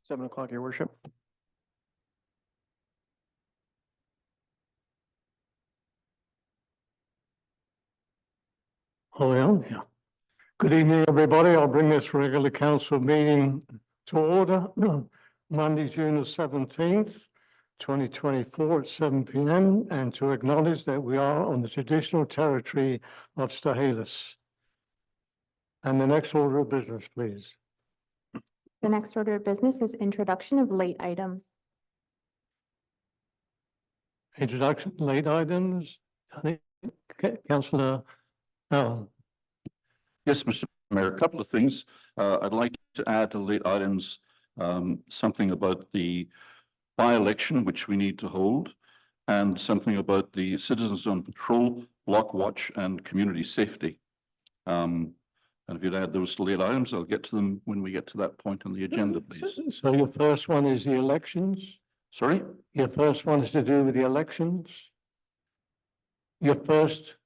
7 o'clock, Your Worship. Oh, yeah. Good evening, everybody. I'll bring this regular council meeting to order. Monday, June the 17th, 2024 at 7 p.m. and to acknowledge that we are on the traditional territory of Stahelis. And the next order of business, please. The next order of business is introduction of late items. Introduction, late items. I think Councillor Allen. Yes, Mr. Mayor, a couple of things. I'd like to add to late items, something about the by-election, which we need to hold, and something about the Citizens on Patrol, Block Watch, and Community Safety. And if you'd add those late items, I'll get to them when we get to that point on the agenda, please. So your first one is the elections. Sorry? Your first one is to do with the elections. Your first,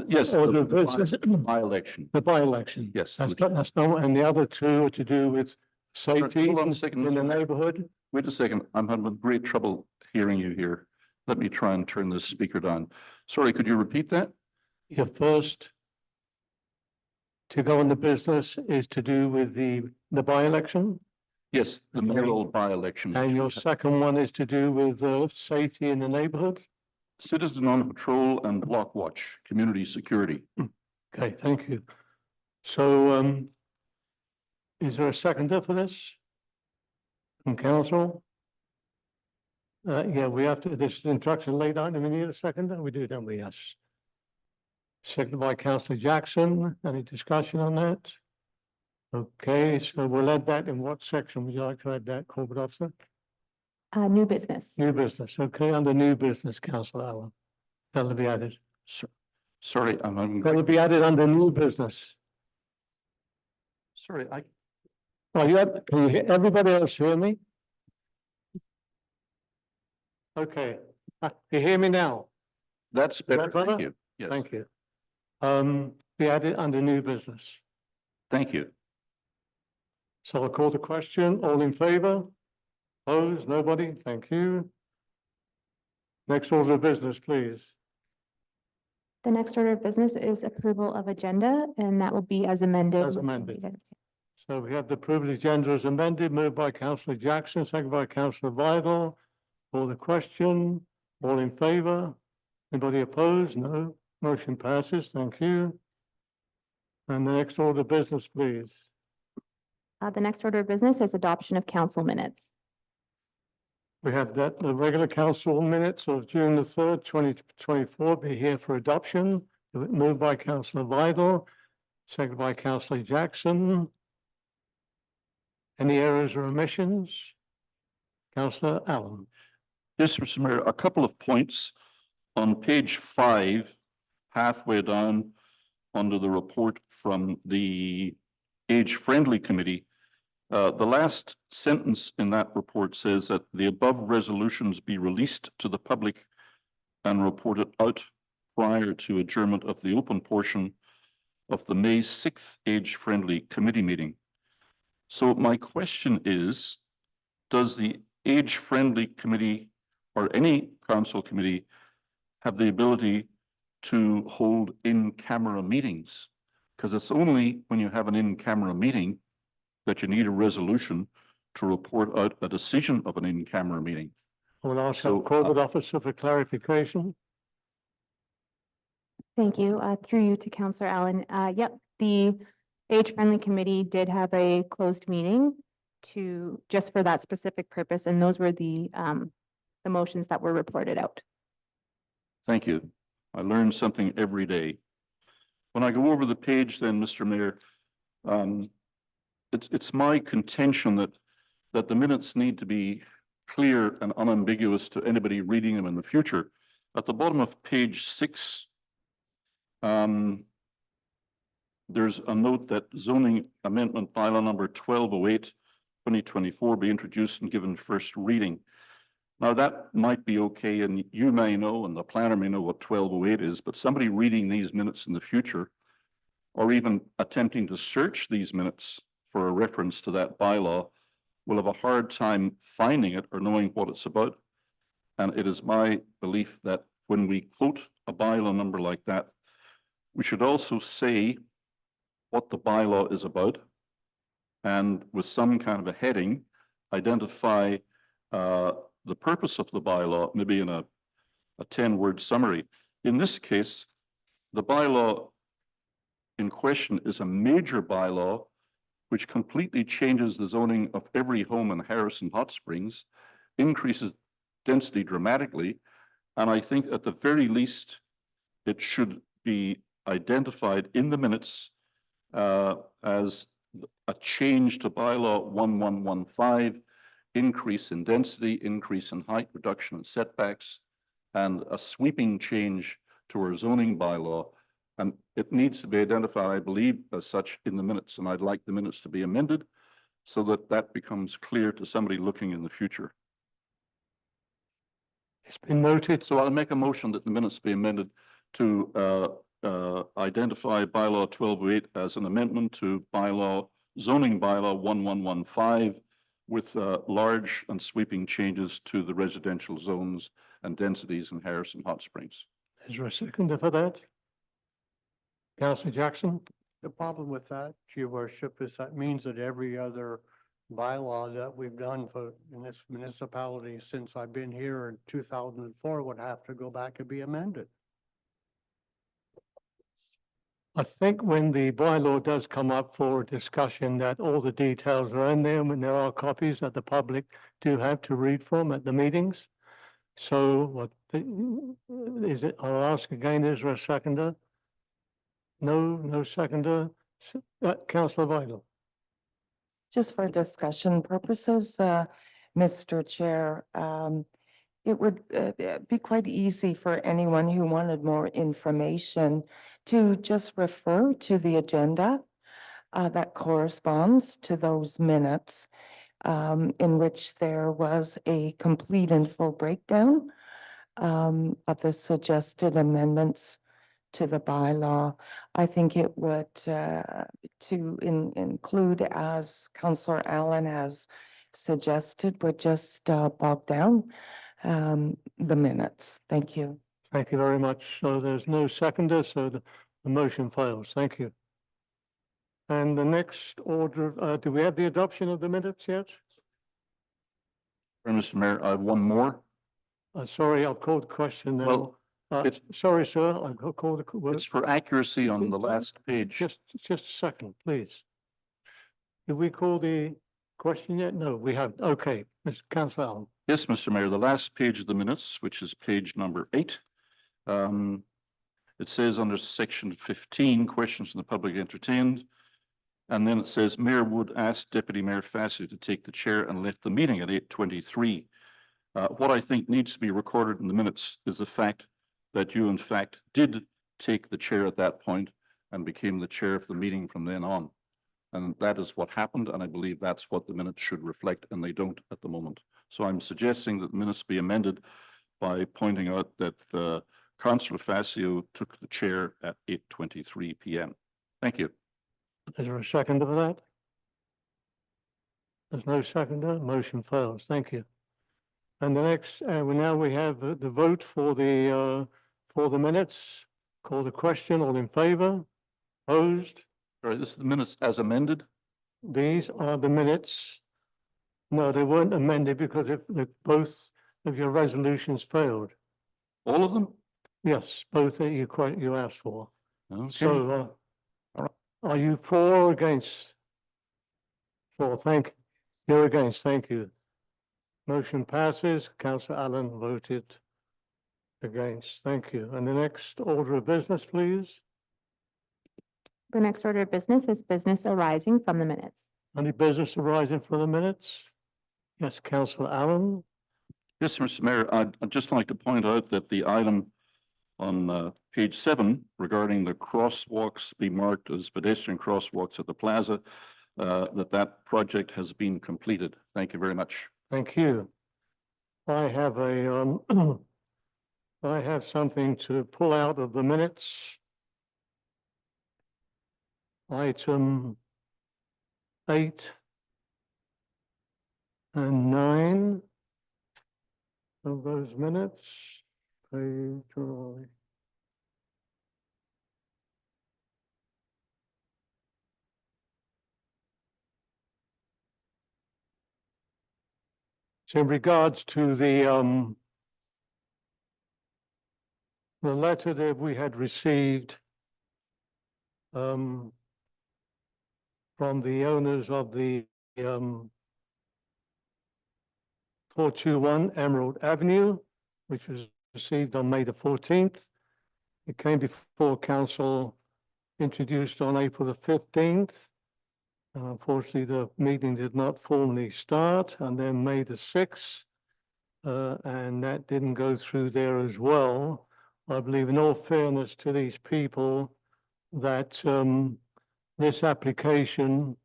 Yes, Oh, the the- by-election. the by-election. Yes. That's not, and the other two are to do with safety Hold on a in second, the Mr. Mayor. neighborhood. Wait a second. I'm having great trouble hearing you here. Let me try and turn this speaker down. Sorry, could you repeat that? Your first to go on the business is to do with the by-election. Yes, the Okay. mayoral by-election. And your second one is to do with safety in the neighborhood. Citizen on Patrol and Block Watch, Community Security. Okay, thank you. So, is there a seconder for this? From council? Yeah, we have to, this is introduction late item, we need a seconder, we do, don't we? Yes. Seconded by Councillor Jackson, any discussion on that? Okay, so we'll add that in what section would you like to add that, corporate officer? New business. New business, okay, under new business, Councillor Allen. That'll be added. Sorry, I'm That'll be added under new business. sorry, Oh, can you hear, everybody else hear me? Okay, you hear me now? that's better. better? Thank you. Yes, Thank you. Be added under new business. thank you. So I'll call the question. All in favor? Opposed? Nobody? Thank you. Next order of business, please. The next order of business is approval of agenda, and that will be as amended. As amended. So we have the privilege agenda as amended, moved by Councillor Jackson, second by Councillor Vidal. Call the question. All in favor? Anybody opposed? No. Motion passes. Thank you. And the next order of business, please. The next order of business is adoption of council minutes. We have that the regular council minutes of June the 3rd, 2024 be here for adoption. Moved by Councillor Vidal, seconded by Councillor Jackson. Any errors or omissions? Councillor Allen. Yes, Mr. Mayor, a couple of points on page 5, halfway down under the report from the Age Friendly Committee. The last sentence in that report says that the above resolutions be released to the public and reported out prior to adjournment of the open portion of the May 6th Age Friendly Committee meeting. So my question is, does the Age Friendly Committee or any council committee have the ability to hold in-camera meetings? Because it's only when you have an in-camera meeting that you need a resolution to report out a decision of an in-camera meeting. We'll ask So, the corporate officer for clarification. Thank you. Through you to Councillor Allen. Yep, the Age Friendly Committee did have a closed meeting to, just for that specific purpose, and those were the motions that were reported out. Thank you. I learn something every day. When I go over the page then, Mr. Mayor, it's my contention that the minutes need to be clear and unambiguous to anybody reading them in the future. At the bottom of page 6, there's a note that zoning amendment bylaw number 1208, 2024 be introduced and given first reading. Now that might be okay, and you may know, and the planner may know what 1208 is, but somebody reading these minutes in the future, or even attempting to search these minutes for a reference to that bylaw, will have a hard time finding it or knowing what it's about. And it is my belief that when we quote a bylaw number like that, we should also say what the bylaw is about, and with some kind of a heading, identify the purpose of the bylaw, maybe in a 10-word summary. In this case, the bylaw in question is a major bylaw which completely changes the zoning of every home in Harrison Hot Springs, increases density dramatically, and I think at the very least, it should be identified in the minutes as a change to bylaw 1115, increase in density, increase in height, reduction in setbacks, and a sweeping change to our zoning bylaw. And it needs to be identified, I believe, as such in the minutes, and I'd like the minutes to be amended so that that becomes clear to somebody looking in the future. It's been noted. So I'll make a motion that the minutes be amended to identify bylaw 1208 as an amendment to zoning bylaw 1115 with large and sweeping changes to the residential zones and densities in Harrison Hot Springs. Is there a seconder for that? Councillor Jackson? The problem with that, Your Worship, is that means that every other bylaw that we've done for in this municipality since I've been here in 2004 would have to go back and be amended. I think when the bylaw does come up for discussion, that all the details are in there, and there are copies that the public do have to read from at the meetings. So what is it? I'll ask again, is there a seconder? No seconder. Councillor Vital. Just for discussion purposes, Mr. Chair, it would be quite easy for anyone who wanted more information to just refer to the agenda that corresponds to those minutes, in which there was a complete and full breakdown of the suggested amendments to the bylaw. I think it would include, as Councillor Allen has suggested, would just bog down the minutes. Thank you. Thank you very much. So there's no seconder, so the motion fails. Thank you. And the next order, do we have the adoption of the minutes yet? Mr. Mayor, I have one more. Sorry, I've called the question now. Well, it's- Sorry, sir, I've called the. It's for accuracy on the last page. Just a second, please. Did we call the question yet? No, we haven't. Okay, Mr. Councillor Allen. Yes, Mr. Mayor, the last page of the minutes, which is page number 8. It says under section 15, questions from the public entertained. And then it says Mayor Wood asked Deputy Mayor Fassio to take the chair and left the meeting at 8:23. What I think needs to be recorded in the minutes is the fact that you in fact did take the chair at that point and became the chair of the meeting from then on. And that is what happened, and I believe that's what the minutes should reflect, and they don't at the moment. So I'm suggesting that the minutes be amended by pointing out that Councillor Fassio took the chair at 8:23 p.m. Thank you. Is there a seconder for that? There's no seconder. Motion fails. Thank you. And the next, now we have the vote for the minutes. Call the question. All in favor? Opposed? All right, this is the minutes as amended. These are the minutes. No, they weren't amended because if both of your resolutions failed. All of them? Yes, both that you asked for. Okay. So, All right. are you for or against? For, you're against, thank you. Motion passes. Councillor Allen voted against. Thank you. And the next order of business, please. The next order of business is business arising from the minutes. Any business arising from the minutes? Yes, Councillor Allen. Yes, Mr. Mayor, I'd just like to point out that the item on page 7 regarding the crosswalks be marked as pedestrian crosswalks at the plaza, that project has been completed. Thank you very much. Thank you. I have I have something to pull out of the minutes. Item 8. and 9 of those minutes. Page, where are we? So in regards to the letter that we had received from the owners of the 421 Emerald Avenue, which was received on May the 14th. It came before council, introduced on April the 15th. Unfortunately, the meeting did not formally start, and then May the 6th, and that didn't go through there as well. I believe in all fairness to these people that this application,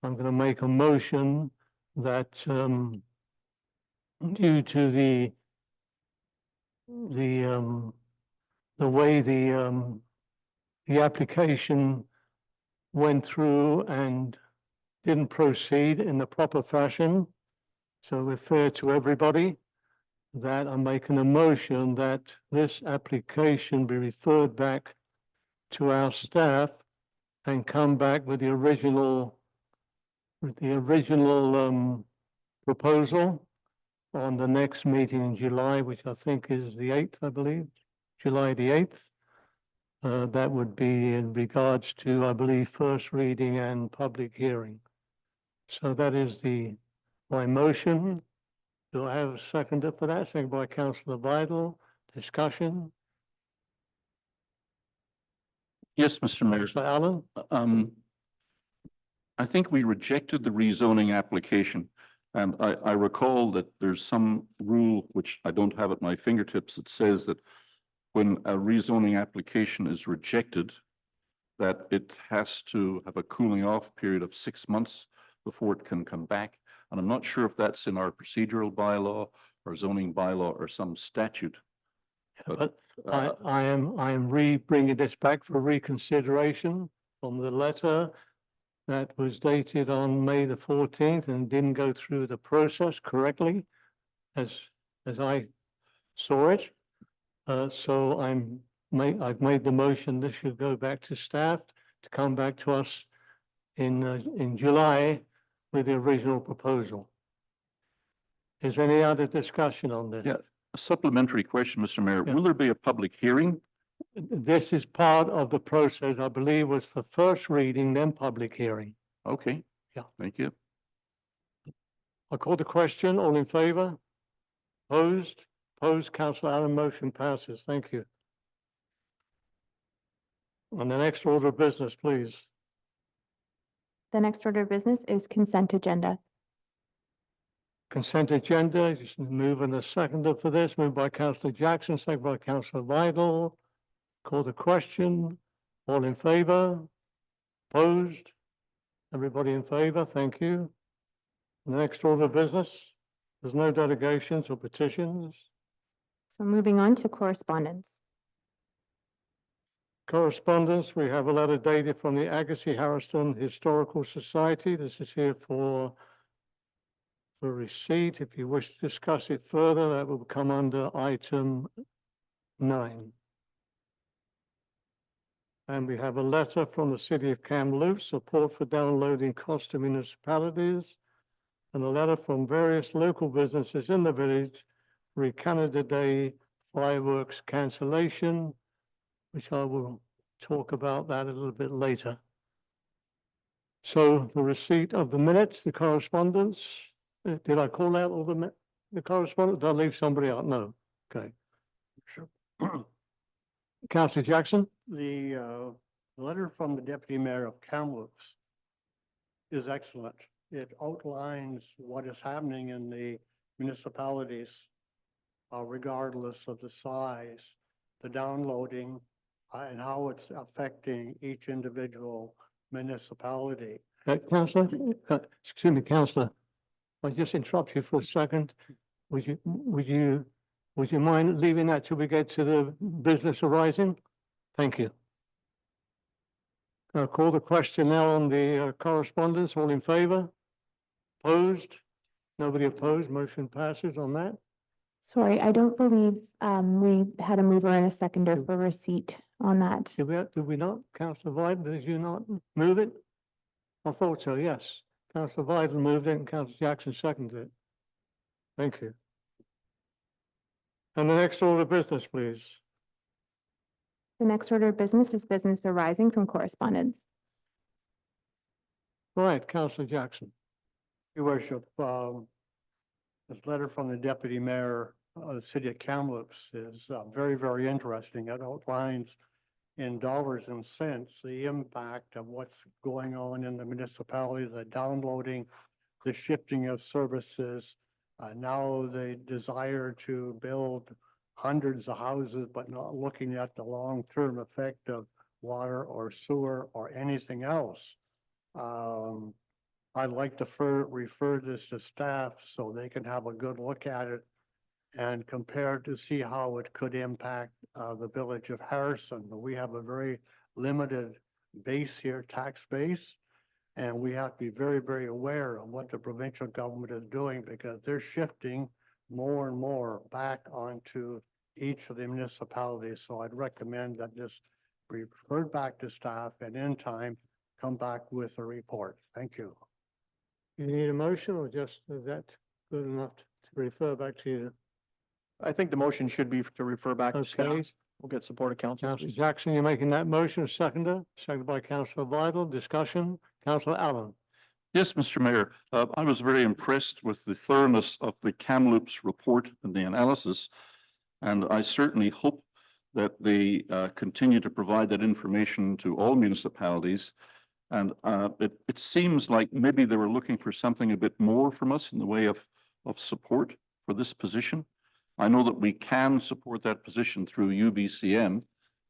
I'm going to make a motion that due to the way the application went through and didn't proceed in the proper fashion, so we're fair to everybody, that I'm making a motion that this application be referred back to our staff and come back with the original proposal on the next meeting in July, which I think is the 8th, I believe, July the 8th. That would be in regards to, I believe, first reading and public hearing. So that is my motion. Do I have a seconder for that? Second by Councillor Vidal. Discussion. Yes, Mr. Mayor. Councillor Allen? I think we rejected the rezoning application. And I recall that there's some rule, which I don't have at my fingertips, that says that when a rezoning application is rejected, that it has to have a cooling off period of 6 months before it can come back. And I'm not sure if that's in our procedural bylaw or zoning bylaw or some statute. But I am bringing this back for reconsideration from the letter that was dated on May the 14th and didn't go through the process correctly as I saw it. So I've made the motion, this should go back to staff to come back to us in July with the original proposal. Is there any other discussion on this? Yeah. A supplementary question, Mr. Mayor. Yeah. Will there be a public hearing? This is part of the process, I believe, was for first reading, then public hearing. Okay. Yeah. Thank you. I call the question. All in favor? Opposed? Opposed, Councillor Allen, motion passes. Thank you. On the next order of business, please. The next order of business is consent agenda. Consent agenda, just move in a seconder for this, moved by Councillor Jackson, second by Councillor Vidal. Call the question. All in favor? Opposed? Everybody in favor? Thank you. The next order of business, there's no delegations or petitions. So moving on to correspondence. Correspondence, we have a letter dated from the Agassiz Harrison Historical Society. This is here for receipt. If you wish to discuss it further, that will come under item 9. And we have a letter from the City of Kamloops, support for downloading cost to municipalities, and a letter from various local businesses in the village re Canada Day fireworks cancellation, which I will talk about that a little bit later. So the receipt of the minutes, the correspondence. Did I call out all the correspondence? Did I leave somebody out? No. Okay. Sure. Councillor Jackson? The letter from the deputy mayor of Kamloops is excellent. It outlines what is happening in the municipalities, regardless of the size, the downloading, and how it's affecting each individual municipality. Councillor, excuse me, Councillor, I just interrupt you for a second. Would you mind leaving that till we get to the business arising? Thank you. I'll call the question now on the correspondence. All in favor? Opposed? Nobody opposed, motion passes on that. Sorry, I don't believe we had a mover and a seconder Did- for receipt on that. Did we not? Councillor Vidal, did you not move it? I thought so, yes. Councillor Vidal moved it and Councillor Jackson seconded it. Thank you. And the next order of business, please. The next order of business is business arising from correspondence. Right, Councillor Jackson. Your worship, this letter from the deputy mayor of the city of Kamloops is very, very interesting. It outlines in dollars and cents the impact of what's going on in the municipality, the downloading, the shifting of services. Now they desire to build hundreds of houses, but not looking at the long-term effect of water or sewer or anything else. I'd like to refer this to staff so they can have a good look at it and compare to see how it could impact the village of Harrison. We have a very limited base here, tax base, and we have to be very, very aware of what the provincial government is doing because they're shifting more and more back onto each of the municipalities. So I'd recommend that this be referred back to staff and in time, come back with a report. Thank you. You need a motion or just, is that good enough to refer back to you? I think the motion should be to refer back to staff. Okay, We'll get support of council. Councillor Jackson, you're making that motion, seconded by Councillor Vidal. Discussion, Councillor Allen. Yes, Mr. Mayor, I was very impressed with the thoroughness of the Kamloops report and the analysis. And I certainly hope that they continue to provide that information to all municipalities. And it seems like maybe they were looking for something a bit more from us in the way of support for this position. I know that we can support that position through UBCM,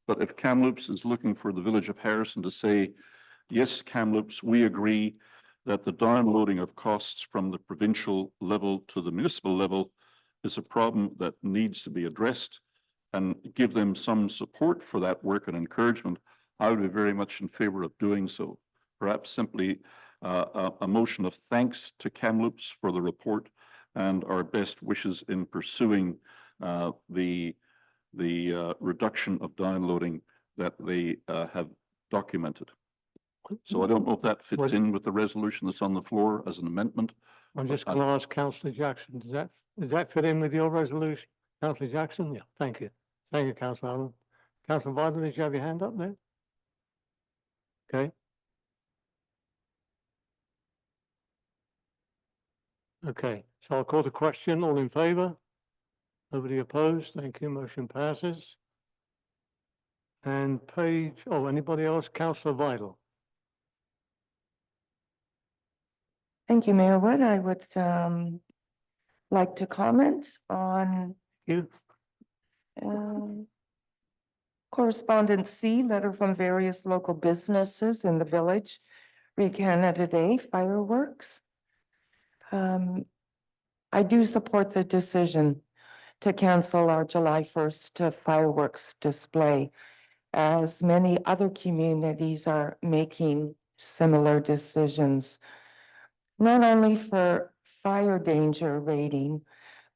but if Kamloops is looking for the village of Harrison to say, yes, Kamloops, we agree that the downloading of costs from the provincial level to the municipal level is a problem that needs to be addressed, and give them some support for that work and encouragement, I would be very much in favor of doing so. Perhaps simply a motion of thanks to Kamloops for the report and our best wishes in pursuing the reduction of downloading that they have documented. So I don't know if that fits in with the resolution that's on the floor as an amendment. I'm just going to ask Councillor Jackson, does that fit in with your resolution? Councillor Jackson? Yeah, thank you. Thank you, Councillor Allen. Councillor Vidal, did you have your hand up there? Okay. Okay, so I'll call the question. All in favor? Nobody opposed? Thank you. Motion passes. And anybody else? Councillor Vidal. Thank you, Mayor Wood. I would like to comment on You? correspondence C, letter from various local businesses in the village, re-Canada Day fireworks. I do support the decision to cancel our July 1st fireworks display, as many other communities are making similar decisions. Not only for fire danger rating,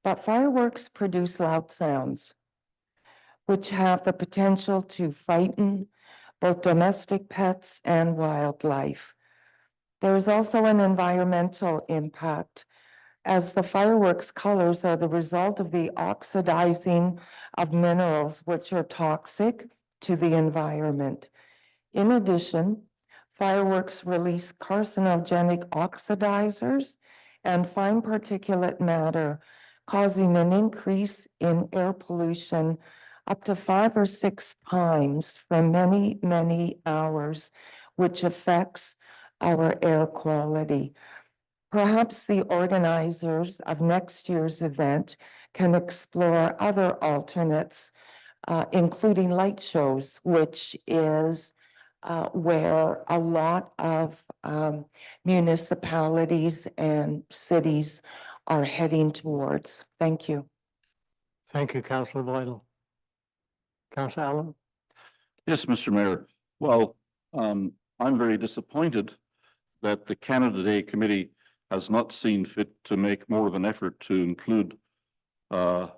but fireworks produce loud sounds, which have the potential to frighten both domestic pets and wildlife. There is also an environmental impact, as the fireworks colors are the result of the oxidizing of minerals which are toxic to the environment. In addition, fireworks release carcinogenic oxidizers and fine particulate matter, causing an increase in air pollution up to 5 or 6 times for many, many hours, which affects our air quality. Perhaps the organizers of next year's event can explore other alternates, including light shows, which is where a lot of municipalities and cities are heading towards. Thank you. Thank you, Councillor Vidal. Councillor Allen? Yes, Mr. Mayor. Well, I'm very disappointed that the Canada Day Committee has not seen fit to make more of an effort to include a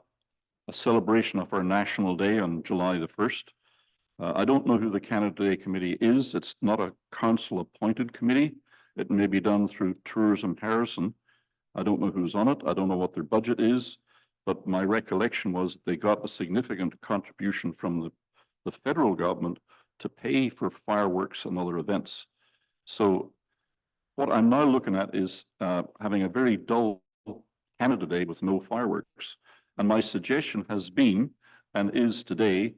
celebration of our National Day on July the 1st. I don't know who the Canada Day Committee is. It's not a council-appointed committee. It may be done through Tourism Harrison. I don't know who's on it. I don't know what their budget is, but my recollection was they got a significant contribution from the federal government to pay for fireworks and other events. So what I'm now looking at is having a very dull Canada Day with no fireworks. And my suggestion has been, and is today,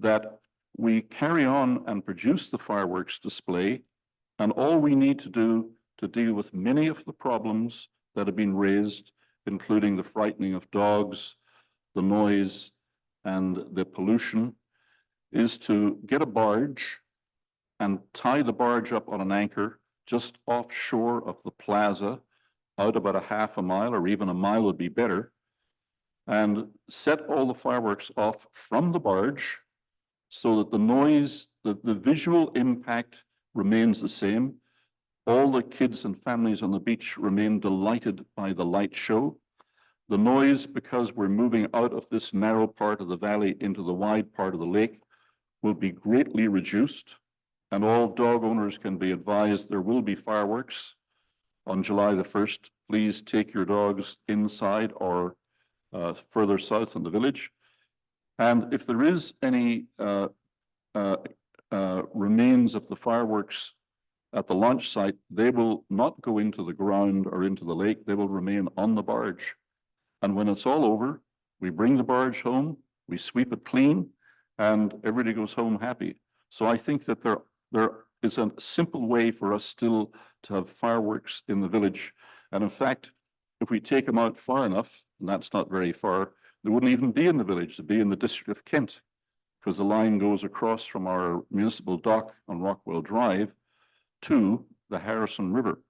that we carry on and produce the fireworks display, and all we need to do to deal with many of the problems that have been raised, including the frightening of dogs, the noise, and the pollution, is to get a barge and tie the barge up on an anchor just offshore of the plaza, out about a half a mile or even a mile would be better, and set all the fireworks off from the barge so that the noise, the visual impact remains the same. All the kids and families on the beach remain delighted by the light show. The noise, because we're moving out of this narrow part of the valley into the wide part of the lake, will be greatly reduced. And all dog owners can be advised there will be fireworks on July the 1st. Please take your dogs inside or further south in the village. And if there is any remains of the fireworks at the launch site, they will not go into the ground or into the lake. They will remain on the barge. And when it's all over, we bring the barge home, we sweep it clean, and everybody goes home happy. So I think that there is a simple way for us still to have fireworks in the village. And in fact, if we take them out far enough, and that's not very far, they wouldn't even be in the village, they'd be in the district of Kent, because the line goes across from our municipal dock on Rockwell Drive to the Harrison River.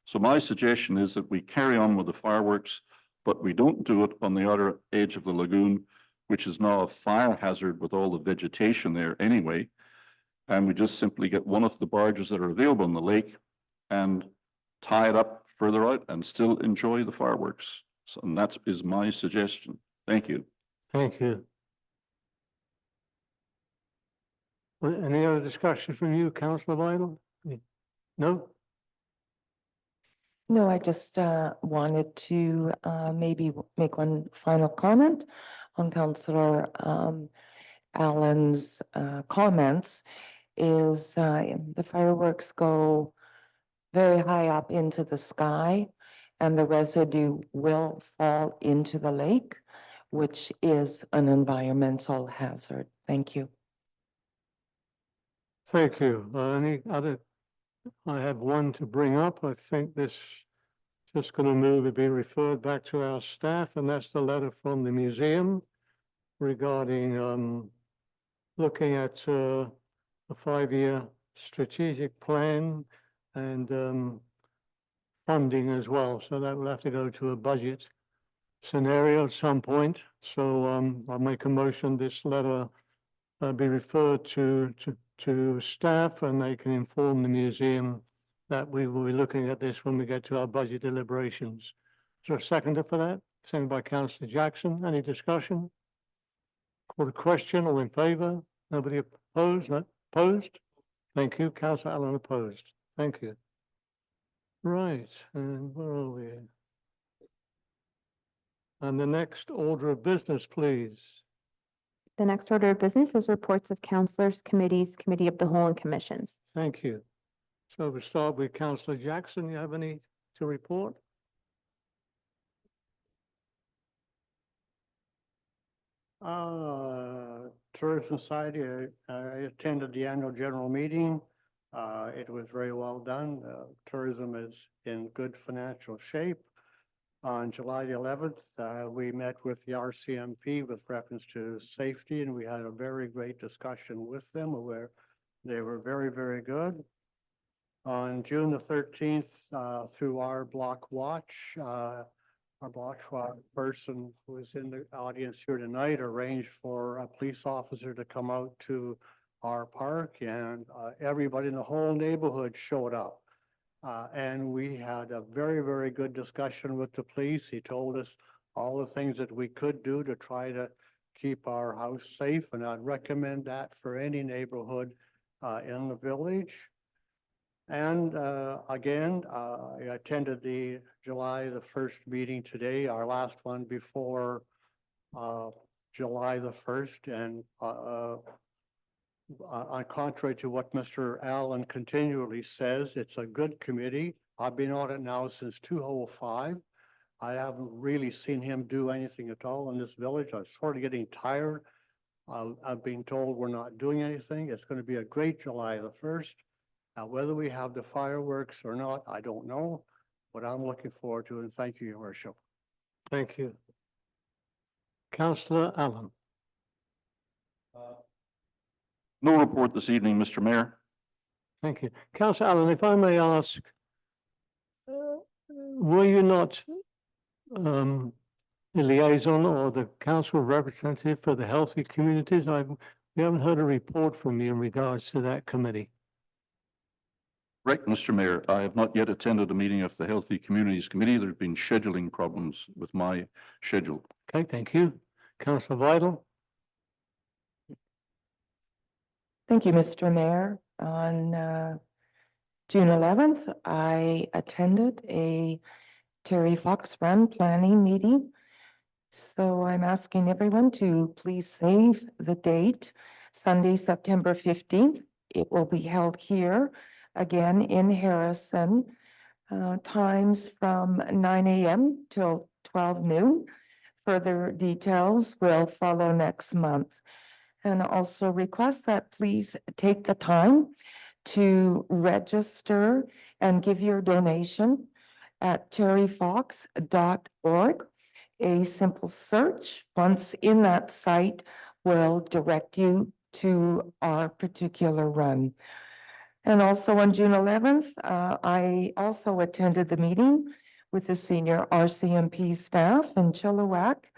So my suggestion is that we carry on with the fireworks, but we don't do it on the outer edge of the lagoon, which is now a fire hazard with all the vegetation there anyway. And we just simply get one of the barges that are available in the lake and tie it up further out and still enjoy the fireworks. So, and that is my suggestion. Thank you. Thank you. Well, any other discussion from you, Councillor Vital? No? No, I just wanted to maybe make one final comment on Councillor Allen's comments. Is the fireworks go very high up into the sky, and the residue will fall into the lake, which is an environmental hazard. Thank you. Thank you. Any other? I have one to bring up. I think this just going to move to be referred back to our staff, and that's the letter from the museum regarding looking at a 5-year strategic plan and funding as well. So that will have to go to a budget scenario at some point. So I'll make a motion this letter be referred to staff, and they can inform the museum that we will be looking at this when we get to our budget deliberations. Is there a seconder for that? Seconded by Councillor Jackson. Any discussion? Call the question. All in favour? Nobody opposed? No? Opposed? Thank you. Councillor Allen opposed. Thank you. Right, and where are we? And the next order of business, please. The next order of business is reports of councillors, committees, committee of the whole, and commissions. Thank you. So we'll start with Councillor Jackson. You have any to report? Tourism Society, I attended the annual general meeting. It was very well done. Tourism is in good financial shape. On July the 11th, we met with the RCMP with reference to safety, and we had a very great discussion with them where they were very, very good. On June the 13th, through our block watch, our block watch person who is in the audience here tonight arranged for a police officer to come out to our park, and everybody in the whole neighborhood showed up. And we had a very, very good discussion with the police. He told us all the things that we could do to try to keep our house safe, and I'd recommend that for any neighborhood in the village. And again, I attended the July the 1st meeting today, our last one before July the 1st. And on contrary to what Mr. Allen continually says, it's a good committee. I've been on it now since 2005. I haven't really seen him do anything at all in this village. I'm sort of getting tired of being told we're not doing anything. It's going to be a great July the 1st. Whether we have the fireworks or not, I don't know, but I'm looking forward to it, and thank you, Your Worship. Thank you. Councillor Allen. No report this evening, Mr. Mayor. Thank you. Councillor Allen, if I may ask, were you not the liaison or the council representative for the healthy communities? We haven't heard a report from you in regards to that committee. Right, Mr. Mayor. I have not yet attended a meeting of the Healthy Communities Committee. There have been scheduling problems with my schedule. Okay, thank you. Councillor Vital. Thank you, Mr. Mayor. On June 11th, I attended a Terry Fox Run planning meeting. So I'm asking everyone to please save the date, Sunday, September 15th. It will be held here again in Harrison, times from 9 a.m. till 12 noon. Further details will follow next month. And also request that please take the time to register and give your donation at terryfox.org. A simple search once in that site will direct you to our particular run. And also on June 11th, I also attended the meeting with the senior RCMP staff in Chilliwack,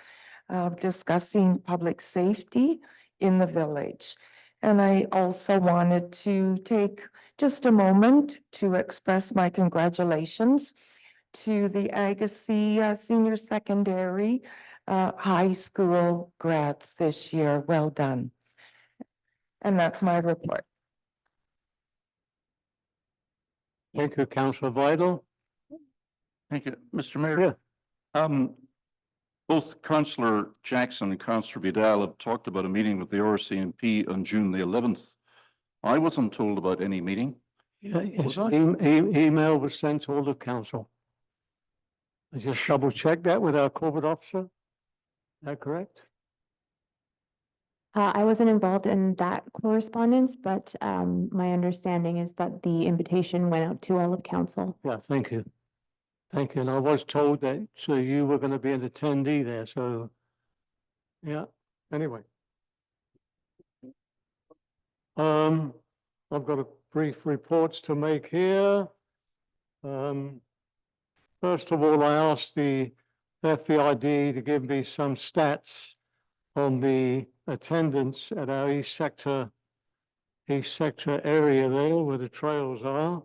discussing public safety in the village. And I also wanted to take just a moment to express my congratulations to the Agassiz Senior Secondary High School grads this year. Well done. And that's my report. Thank you, Councillor Vital. Thank you, Mr. Mayor. Yeah. Both Councillor Jackson and Councillor Vidal have talked about a meeting with the RCMP on June the 11th. I wasn't told about any meeting. Yeah, yes, Was I? email was sent to all of council. I just double checked that with our corporate officer. Is that correct? I wasn't involved in that correspondence, but my understanding is that the invitation went out to all of council. Yeah, thank you. Thank you. And I was told that you were going to be an attendee there, so yeah, anyway. I've got a brief reports to make here. First of all, I asked the FVID to give me some stats on the attendance at our East Sector area there where the trails are.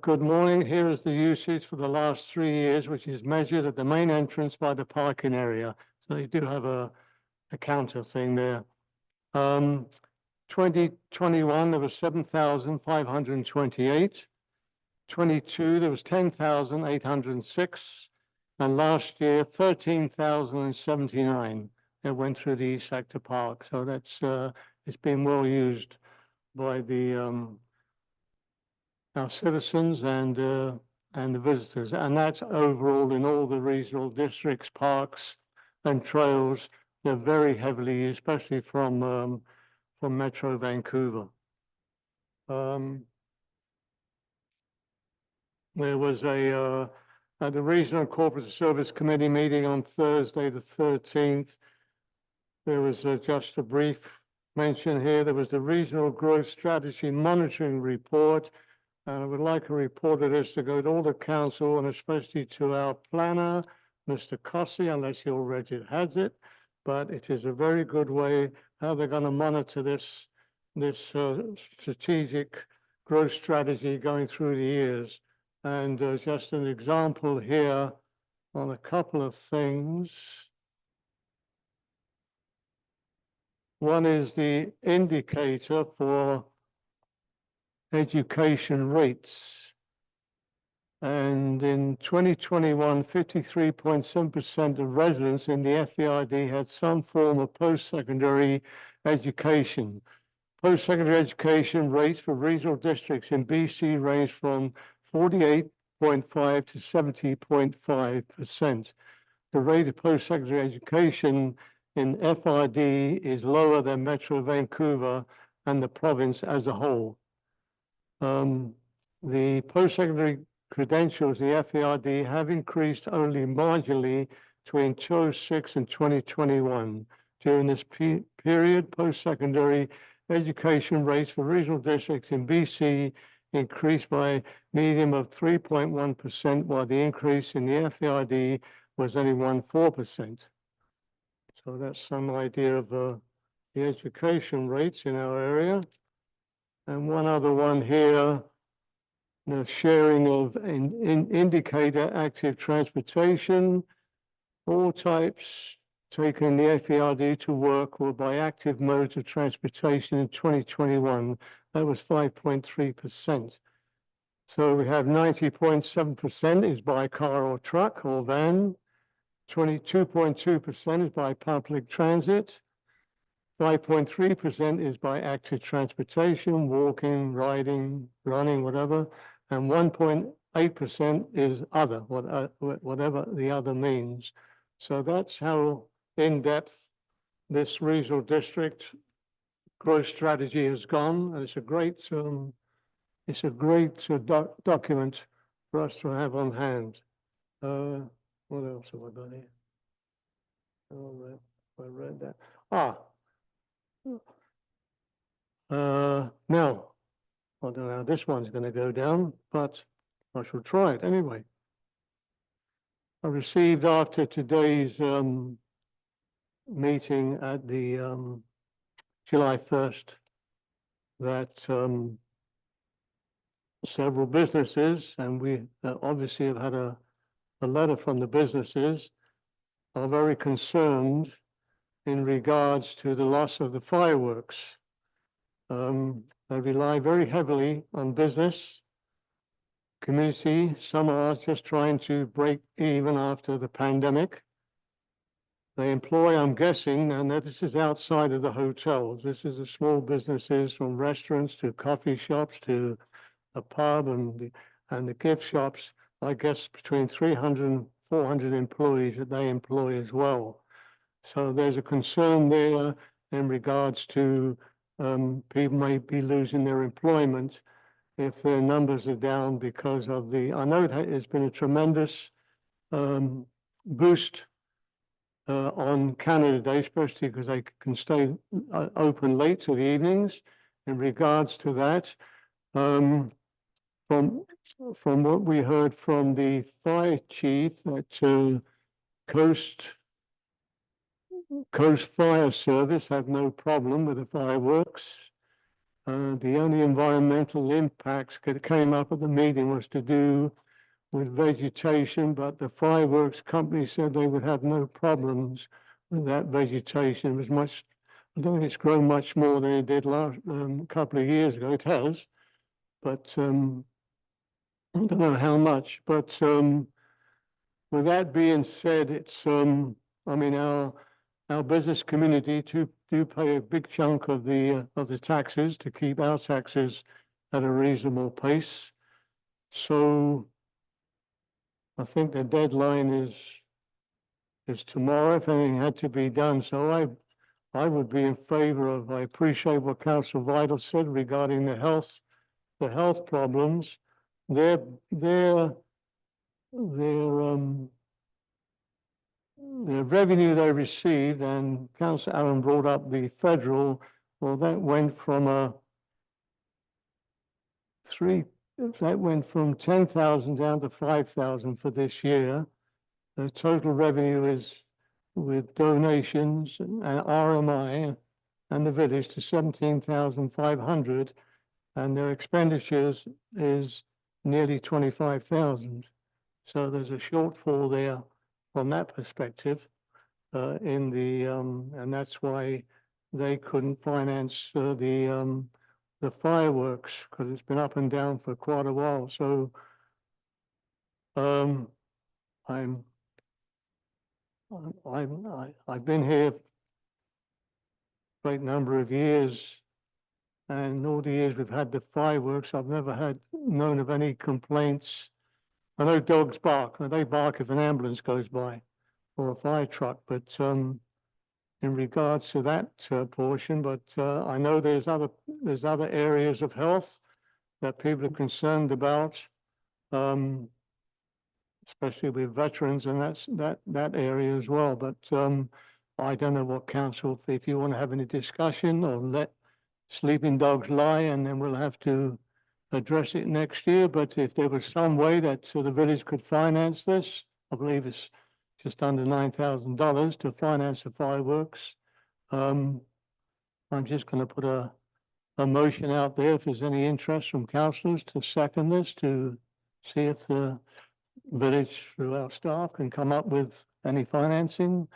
Good morning. Here is the usage for the last 3 years, which is measured at the main entrance by the parking area. So they do have a counter thing there. 2021, there was 7,528. 22, there was 10,806. And last year, 13,079 that went through the East Sector Park. So that's, it's been well used by the, our citizens and the visitors. And that's overall in all the regional districts, parks and trails. They're very heavily used, especially from Metro Vancouver. There was at the Regional Corporate Service Committee meeting on Thursday the 13th, there was just a brief mention here. There was the Regional Growth Strategy Monitoring Report. And I would like a report of this to go to all the council and especially to our planner, Mr. Cossey, unless he already has it. But it is a very good way how they're going to monitor this strategic growth strategy going through the years. And just an example here on a couple of things. One is the indicator for education rates. And in 2021, 53.7% of residents in the FERD had some form of post-secondary education. Post-secondary education rates for regional districts in BC range from 48.5 to 70.5%. The rate of post-secondary education in FRD is lower than Metro Vancouver and the province as a whole. The post-secondary credentials, the FERD, have increased only marginally between 2006 and 2021. During this period, post-secondary education rates for regional districts in BC increased by a median of 3.1%, while the increase in the FERD was only 1.4%. So that's some idea of the education rates in our area. And one other one here, the sharing of indicator active transportation, all types taking the FERD to work were by active modes of transportation in 2021. That was 5.3%. So we have 90.7% is by car or truck or van, 22.2% is by public transit, 5.3% is by active transportation, walking, riding, running, whatever, and 1.8% is other, whatever the other means. So that's how in-depth this regional district growth strategy has gone. And it's a great document for us to have on hand. What else have I got here? Oh, I read that. Now, I don't know how this one's going to go down, but I shall try it anyway. I received after today's meeting at the July 1st that several businesses, and we obviously have had a letter from the businesses, are very concerned in regards to the loss of the fireworks. They rely very heavily on business, community. Some are just trying to break even after the pandemic. They employ, I'm guessing, and this is outside of the hotels. This is the small businesses from restaurants to coffee shops to a pub and the gift shops. I guess between 300 and 400 employees that they employ as well. So there's a concern there in regards to people may be losing their employment if their numbers are down because of I know that there's been a tremendous boost on Canada Day, especially because they can stay open late to the evenings. In regards to that, from what we heard from the fire chief, that Coast Fire Service have no problem with the fireworks. The only environmental impacts that came up at the meeting was to do with vegetation, but the fireworks company said they would have no problems with that vegetation. It was much, I don't think it's grown much more than it did last couple of years ago. It has, but I don't know how much. But with that being said, it's I mean our business community do pay a big chunk of the taxes to keep our taxes at a reasonable pace. So I think the deadline is tomorrow if anything had to be done. So I would be in favor of, I appreciate what Councillor Vital said regarding the health problems. Their revenue they received, and Councillor Allen brought up the federal, well, that went from 10,000 down to 5,000 for this year. The total revenue is with donations and RMI and the village to 17,500, and their expenditures is nearly 25,000. So there's a shortfall there from that perspective, and that's why they couldn't finance, the fireworks, because it's been up and down for quite a while. So, I'm, I've been here great number of years, and all the years we've had the fireworks, I've never known of any complaints. I know dogs bark, and they bark if an ambulance goes by or a fire truck, but in regards to that portion, but I know there's other areas of health that people are concerned about, especially with veterans, and that area as well. But I don't know what council, if you want to have any discussion or let sleeping dogs lie, and then we'll have to address it next year. But if there was some way that the village could finance this, I believe it's just under $9,000 to finance the fireworks. I'm just going to put a motion out there if there's any interest from councillors to second this, to see if the village through our staff can come up with any financing.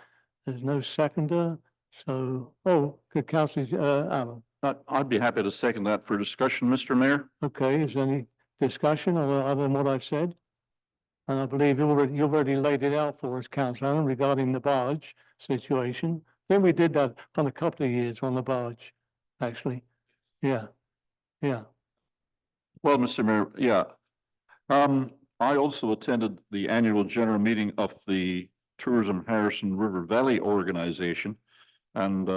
There's no seconder. So, good councillor, Alan. I'd be happy to second that for discussion, Mr. Mayor. Okay, is there any discussion other than what I've said? And I believe you've already laid it out for us, Councillor Allen, regarding the barge situation. Then we did that on a couple of years on the barge, actually. Yeah, yeah. Well, Mr. Mayor, yeah. I also attended the annual general meeting of the Tourism Harrison River Valley Organization. And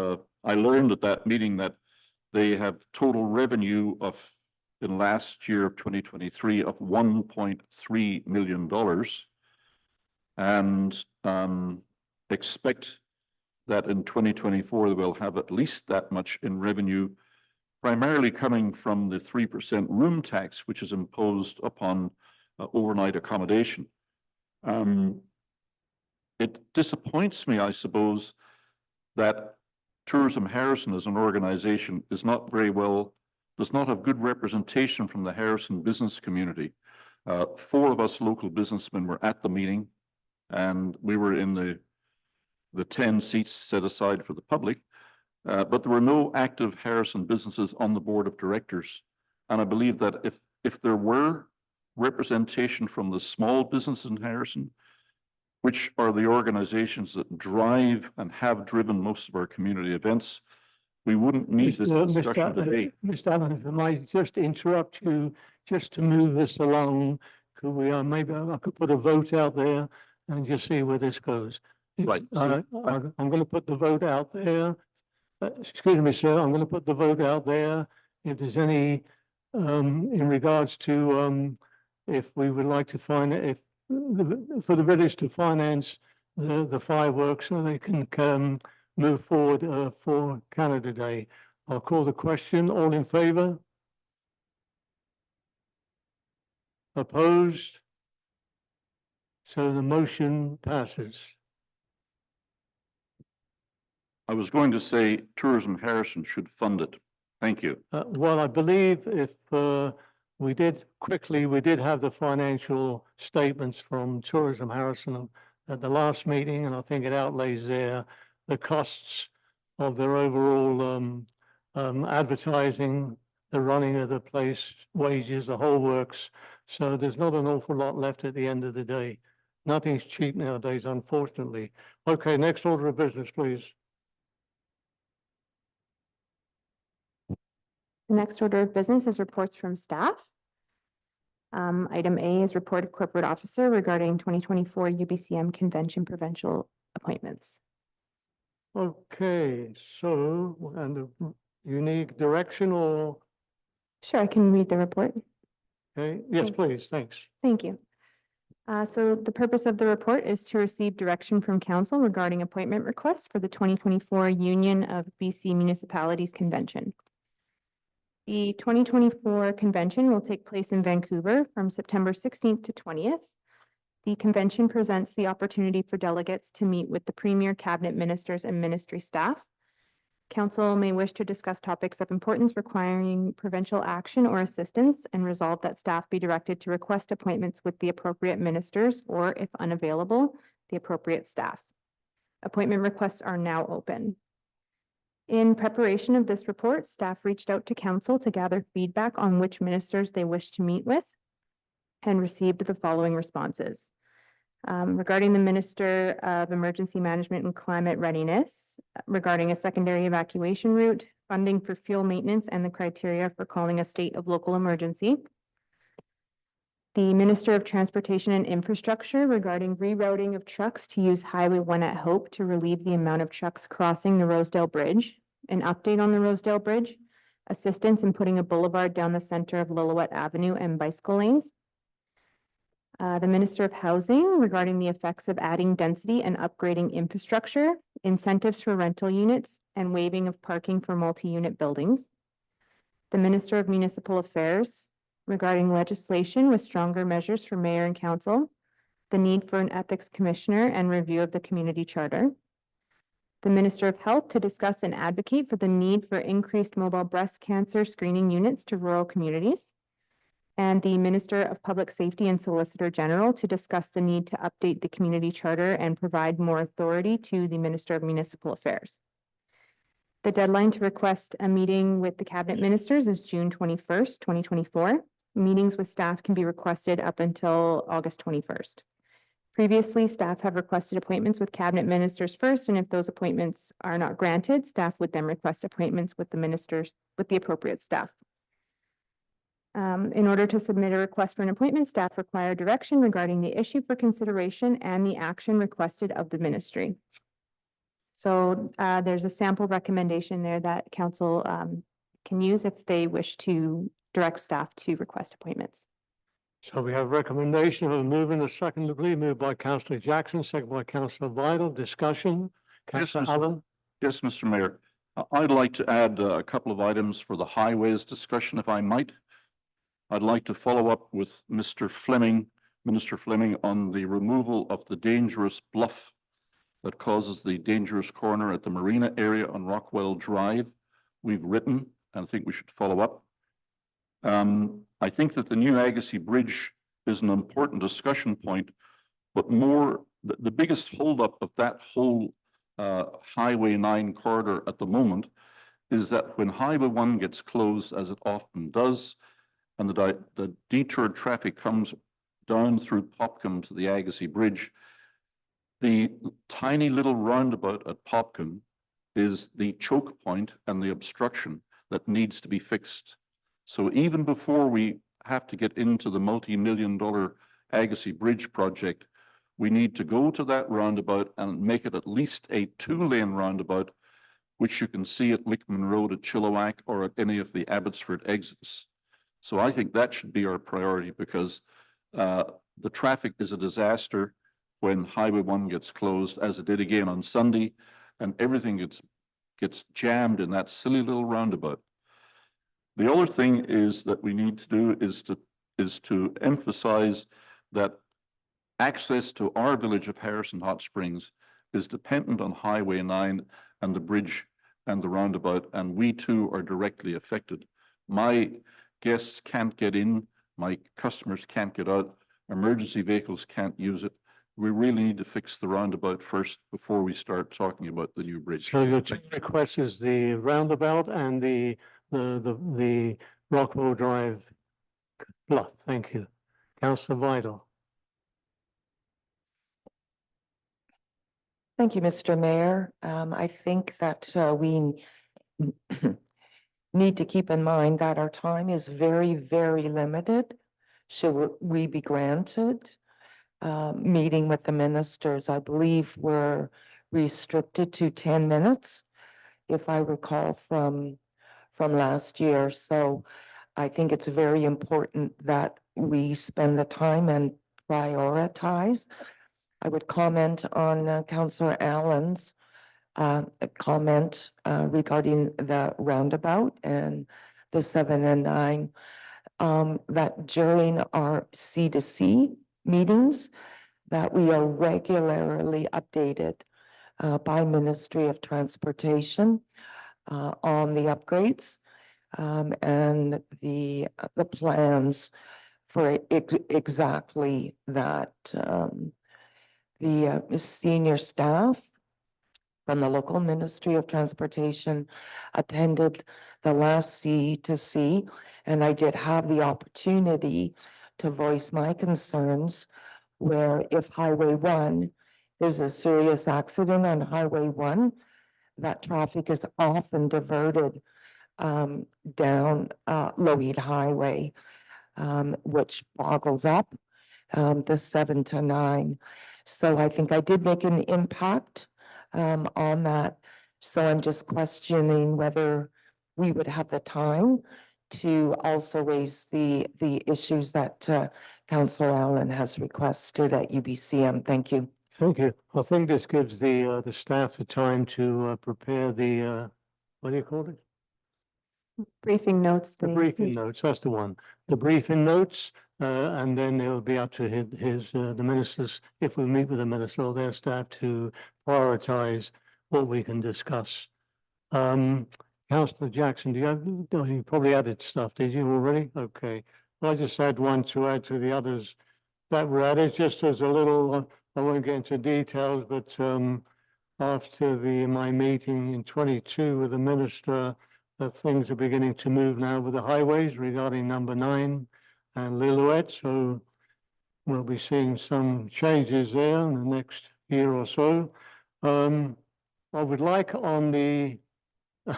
I learned at that meeting that they have total revenue in last year of 2023 of $1.3 million, and expect that in 2024 they will have at least that much in revenue, primarily coming from the 3% room tax, which is imposed upon overnight accommodation. It disappoints me, I suppose, that Tourism Harrison as an organization does not have good representation from the Harrison business community. 4 of us local businessmen were at the meeting, and we were in the 10 seats set aside for the public, but there were no active Harrison businesses on the board of directors. And I believe that if there were representation from the small businesses in Harrison, which are the organizations that drive and have driven most of our community events, we wouldn't need this discussion today. Mr. Allen, if I might just interrupt you, just to move this along, could we, maybe I could put a vote out there and just see where this goes. Right. I'm going to put the vote out there. Excuse me, sir, I'm going to put the vote out there. If there's any, in regards to, if we would like to find it, for the village to finance the fireworks so they can move forward for Canada Day. I'll call the question. All in favor? Opposed? So the motion passes. I was going to say Tourism Harrison should fund it. Thank you. Well, I believe if we did have the financial statements from Tourism Harrison at the last meeting, and I think it outlays the costs of their overall advertising, the running of the place, wages, the whole works. So there's not an awful lot left at the end of the day. Nothing's cheap nowadays, unfortunately. Okay, next order of business, please. The next order of business is reports from staff. Item A is report of corporate officer regarding 2024 UBCM convention provincial appointments. Okay, so, and the unique direction or, Sure, I can read the report. okay, yes, Okay. please, thanks. Thank you. So the purpose of the report is to receive direction from council regarding appointment requests for the 2024 Union of BC Municipalities Convention. The 2024 convention will take place in Vancouver from September 16th to 20th. The convention presents the opportunity for delegates to meet with the premier, cabinet ministers, and ministry staff. Council may wish to discuss topics of importance requiring provincial action or assistance and resolve that staff be directed to request appointments with the appropriate ministers or, if unavailable, the appropriate staff. Appointment requests are now open. In preparation of this report, staff reached out to council to gather feedback on which ministers they wish to meet with and received the following responses. Regarding the Minister of Emergency Management and Climate Readiness, regarding a secondary evacuation route, funding for fuel maintenance, and the criteria for calling a state of local emergency. The Minister of Transportation and Infrastructure regarding rerouting of trucks to use Highway 1 at Hope to relieve the amount of trucks crossing the Rosedale Bridge, an update on the Rosedale Bridge, assistance in putting a boulevard down the center of Lillooet Avenue and bicycle lanes. The Minister of Housing regarding the effects of adding density and upgrading infrastructure, incentives for rental units, and waiving of parking for multi-unit buildings. The Minister of Municipal Affairs regarding legislation with stronger measures for mayor and council, the need for an ethics commissioner and review of the community charter. The Minister of Health to discuss and advocate for the need for increased mobile breast cancer screening units to rural communities. And the Minister of Public Safety and Solicitor General to discuss the need to update the community charter and provide more authority to the Minister of Municipal Affairs. The deadline to request a meeting with the Cabinet Ministers is June 21st, 2024. Meetings with staff can be requested up until August 21st. Previously, staff have requested appointments with Cabinet Ministers first, and if those appointments are not granted, staff would then request appointments with the ministers, with the appropriate staff. In order to submit a request for an appointment, staff require direction regarding the issue for consideration and the action requested of the ministry. So there's a sample recommendation there that council can use if they wish to direct staff to request appointments. So we have recommendation of a move and a second degree, moved by Councillor Jackson, second by Councillor Vital. Discussion. Councillor Mr. Allen. Yes, Mr. Mayor. I'd like to add a couple of items for the highways discussion, if I might. I'd like to follow up with Mr. Fleming, Minister Fleming, on the removal of the dangerous bluff that causes the dangerous corner at the marina area on Rockwell Drive. We've written, and I think we should follow up. I think that the new Agassiz Bridge is an important discussion point, but more, the biggest holdup of that whole Highway 9 corridor at the moment is that when Highway 1 gets closed, as it often does, and the detoured traffic comes down through Popcombe to the Agassiz Bridge, the tiny little roundabout at Popcombe is the choke point and the obstruction that needs to be fixed. So even before we have to get into the multi-million-dollar Agassiz Bridge project, we need to go to that roundabout and make it at least a 2-lane roundabout, which you can see at Lickman Road at Chilliwack or at any of the Abbotsford exits. So I think that should be our priority, because the traffic is a disaster when Highway 1 gets closed, as it did again on Sunday, and everything gets jammed in that silly little roundabout. The other thing is that we need to do is to emphasize that access to our village of Harrison Hot Springs is dependent on Highway 9 and the bridge and the roundabout, and we too are directly affected. My guests can't get in, my customers can't get out, emergency vehicles can't use it. We really need to fix the roundabout first before we start talking about the new bridge. So your two requests is the roundabout and the Rockwell Drive bluff. Thank you. Councillor Vital. Thank you, Mr. Mayor. I think that we need to keep in mind that our time is very, very limited. Should we be granted meeting with the ministers? I believe we're restricted to 10 minutes, if I recall from last year. So I think it's very important that we spend the time and prioritize. I would comment on Councillor Allen's comment regarding the roundabout and the 7 and 9, that during our C2C meetings, that we are regularly updated by Ministry of Transportation on the upgrades and the plans for exactly that. The senior staff from the local Ministry of Transportation attended the last C to C, and I did have the opportunity to voice my concerns where if Highway 1, there's a serious accident on Highway 1, that traffic is often diverted down Lougheed Highway, which boggles up the 7 to 9. So I think I did make an impact on that. So I'm just questioning whether we would have the time to also raise the issues that Councillor Allen has requested at UBCM. Thank you. Thank you. I think this gives the staff the time to prepare the, what do you call it? Briefing notes. The briefing notes, that's the one. The briefing notes, and then it'll be up to the ministers, if we meet with the minister or their staff, to prioritize what we can discuss. Councillor Jackson, do you have, oh, you probably added stuff, did you already? Okay. Well, I just had one to add to the others that were added, just as a little, I won't get into details, but after my meeting in 22 with the minister, things are beginning to move now with the highways regarding number 9 and Lillooet. So we'll be seeing some changes there in the next year or so. I would like on the, I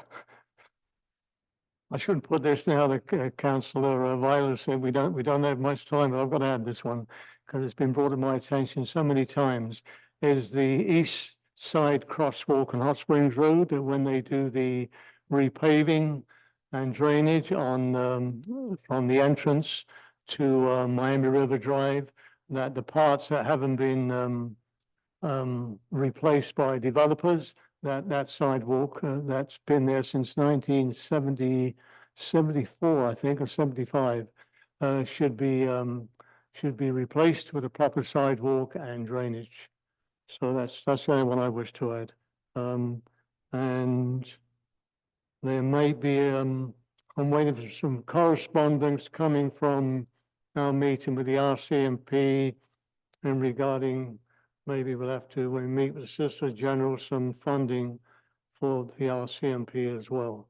shouldn't put this now, the Councillor Viola said we don't have much time, but I've got to add this one because it's been brought to my attention so many times, is the east side crosswalk on Hot Springs Road, when they do the repaving and drainage on from the entrance to Miami River Drive, that the parts that haven't been replaced by developers, that sidewalk that's been there since 1974, I think, or 75, should be replaced with a proper sidewalk and drainage. So that's the only one I wish to add. And there may be, I'm waiting for some correspondence coming from our meeting with the RCMP and regarding, maybe we'll have to, when we meet with the Solicitor General, some funding for the RCMP as well.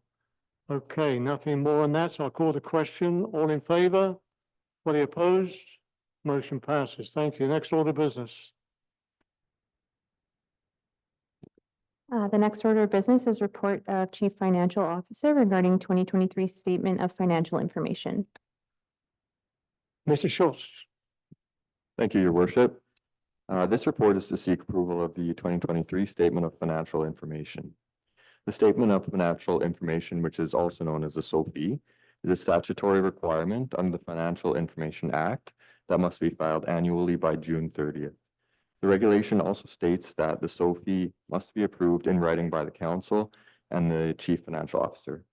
Okay, nothing more on that, so I'll call the question. All in favor? Anybody opposed? Motion passes. Thank you. Next order of business. The next order of business is report of Chief Financial Officer regarding 2023 Statement of Financial Information. Mr. Schultz. Thank you, Your Worship. This report is to seek approval of the 2023 Statement of Financial Information. The Statement of Financial Information, which is also known as the SOFI, is a statutory requirement under the Financial Information Act that must be filed annually by June 30th. The regulation also states that the SOFI must be approved in writing by the Council and the Chief Financial Officer.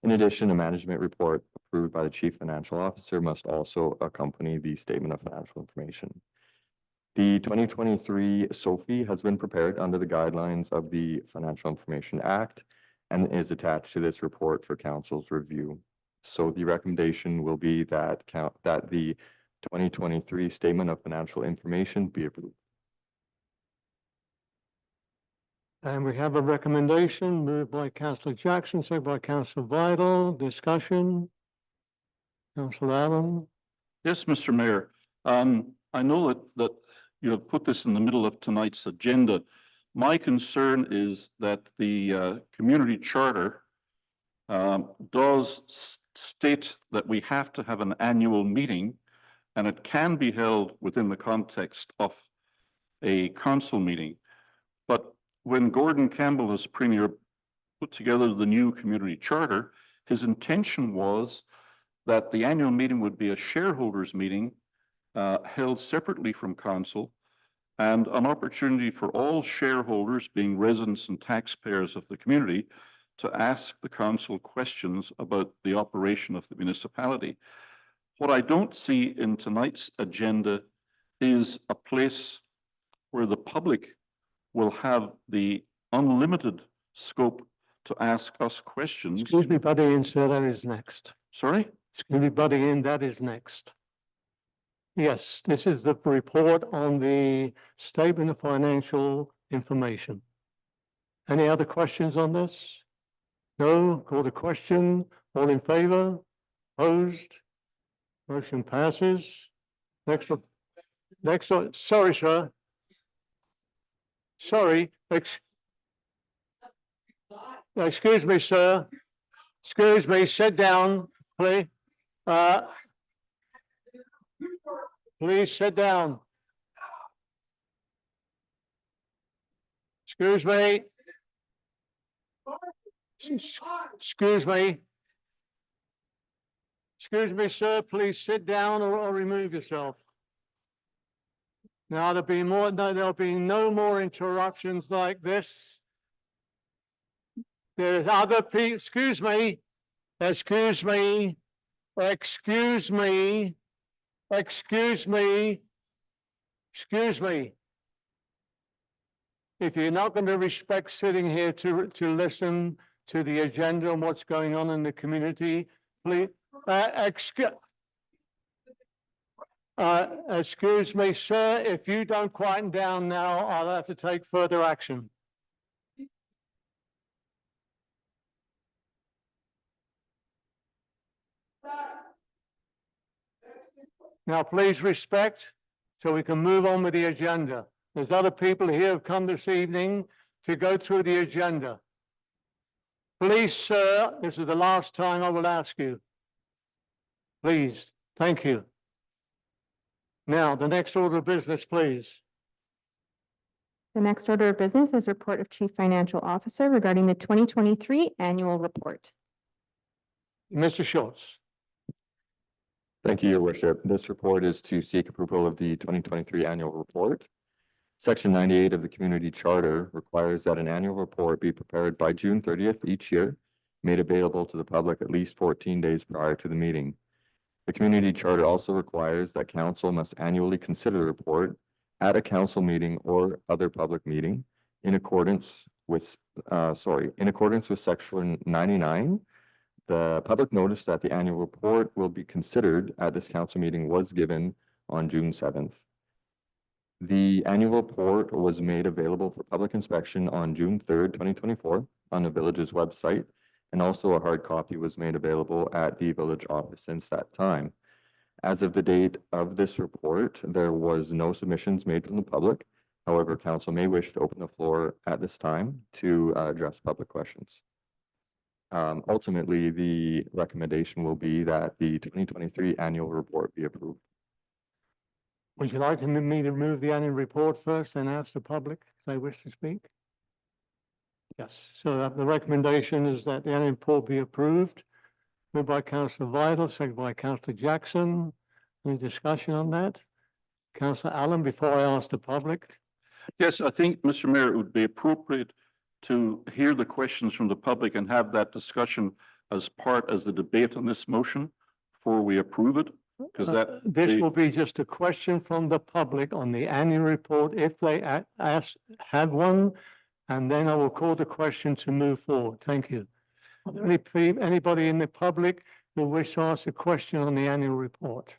In addition, a management report approved by the Chief Financial Officer must also accompany the Statement of Financial Information. The 2023 SOFI has been prepared under the guidelines of the Financial Information Act and is attached to this report for Council's review. So the recommendation will be that the 2023 Statement of Financial Information be approved. And we have a recommendation moved by Councillor Jackson, seconded by Councillor Vidal. Discussion. Councillor Allen. Yes, Mr. Mayor. I know that you have put this in the middle of tonight's agenda. My concern is that the community charter does state that we have to have an annual meeting, and it can be held within the context of a council meeting. But when Gordon Campbell, as Premier, put together the new community charter, his intention was that the annual meeting would be a shareholders meeting held separately from council, and an opportunity for all shareholders, being residents and taxpayers of the community, to ask the council questions about the operation of the municipality. What I don't see in tonight's agenda is a place where the public will have the unlimited scope to ask us questions. Excuse me, buddy, in, sir, that is next. Sorry? Excuse me, buddy, in, that is next. Yes, this is the report on the statement of financial information. Any other questions on this? No, call the question. All in favor? Opposed? Motion passes. Next one. Next one. Sorry, sir. Sorry. Excuse me, sir. Excuse me, sit down, please. Please sit down. Excuse me. Excuse me. Excuse me, sir, please sit down or remove yourself. Now, there'll be no more interruptions like this. There's other people, excuse me, excuse me, excuse me, excuse me, excuse me. If you're not going to respect sitting here to listen to the agenda and what's going on in the community, please, excuse me, sir, if you don't quieten down now, I'll have to take further action. Now, please respect so we can move on with the agenda. There's other people here who've come this evening to go through the agenda. Please, sir, this is the last time I will ask you. Please, thank you. Now, the next order of business, please. The next order of business is report of Chief Financial Officer regarding the 2023 annual report. Mr. Schultz. Thank you, Your Worship. This report is to seek approval of the 2023 annual report. Section 98 of the Community Charter requires that an annual report be prepared by June 30th each year, made available to the public at least 14 days prior to the meeting. The Community Charter also requires that council must annually consider the report at a council meeting or other public meeting in accordance with Section 99. The public notice that the annual report will be considered at this council meeting was given on June 7th. The annual report was made available for public inspection on June 3rd, 2024 on the village's website, and also a hard copy was made available at the village office since that time. As of the date of this report, there was no submissions made from the public. However, council may wish to open the floor at this time to address public questions. Ultimately, the recommendation will be that the 2023 annual report be approved. Would you like me to remove the annual report first and ask the public if they wish to speak? Yes, so the recommendation is that the annual report be approved. Moved by Councillor Vidal, seconded by Councillor Jackson. Any discussion on that? Councillor Allen, before I ask the public. Yes, I think, Mr. Mayor, it would be appropriate to hear the questions from the public and have that discussion as the debate on this motion before we approve it, because This will be just a question from the public on the annual report if they have one, and then I will call the question to move forward. Thank you. Are there anybody in the public who wish to ask a question on the annual report?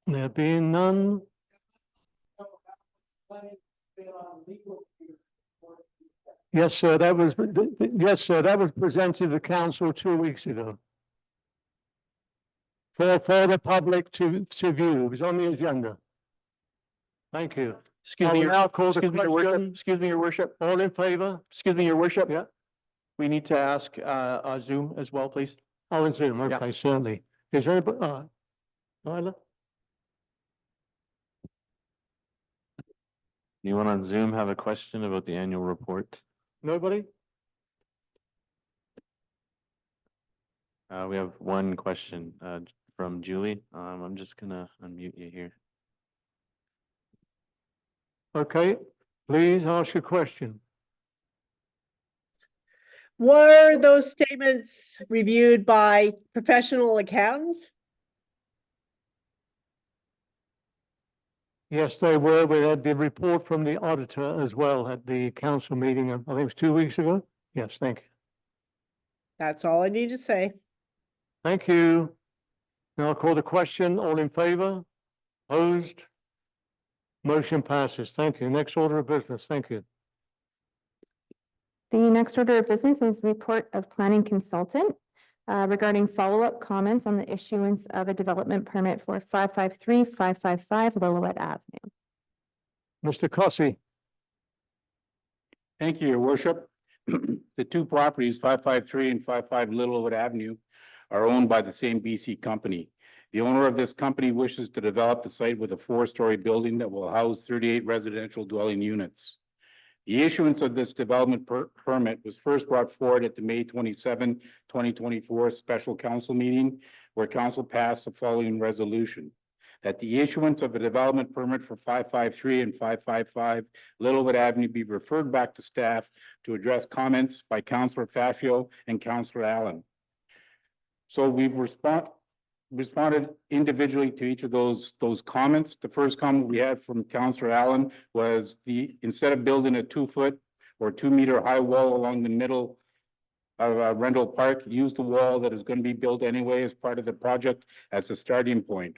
There being none. Yes, sir, that was presented to the council 2 weeks ago. For the public to view. It was on the agenda. Thank you. Excuse I me, will Your now call the excuse me, Your worship. question. Excuse me, Your worship. All in favor? Excuse me, Your worship. Yeah. We need to ask Zoom as well, please. Oh, in Zoom, Yeah. okay, certainly. Is there anybody, Tyler? Anyone on Zoom have a question about the annual report? Nobody? We have one question from Julie. I'm just gonna unmute you here. Okay, please ask your question. Were those statements reviewed by professional accountants? Yes, they were. We had the report from the auditor as well at the council meeting, I think it was 2 weeks ago. Yes, thank you. That's all I need to say. Thank you. Now I'll call the question. All in favor? Opposed? Motion passes. Thank you. Next order of business. Thank you. The next order of business is report of planning consultant regarding follow-up comments on the issuance of a development permit for 553-555 Lillooet Avenue. Mr. Cussy, Thank you, Your Worship. The two properties, 553 and 55 Littlewood Avenue, are owned by the same BC company. The owner of this company wishes to develop the site with a 4-story building that will house 38 residential dwelling units. The issuance of this development permit was first brought forward at the May 27, 2024 special council meeting, where council passed the following resolution: that the issuance of a development permit for 553 and 555 Littlewood Avenue be referred back to staff to address comments by Councillor Fascio and Councillor Allen. So we've responded individually to each of those comments. The first comment we had from Councillor Allen was instead of building a 2-foot or 2-meter high wall along the middle of Rendell Park, use the wall that is going to be built anyway as part of the project as a starting point.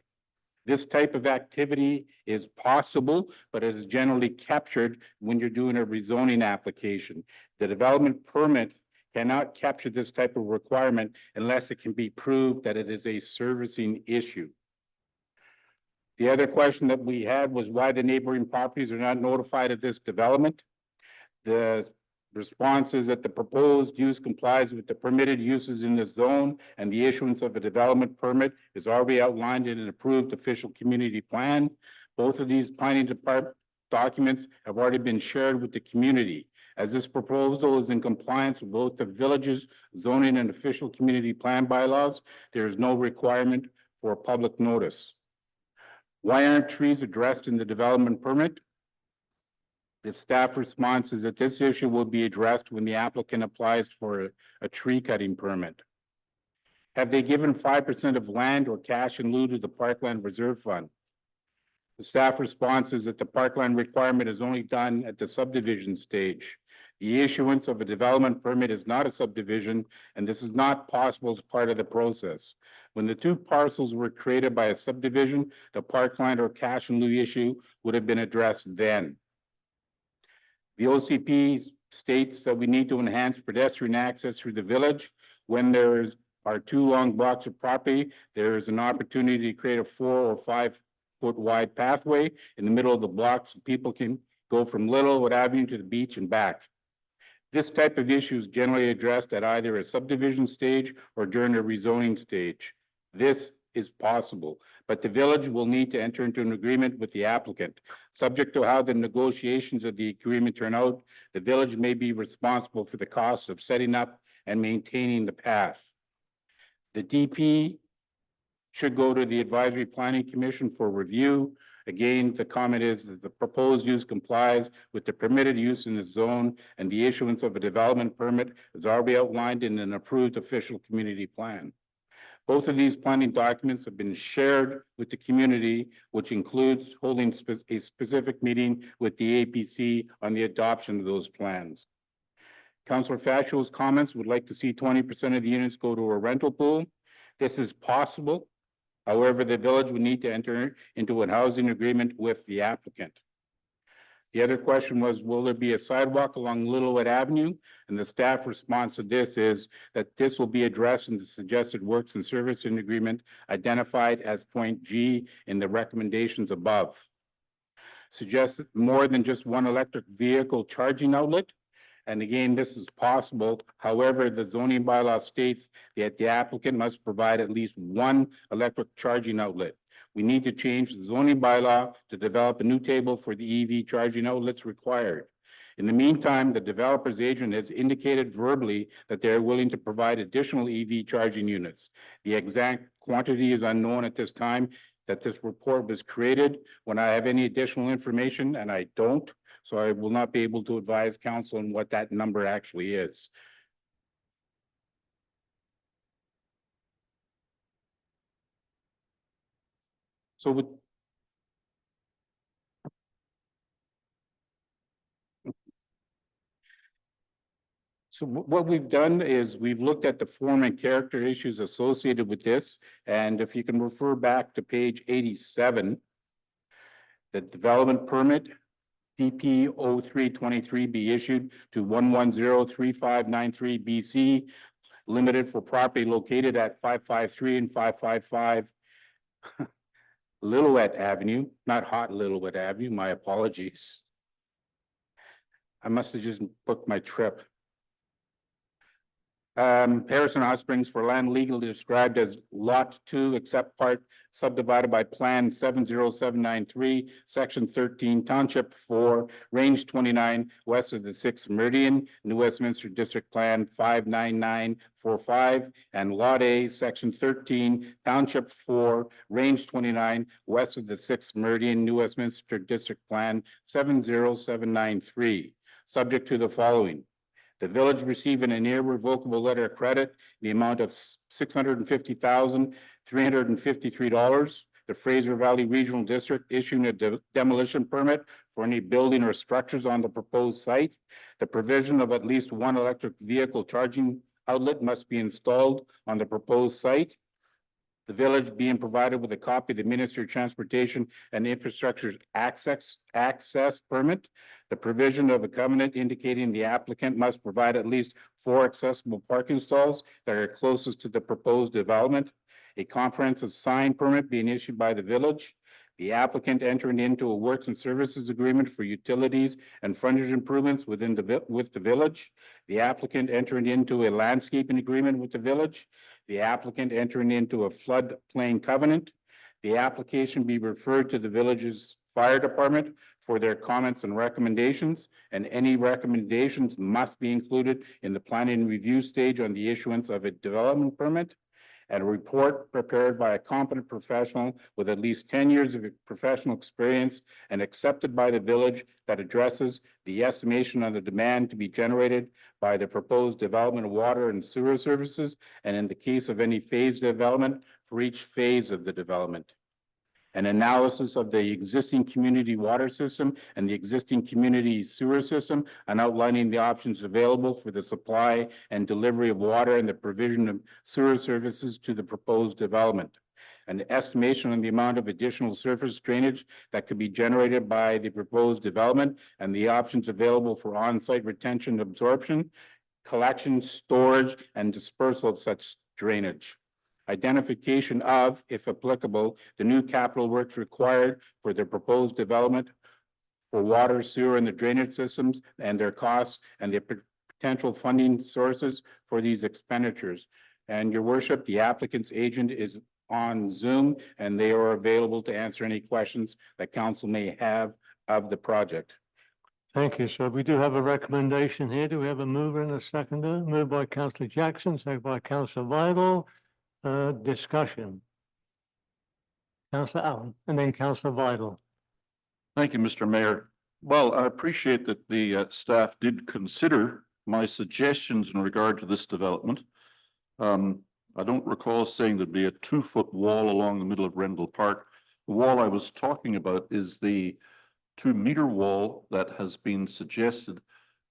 This type of activity is possible, but it is generally captured when you're doing a rezoning application. The development permit cannot capture this type of requirement unless it can be proved that it is a servicing issue. The other question that we had was why the neighboring properties are not notified of this development. The response is that the proposed use complies with the permitted uses in the zone, and the issuance of a development permit is already outlined in an approved official community plan. Both of these planning department documents have already been shared with the community. As this proposal is in compliance with both the village's zoning and official community plan bylaws, there is no requirement for a public notice. Why aren't trees addressed in the development permit? The staff response is that this issue will be addressed when the applicant applies for a tree cutting permit. Have they given 5% of land or cash in lieu to the Parkland Reserve Fund? The staff response is that the parkland requirement is only done at the subdivision stage. The issuance of a development permit is not a subdivision, and this is not possible as part of the process. When the two parcels were created by a subdivision, the parkland or cash in lieu issue would have been addressed then. The OCP states that we need to enhance pedestrian access through the village. When there are 2 long blocks of property, there is an opportunity to create a 4 or 5 foot wide pathway in the middle of the block so people can go from Littlewood Avenue to the beach and back. This type of issue is generally addressed at either a subdivision stage or during a rezoning stage. This is possible, but the village will need to enter into an agreement with the applicant. Subject to how the negotiations of the agreement turn out, the village may be responsible for the cost of setting up and maintaining the path. The DP should go to the Advisory Planning Commission for review. Again, the comment is that the proposed use complies with the permitted use in the zone, and the issuance of a development permit is already outlined in an approved official community plan. Both of these planning documents have been shared with the community, which includes holding a specific meeting with the APC on the adoption of those plans. Councillor Fascio's comments would like to see 20% of the units go to a rental pool. This is possible. However, the village would need to enter into a housing agreement with the applicant. The other question was, will there be a sidewalk along Littlewood Avenue? And the staff response to this is that this will be addressed in the suggested works and service in agreement identified as point G in the recommendations above. Suggests more than just one electric vehicle charging outlet. And again, this is possible. However, the zoning bylaw states that the applicant must provide at least one electric charging outlet. We need to change the zoning bylaw to develop a new table for the EV charging outlets required. In the meantime, the developer's agent has indicated verbally that they are willing to provide additional EV charging units. The exact quantity is unknown at this time that this report was created. When I have any additional information, and I don't, so I will not be able to advise council on what that number actually is. So So what we've done is we've looked at the form and character issues associated with this. And if you can refer back to page 87, the development permit DP 0323 be issued to 1103593 BC Limited for property located at 553 and 555 Lillooet Avenue, not Hot Lillooet Avenue, my apologies. I must have just booked my trip. Harrison Hot Springs for land legally described as Lot 2, except part subdivided by Plan 70793, Section 13, Township 4, Range 29, west of the 6th Meridian, New Westminster District Plan 59945, and Lot A, Section 13, Township 4, Range 29, west of the 6th Meridian, New Westminster District Plan 70793, subject to the following. The village receiving an irrevocable letter of credit, in the amount of $650,353. The Fraser Valley Regional District issuing a demolition permit for any building or structures on the proposed site. The provision of at least one electric vehicle charging outlet must be installed on the proposed site. The village being provided with a copy of the Ministry of Transportation and Infrastructure's access permit. The provision of a covenant indicating the applicant must provide at least 4 accessible parking stalls that are closest to the proposed development. A comprehensive sign permit being issued by the village. The applicant entering into a works and services agreement for utilities and frontage improvements with the village. The applicant entering into a landscaping agreement with the village. The applicant entering into a floodplain covenant. The application be referred to the village's fire department for their comments and recommendations, and any recommendations must be included in the planning review stage on the issuance of a development permit. And a report prepared by a competent professional with at least 10 years of professional experience and accepted by the village that addresses the estimation on the demand to be generated by the proposed development of water and sewer services, and in the case of any phase development, for each phase of the development. An analysis of the existing community water system and the existing community sewer system, and outlining the options available for the supply and delivery of water and the provision of sewer services to the proposed development. An estimation on the amount of additional surface drainage that could be generated by the proposed development and the options available for on-site retention, absorption, collection, storage, and dispersal of such drainage. Identification of, if applicable, the new capital works required for the proposed development for water, sewer, and the drainage systems and their costs and the potential funding sources for these expenditures. And your worship, the applicant's agent is on Zoom and they are available to answer any questions that council may have of the project. Thank you, sir. We do have a recommendation here. Do we have a mover and a seconder? Moved by Councillor Jackson, seconded by Councillor Vidal. Discussion. Councillor Allen and then Councillor Vidal. Thank you, Mr. Mayor. Well, I appreciate that the staff did consider my suggestions in regard to this development. I don't recall saying there'd be a 2-foot wall along the middle of Rendell Park. The wall I was talking about is the 2-meter wall that has been suggested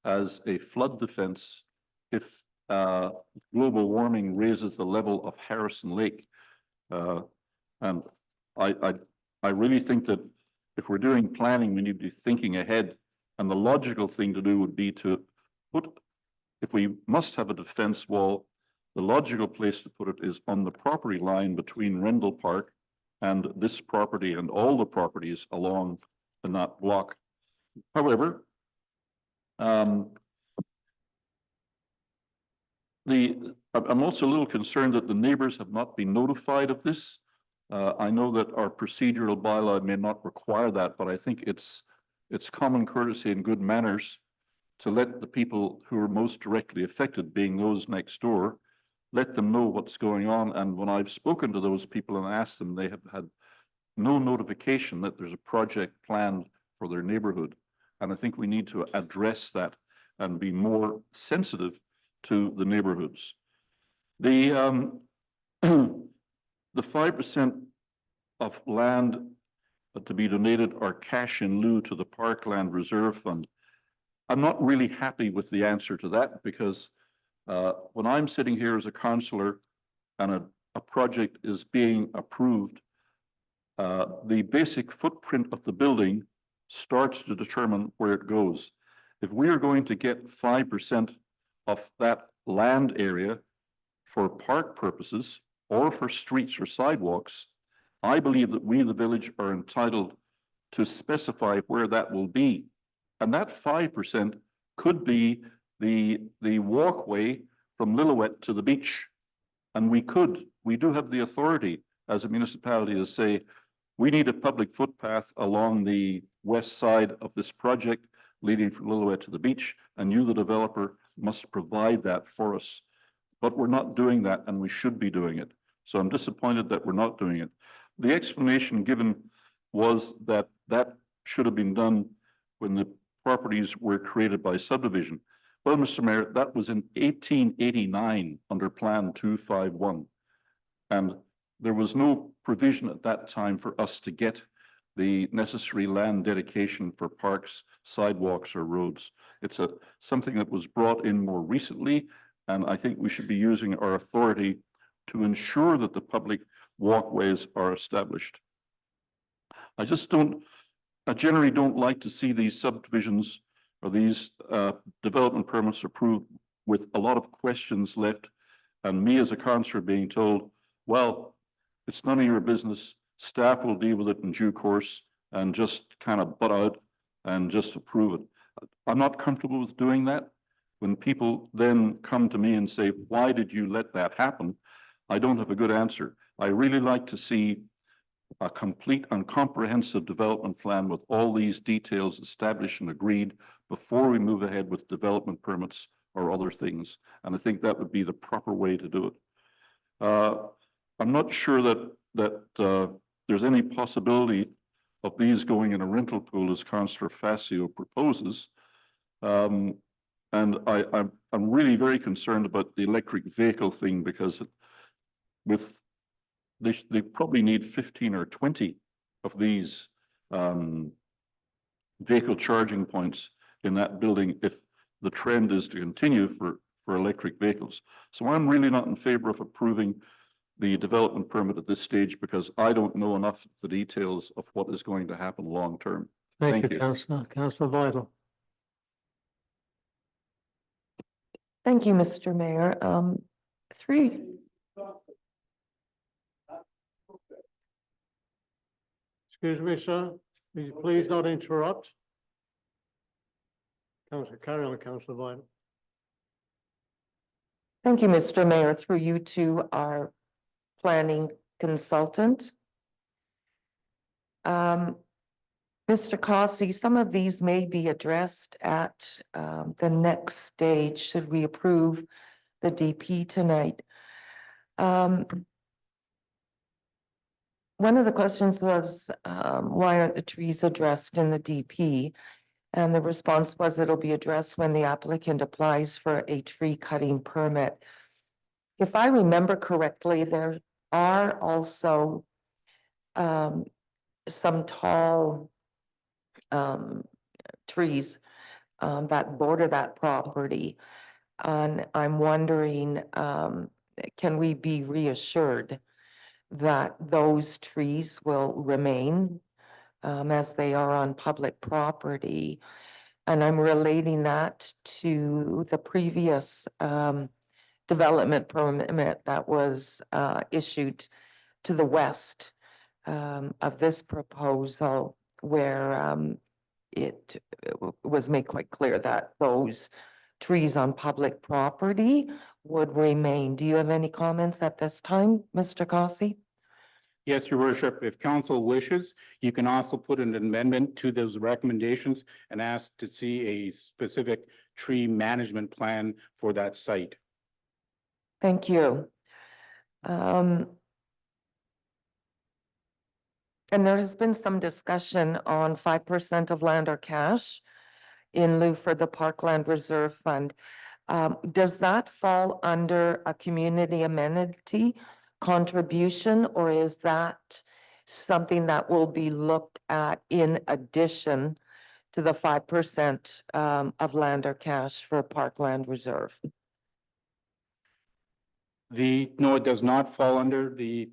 as a flood defense if global warming raises the level of Harrison Lake. And I really think that if we're doing planning, we need to be thinking ahead. And the logical thing to do would be to put, if we must have a defense wall, the logical place to put it is on the property line between Rendell Park and this property and all the properties along the knot block. However, I'm also a little concerned that the neighbors have not been notified of this. I know that our procedural bylaw may not require that, but I think it's common courtesy and good manners to let the people who are most directly affected, being those next door, let them know what's going on. And when I've spoken to those people and asked them, they have had no notification that there's a project planned for their neighborhood. And I think we need to address that and be more sensitive to the neighborhoods. The 5% of land to be donated are cash in lieu to the Parkland Reserve Fund. I'm not really happy with the answer to that because when I'm sitting here as a councillor and a project is being approved, the basic footprint of the building starts to determine where it goes. If we are going to get 5% of that land area for park purposes or for streets or sidewalks, I believe that we, the village, are entitled to specify where that will be. And that 5% could be the walkway from Lillooet to the beach. And we do have the authority as a municipality to say, we need a public footpath along the west side of this project leading from Lillooet to the beach, and you, the developer, must provide that for us. But we're not doing that, and we should be doing it. So I'm disappointed that we're not doing it. The explanation given was that that should have been done when the properties were created by subdivision. Well, Mr. Mayor, that was in 1889 under Plan 251. And there was no provision at that time for us to get the necessary land dedication for parks, sidewalks, or roads. It's something that was brought in more recently, and I think we should be using our authority to ensure that the public walkways are established. I generally don't like to see these subdivisions or these development permits approved with a lot of questions left, and me as a councillor being told, well, it's none of your business, staff will deal with it in due course, and just kind of butt out and just approve it. I'm not comfortable with doing that. When people then come to me and say, why did you let that happen? I don't have a good answer. I really like to see a complete and comprehensive development plan with all these details established and agreed before we move ahead with development permits or other things. And I think that would be the proper way to do it. I'm not sure that there's any possibility of these going in a rental pool as Councillor Facio proposes. And I'm really very concerned about the electric vehicle thing because they probably need 15 or 20 of these vehicle charging points in that building if the trend is to continue for electric vehicles. So I'm really not in favor of approving the development permit at this stage because I don't know enough of the details of what is going to happen long term. Thank Thank you, you. Councillor. Councillor Vital. Thank you, Mr. Mayor. Excuse me, sir. Will you please not interrupt? Councillor, carry on, Councillor Vital. Thank you, Mr. Mayor, through you to our planning consultant. Mr. Cossey, some of these may be addressed at the next stage, should we approve the DP tonight. One of the questions was, why aren't the trees addressed in the DP? And the response was it'll be addressed when the applicant applies for a tree cutting permit. If I remember correctly, there are also some tall trees that border that property. And I'm wondering, can we be reassured that those trees will remain as they are on public property? And I'm relating that to the previous development permit that was issued to the west of this proposal, where it was made quite clear that those trees on public property would remain. Do you have any comments at this time, Mr. Cossey? Yes, Your Worship. If council wishes, you can also put an amendment to those recommendations and ask to see a specific tree management plan for that site. Thank you. And there has been some discussion on 5% of land or cash in lieu for the Parkland Reserve Fund. Does that fall under a community amenity contribution, or is that something that will be looked at in addition to the 5% of land or cash for Parkland Reserve? No, it does not fall under the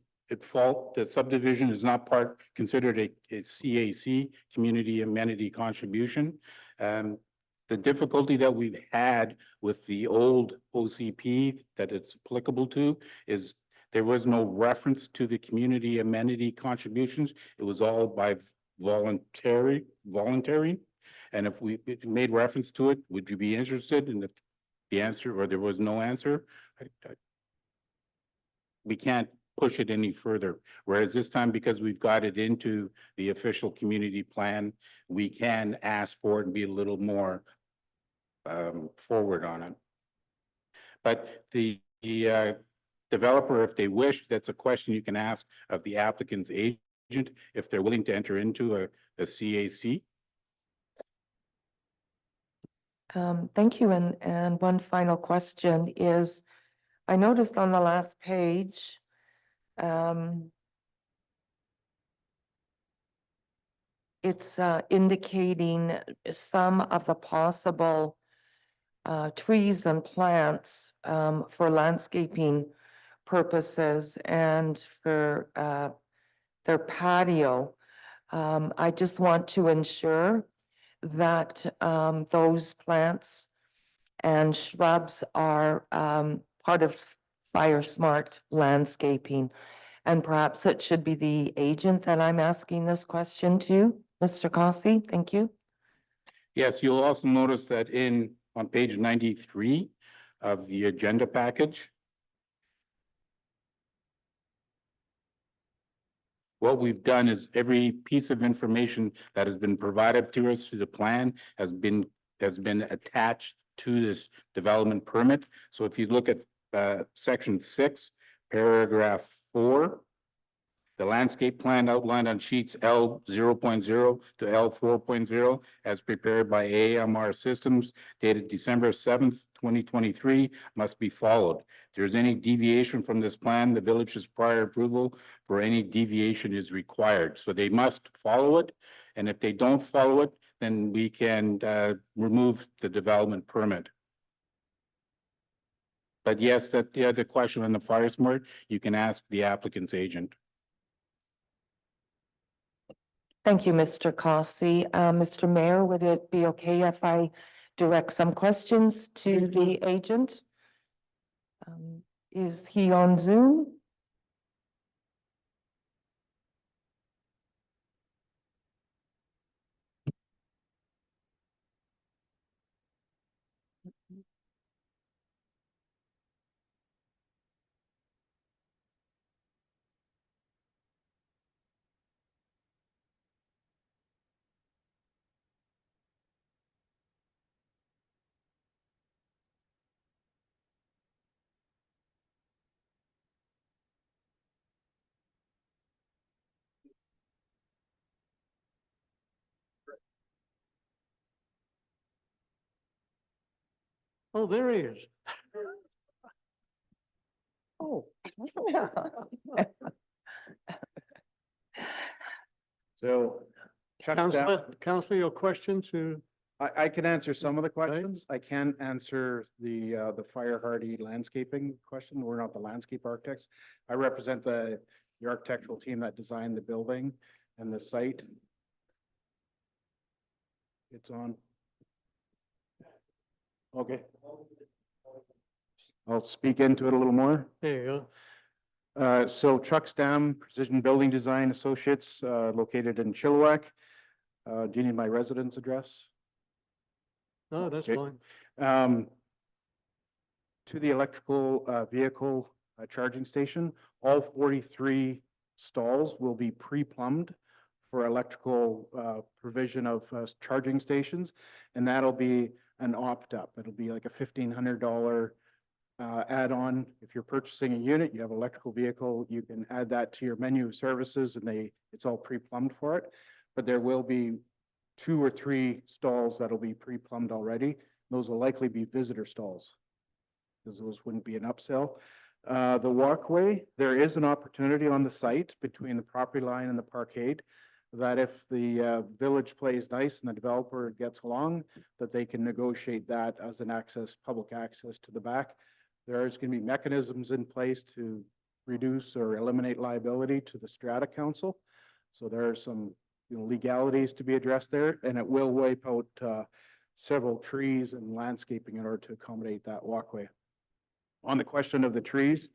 subdivision is not considered a CAC, Community Amenity Contribution. The difficulty that we've had with the old OCP that it's applicable to is there was no reference to the community amenity contributions. It was all by voluntary. And if we made reference to it, would you be interested? And if the answer, or there was no answer, we can't push it any further. Whereas this time, because we've got it into the official community plan, we can ask for it and be a little more forward on it. But the developer, if they wish, that's a question you can ask of the applicant's agent, if they're willing to enter into a CAC. Thank you. And one final question is, I noticed on the last page, it's indicating some of the possible trees and plants for landscaping purposes and for their patio. I just want to ensure that those plants and shrubs are part of Fire Smart landscaping. And perhaps it should be the agent that I'm asking this question to, Mr. Cossey. Thank you. Yes, you'll also notice that on page 93 of the agenda package, what we've done is every piece of information that has been provided to us through the plan has been attached to this development permit. So if you look at section 6, paragraph 4, the landscape plan outlined on sheets L 0.0 to L 4.0 as prepared by AMR Systems dated December 7th, 2023 must be followed. If there's any deviation from this plan, the village's prior approval for any deviation is required. So they must follow it. And if they don't follow it, then we can remove the development permit. But yes, that the other question on the Fire Smart, you can ask the applicant's agent. Thank you, Mr. Cossey. Mr. Mayor, would it be okay if I direct some questions to the agent? Is he on Zoom? Oh, there he is. Oh. So, Chuck, Counselor, your question to, I can answer some of the questions. I can't answer the fire hardy landscaping question. We're not the landscape architects. I represent the architectural team that designed the building and the site. It's on. Okay. I'll speak into it a little more. there you So Chuck Stam, Precision Building Design Associates, located in Chilliwack. Do you need my residence address? go. No, that's Okay. fine. To the electrical vehicle charging station, all 43 stalls will be pre-plumbed for electrical provision of charging stations, and that'll be an opt-up. It'll be like a $1,500 add-on. If you're purchasing a unit, you have an electrical vehicle, you can add that to your menu of services, and it's all pre-plumbed for it. But there will be 2 or 3 stalls that'll be pre-plumbed already. Those will likely be visitor stalls, because those wouldn't be an upsell. The walkway, there is an opportunity on the site between the property line and the parkade that if the village plays nice and the developer gets along, that they can negotiate that as an access, public access to the back. There's going to be mechanisms in place to reduce or eliminate liability to the strata council. So there are some, legalities to be addressed there, and it will wipe out several trees and landscaping in order to accommodate that walkway. On the question of the trees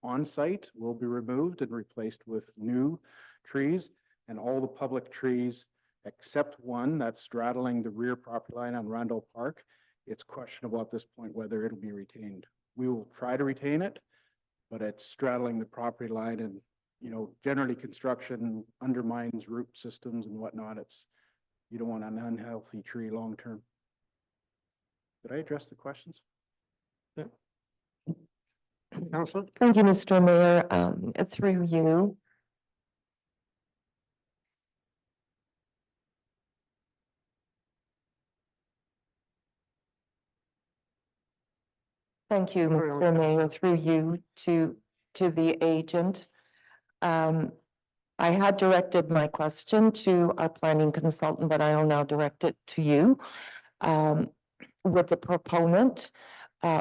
on site will be removed and replaced with new trees, and all the public trees except one that's straddling the rear property line on Randall Park. It's questionable at this point whether it'll be retained. We will try to retain it, but it's straddling the property line, and generally construction undermines root systems and whatnot. You don't want an unhealthy tree long term. Did I address the questions? Councillor? Thank you, Mr. Mayor. Through you. Thank you, Carry on, Mr. Mayor, through you to the agent. I had directed my question to our planning consultant, but I'll now direct it to you. Would the proponent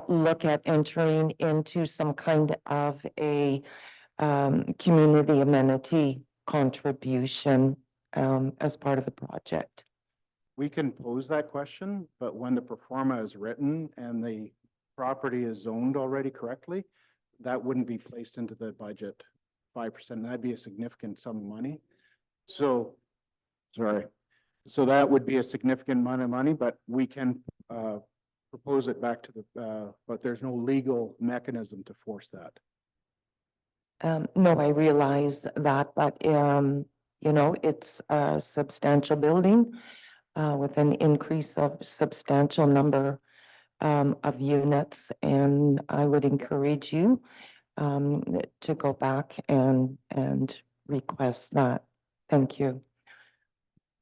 look at entering into some kind of a community amenity contribution as part of the project? We can pose that question, but when the performa is written and the property is zoned already correctly, that wouldn't be placed into the budget 5%. That'd be a significant sum of money. So, sorry. So that would be a significant amount of money, but we can propose it back to the, but there's no legal mechanism to force that. No, I realize that, but it's a substantial building with an increase of substantial number of units, and I would encourage you to go back and request that. Thank you.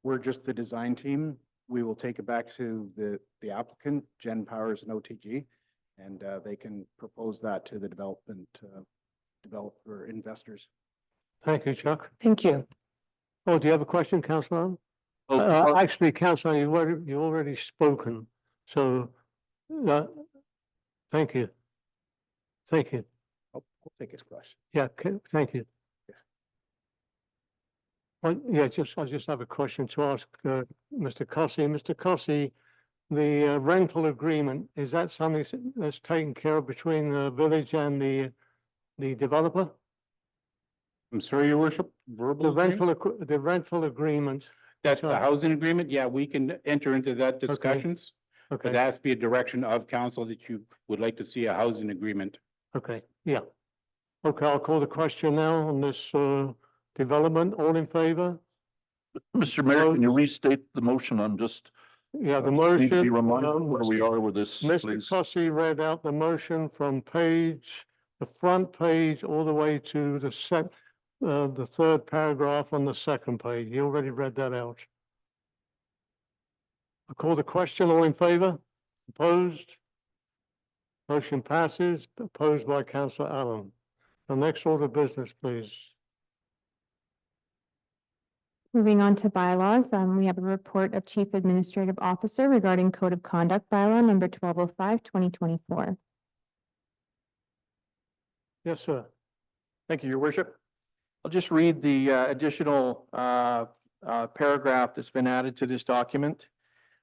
We're just the design team. We will take it back to the applicant, Gen Powers and OTG, and they can propose that to the developer investors. Thank you, Chuck. Thank you. Oh, do you have a question, Councillor? Oh, Actually, Councillor, you already spoken, so, thank you. Thank you. I'll take his question. Yeah, thank you. Well, yeah, I just have a question to ask Mr. Cossey. Mr. Cossey, the rental agreement, is that something that's taken care of between the village and the developer? I'm sorry, your worship, verbal agreement? The rental agreement. That's the housing agreement. Yeah, we can enter into that discussions. But Okay, that has to be a direction of council that you would like to see a housing agreement. okay, yeah. Okay, I'll call the question now on this development. All in favor? Mr. Mayor, can you restate the motion? I'm just Yeah, the need to be motion. reminded where we are with this, Mr. please. Cossey read out the motion from the front page, all the way to the third paragraph on the second page. You already read that out. I call the question. All in favor? Opposed? Motion passes, opposed by Councillor Allen. The next order of business, please. Moving on to bylaws, we have a report of Chief Administrative Officer regarding Code of Conduct Bylaw number 1205, 2024. Yes, sir. Thank you, your worship. I'll just read the additional paragraph that's been added to this document.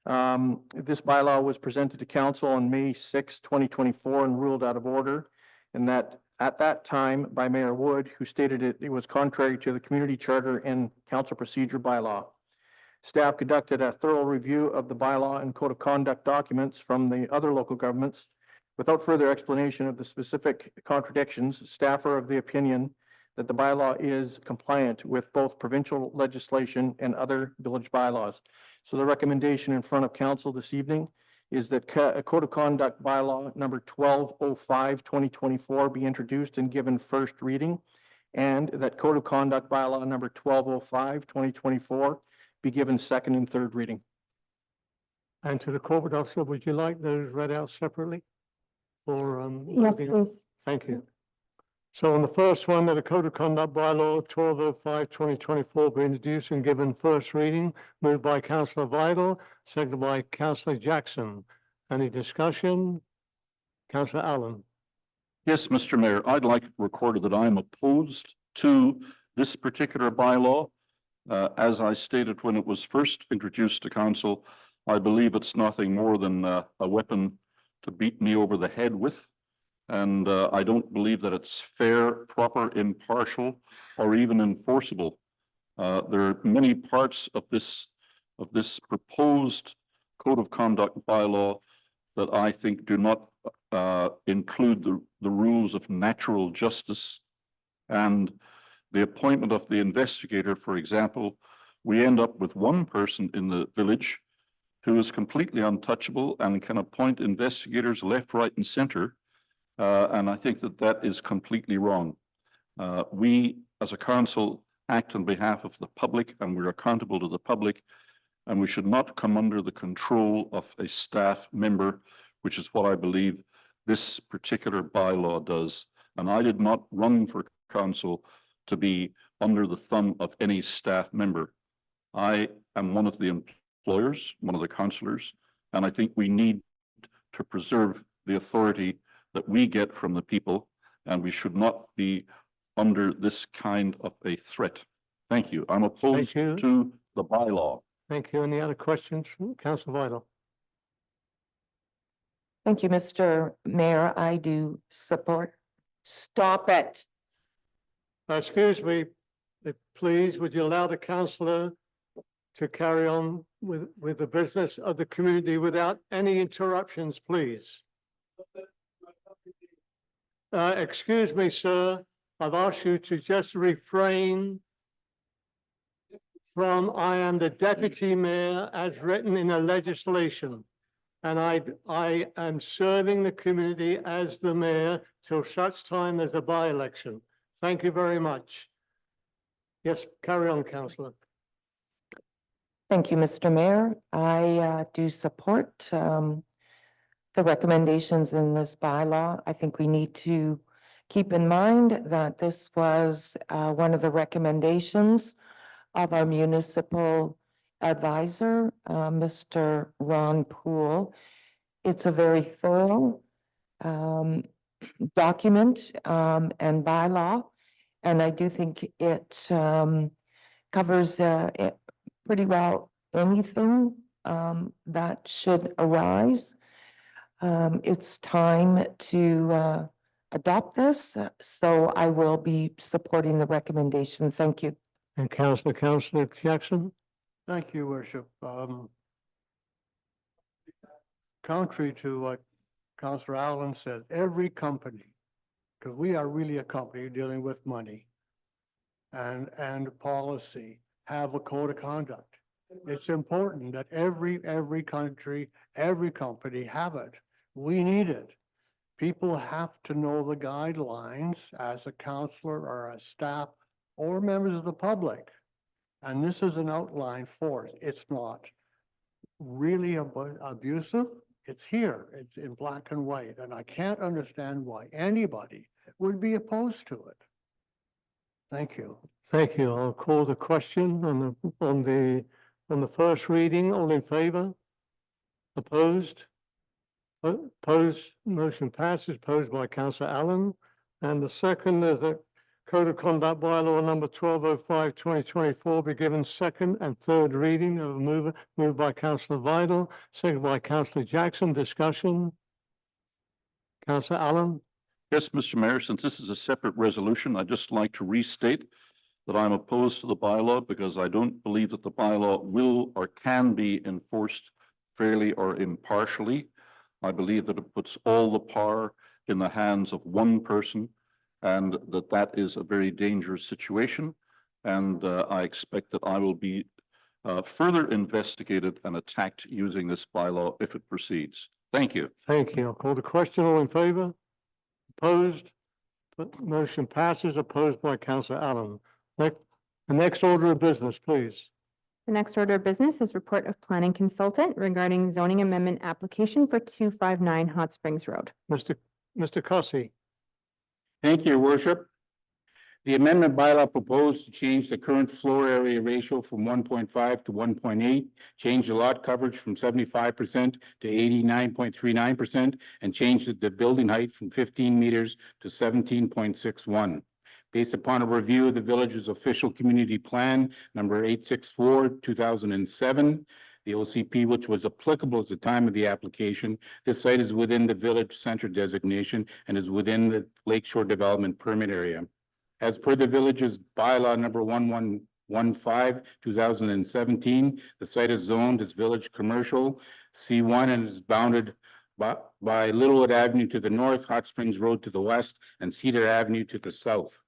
This bylaw was presented to council on May 6, 2024 and ruled out of order. And that at that time by Mayor Wood, who stated it was contrary to the community charter and council procedure bylaw. Staff conducted a thorough review of the bylaw and code of conduct documents from the other local governments. Without further explanation of the specific contradictions, staff are of the opinion that the bylaw is compliant with both provincial legislation and other village bylaws. So the recommendation in front of council this evening is that Code of Conduct Bylaw number 1205, 2024 be introduced and given first reading, and that Code of Conduct Bylaw number 1205, 2024 be given second and third reading. And to the corporate officer, would you like those read out separately? Or, Yes, please. Thank you. So on the first one, that a code of conduct bylaw 1205/2024 be introduced and given first reading, moved by councillor Vidal, seconded by councillor Jackson. Any discussion? Councillor Allen. Yes, Mr. Mayor, I'd like it recorded that I am opposed to this particular bylaw. As I stated when it was first introduced to council, I believe it's nothing more than a weapon to beat me over the head with. And I don't believe that it's fair, proper, impartial, or even enforceable. There are many parts of this proposed code of conduct bylaw that I think do not include the rules of natural justice. And the appointment of the investigator, for example, we end up with one person in the village who is completely untouchable and can appoint investigators left, right, and center. And I think that that is completely wrong. We, as a council, act on behalf of the public, and we're accountable to the public, and we should not come under the control of a staff member, which is what I believe this particular bylaw does. And I did not run for council to be under the thumb of any staff member. I am one of the employers, one of the councillors, and I think we need to preserve the authority that we get from the people, and we should not be under this kind of a threat. Thank you. I'm opposed you. to the bylaw. Thank you. Any other questions? Councillor Vidal. Thank you, Mr. Mayor. I do support. Stop it. Excuse me, please, would you allow the councillor to carry on with the business of the community without any interruptions, please? Excuse me, sir, I've asked you to just refrain from "I am the deputy mayor" as written in the legislation. And I am serving the community as the mayor till such time there's a by-election. Thank you very much. Yes, carry on, councillor. Thank you, Mr. Mayor. I do support the recommendations in this bylaw. I think we need to keep in mind that this was one of the recommendations of our municipal advisor, Mr. Ron Poole. It's a very thorough document and bylaw, and I do think it covers it pretty well anything that should arise. It's time to adopt this, so I will be supporting the recommendation. Thank you. And Councillor Jackson. Thank you, Worship. Contrary to what Councillor Allen said, every company, because we are really a company dealing with money and policy, have a code of conduct. It's important that every country, every company have it. We need it. People have to know the guidelines as a counselor or a staff or members of the public. And this is an outline for it. It's not really abusive. It's here. It's in black and white. And I can't understand why anybody would be opposed to it. Thank you. Thank you. I'll call the question on the first reading. All in favor? Opposed? Opposed, motion passes, posed by Councillor Allen. And the second is that Code of Conduct Bylaw number 1205/2024 be given second and third reading of a moved by Councillor Vidal, seconded by Councillor Jackson. Discussion. Councillor Allen. Yes, Mr. Mayor, since this is a separate resolution, I'd just like to restate that I'm opposed to the bylaw because I don't believe that the bylaw will or can be enforced fairly or impartially. I believe that it puts all the power in the hands of one person, and that is a very dangerous situation. And I expect that I will be further investigated and attacked using this bylaw if it proceeds. Thank you. Thank you. I'll call the question. All in favor? Opposed? Motion passes, opposed by Councillor Allen. The next order of business, please. The next order of business is report of planning consultant regarding zoning amendment application for 259 Hot Springs Road. Mr. Cussy. Thank you, Your Worship. The amendment bylaw proposed to change the current floor area ratio from 1.5 to 1.8, change the lot coverage from 75% to 89.39%, and change the building height from 15 meters to 17.61. Based upon a review of the village's official community plan, number 864, 2007, the OCP, which was applicable at the time of the application, this site is within the village center designation and is within the Lakeshore Development Permit area. As per the village's bylaw number 1115, 2017, the site is zoned as village commercial C1 and is bounded by Littlewood Avenue to the north, Hot Springs Road to the west, and Cedar Avenue to the south.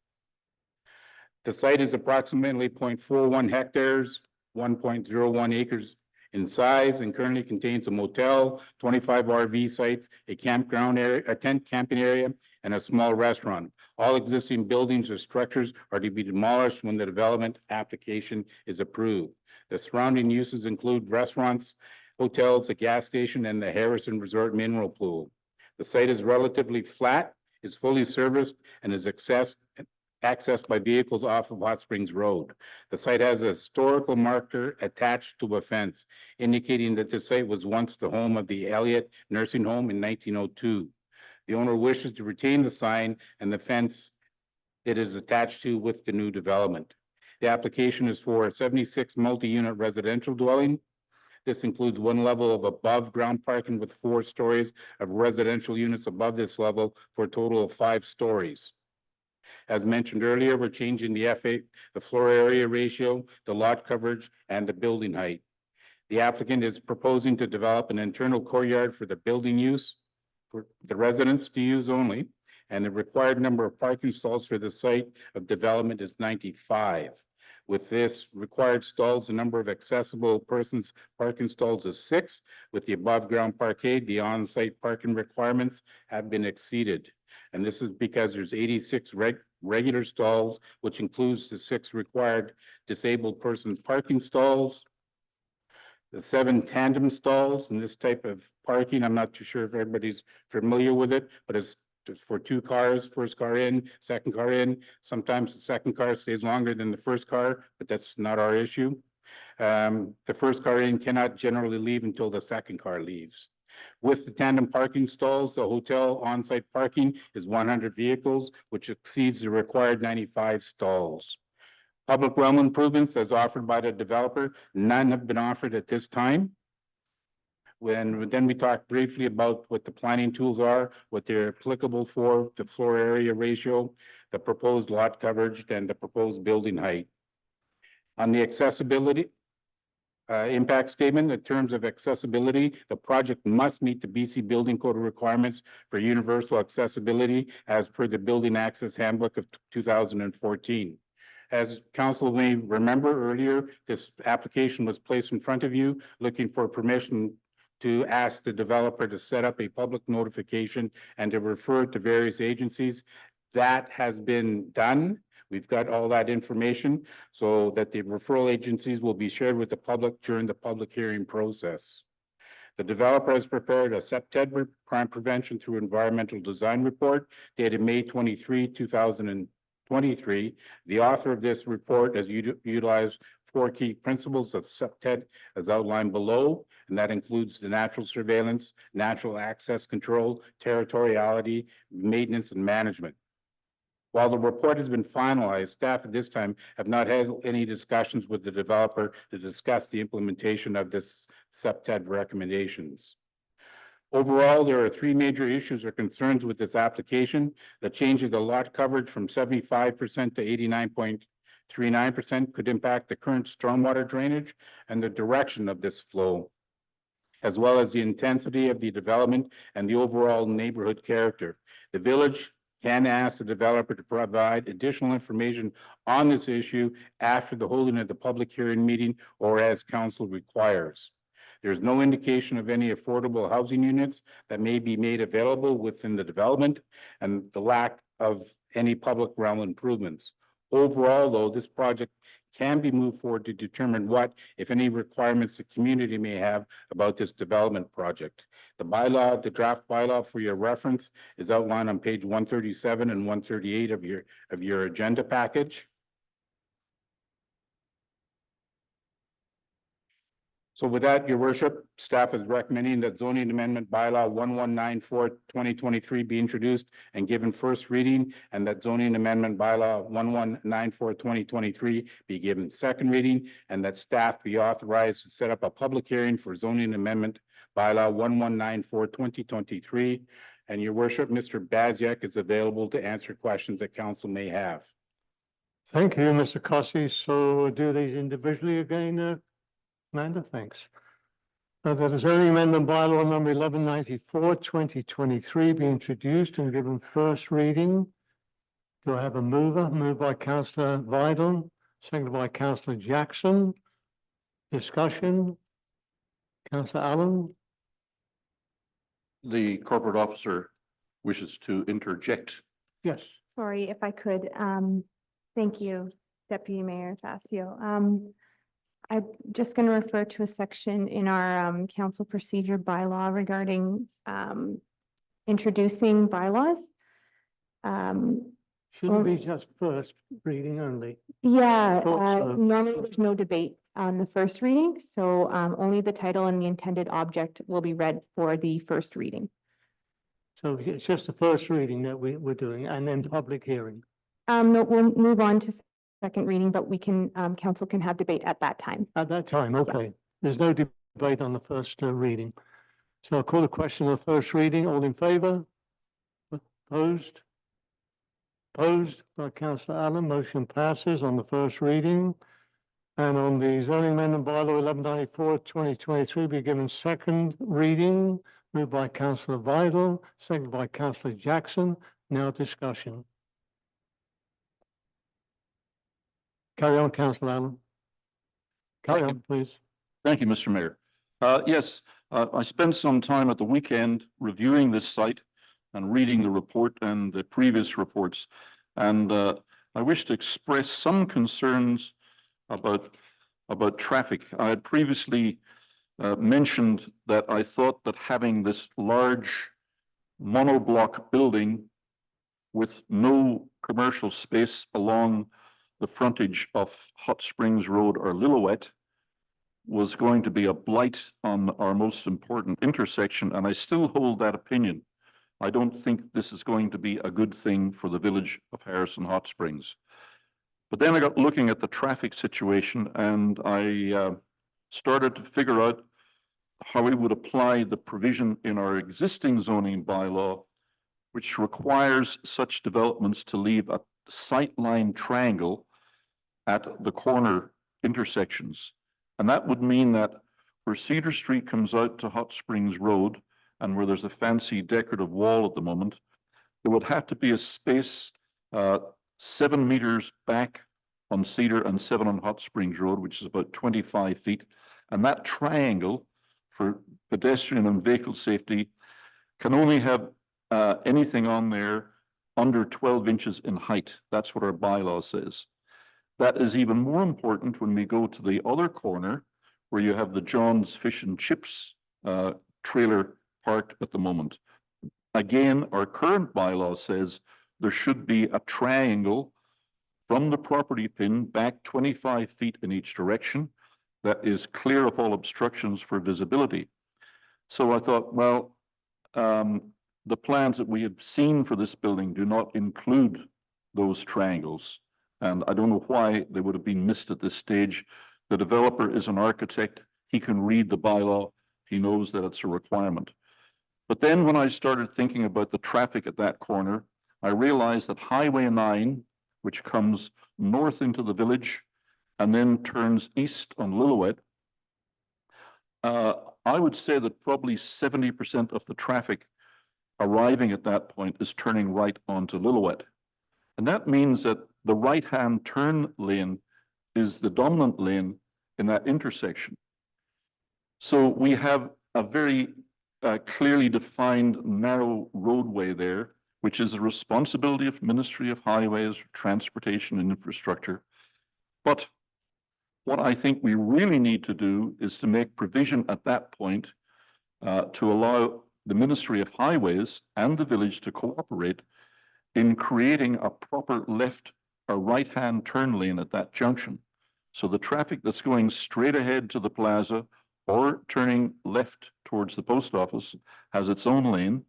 The site is approximately 0.41 hectares, 1.01 acres in size, and currently contains a motel, 25 RV sites, a campground area, a tent camping area, and a small restaurant. All existing buildings or structures are to be demolished when the development application is approved. The surrounding uses include restaurants, hotels, a gas station, and the Harrison Resort Mineral Pool. The site is relatively flat, is fully serviced, and is accessed by vehicles off of Hot Springs Road. The site has a historical marker attached to a fence, indicating that the site was once the home of the Elliott Nursing Home in 1902. The owner wishes to retain the sign and the fence it is attached to with the new development. The application is for a 76 multi-unit residential dwelling. This includes one level of above-ground parking with 4 stories of residential units above this level for a total of 5 stories. As mentioned earlier, we're changing the floor area ratio, the lot coverage, and the building height. The applicant is proposing to develop an internal courtyard for the building use, for the residents to use only, and the required number of parking stalls for the site of development is 95. With this required stalls, the number of accessible persons parking stalls is 6. With the above-ground parkade, the on-site parking requirements have been exceeded. And this is because there's 86 regular stalls, which includes the 6 required disabled persons parking stalls, the 7 tandem stalls, and this type of parking, I'm not too sure if everybody's familiar with it, but it's for 2 cars, first car in, second car in. Sometimes the second car stays longer than the first car, but that's not our issue. The first car in cannot generally leave until the second car leaves. With the tandem parking stalls, the hotel on-site parking is 100 vehicles, which exceeds the required 95 stalls. Public realm improvements as offered by the developer, none have been offered at this time. Then we talked briefly about what the planning tools are, what they're applicable for, the floor area ratio, the proposed lot coverage, and the proposed building height. On the accessibility impact statement, in terms of accessibility, the project must meet the BC Building Code requirements for universal accessibility as per the Building Access Handbook of 2014. As council may remember earlier, this application was placed in front of you looking for permission to ask the developer to set up a public notification and to refer it to various agencies. That has been done. We've got all that information so that the referral agencies will be shared with the public during the public hearing process. The developer has prepared a September crime prevention through environmental design report dated May 23, 2023. The author of this report has utilized 4 key principles of SEPTED as outlined below, and that includes the natural surveillance, natural access control, territoriality, maintenance, and management. While the report has been finalized, staff at this time have not had any discussions with the developer to discuss the implementation of this SEPTED recommendations. Overall, there are 3 major issues or concerns with this application. The change of the lot coverage from 75% to 89.39% could impact the current stormwater drainage and the direction of this flow, as well as the intensity of the development and the overall neighborhood character. The village can ask the developer to provide additional information on this issue after the holding of the public hearing meeting or as council requires. There's no indication of any affordable housing units that may be made available within the development and the lack of any public realm improvements. Overall, though, this project can be moved forward to determine what, if any, requirements the community may have about this development project. The bylaw, the draft bylaw for your reference is outlined on page 137 and 138 of your agenda package. So with that, your worship, staff is recommending that zoning amendment bylaw 1194/2023 be introduced and given first reading, and that zoning amendment bylaw 1194/2023 be given second reading, and that staff be authorized to set up a public hearing for zoning amendment bylaw 1194/2023. And your worship, Mr. Baziak is available to answer questions that council may have. Thank you, Mr. Cossie. So we'll do these individually again, Amanda, thanks. That the zoning amendment bylaw number 1194/2023 be introduced and given first reading. Do I have a mover? Moved by Councillor Vidal, seconded by Councillor Jackson. Discussion? Councillor Allen? The corporate officer wishes to interject. Yes. Sorry, if I could, thank you, Deputy Mayor Facio. I'm just going to refer to a section in our council procedure bylaw regarding introducing bylaws. Shouldn't be just first reading only. Yeah, Thought so. normally there's no debate on the first reading, so only the title and the intended object will be read for the first reading. So it's just the first reading that we're doing and then public hearing. No, we'll move on to second reading, but we can, council can have debate at that time. At that time, okay. There's no debate on the first reading. So I'll call the question of the first reading. All in favor? Opposed? Opposed by Councillor Allen. Motion passes on the first reading. And on the zoning amendment bylaw 1194/2023 be given second reading. Moved by Councillor Vidal, seconded by Councillor Jackson. Now discussion. Carry on, Councillor Allen. Carry Thank on, please. Thank you, Mr. Mayor. Yes, I spent some time at the weekend reviewing this site and reading the report and the previous reports. And I wish to express some concerns about traffic. I had previously mentioned that I thought that having this large monoblock building with no commercial space along the frontage of Hot Springs Road or Lillooet was going to be a blight on our most important intersection, and I still hold that opinion. I don't think this is going to be a good thing for the village of Harrison Hot Springs. But then I got looking at the traffic situation, and I started to figure out how we would apply the provision in our existing zoning bylaw, which requires such developments to leave a sightline triangle at the corner intersections. And that would mean that where Cedar Street comes out to Hot Springs Road and where there's a fancy decorative wall at the moment, there would have to be a space 7 meters back on Cedar and 7 on Hot Springs Road, which is about 25 feet. And that triangle for pedestrian and vehicle safety can only have anything on there under 12 inches in height. That's what our bylaw says. That is even more important when we go to the other corner where you have the John's Fish and Chips trailer parked at the moment. Again, our current bylaw says there should be a triangle from the property pin back 25 feet in each direction that is clear of all obstructions for visibility. So I thought, well, the plans that we have seen for this building do not include those triangles. And I don't know why they would have been missed at this stage. The developer is an architect. He can read the bylaw. He knows that it's a requirement. But then when I started thinking about the traffic at that corner, I realized that Highway 9, which comes north into the village and then turns east on Lillooet, I would say that probably 70% of the traffic arriving at that point is turning right onto Lillooet. And that means that the right-hand turn lane is the dominant lane in that intersection. So we have a very clearly defined narrow roadway there, which is the responsibility of Ministry of Highways, Transportation and Infrastructure. But What I think we really need to do is to make provision at that point to allow the Ministry of Highways and the village to cooperate in creating a proper left or right-hand turn lane at that junction. So the traffic that's going straight ahead to the plaza or turning left towards the post office has its own lane,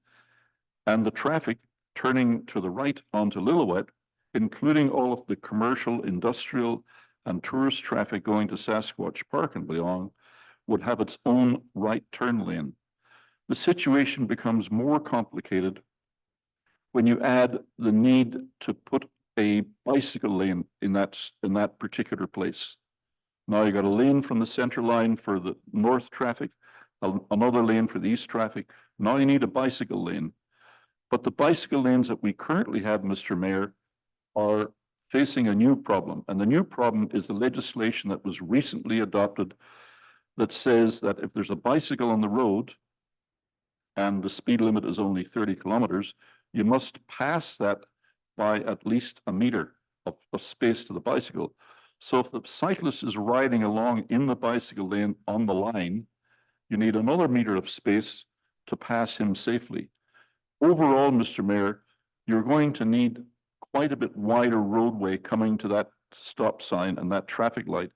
and the traffic turning to the right onto Lillooet, including all of the commercial, industrial, and tourist traffic going to Sasquatch Park and beyond, would have its own right turn lane. The situation becomes more complicated when you add the need to put a bicycle lane in that particular place. Now you got a lane from the center line for the north traffic, another lane for the east traffic. Now you need a bicycle lane. But the bicycle lanes that we currently have, Mr. Mayor, are facing a new problem. And the new problem is the legislation that was recently adopted that says that if there's a bicycle on the road and the speed limit is only 30 kilometers, you must pass that by at least a meter of space to the bicycle. So if the cyclist is riding along in the bicycle lane on the line, you need another meter of space to pass him safely. Overall, Mr. Mayor, you're going to need quite a bit wider roadway coming to that stop sign and that traffic light.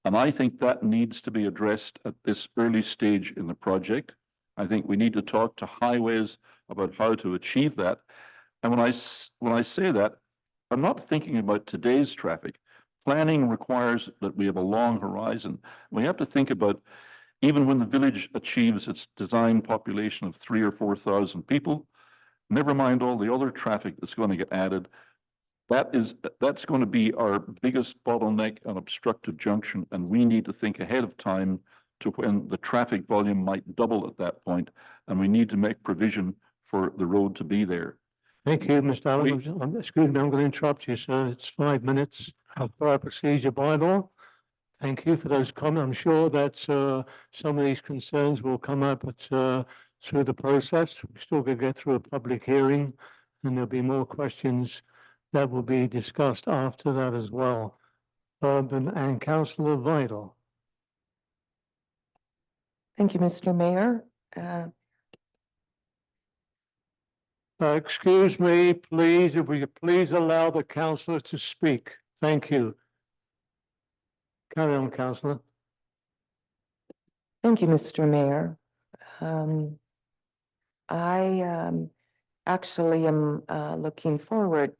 And I think that needs to be addressed at this early stage in the project. I think we need to talk to Highways about how to achieve that. And when I say that, I'm not thinking about today's traffic. Planning requires that we have a long horizon. We have to think about, even when the village achieves its design population of 3,000 or 4,000 people, never mind all the other traffic that's going to get added, that's going to be our biggest bottleneck and obstructive junction, and we need to think ahead of time to when the traffic volume might double at that point, and we need to make provision for the road to be there. Thank you, Mr. Allen. Excuse me, I'm going to interrupt you, sir. It's 5 minutes of our procedure bylaw. Thank you for those comments. I'm sure that some of these concerns will come up through the process. We're still going to get through a public hearing, and there'll be more questions that will be discussed after that as well. And Councillor Vital. Thank you, Mr. Mayor. Excuse me, please, if we could please allow the councillor to speak. Thank you. Carry on, councillor. Thank you, Mr. Mayor. I actually am looking forward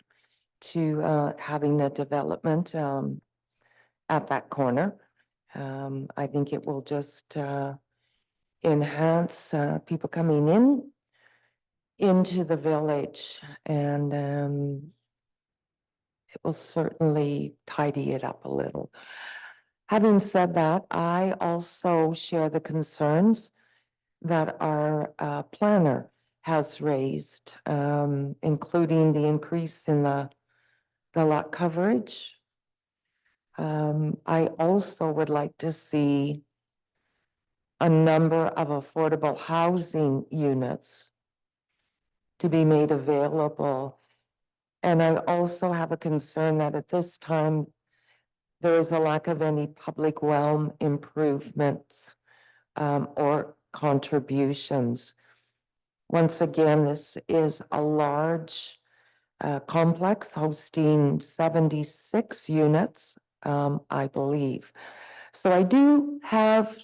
to having a development at that corner. I think it will just enhance people coming into the village, and it will certainly tidy it up a little. Having said that, I also share the concerns that our planner has raised, including the increase in the lot coverage. I also would like to see a number of affordable housing units to be made available. And I also have a concern that at this time, there is a lack of any public realm improvements or contributions. Once again, this is a large complex hosting 76 units, I believe. So I do have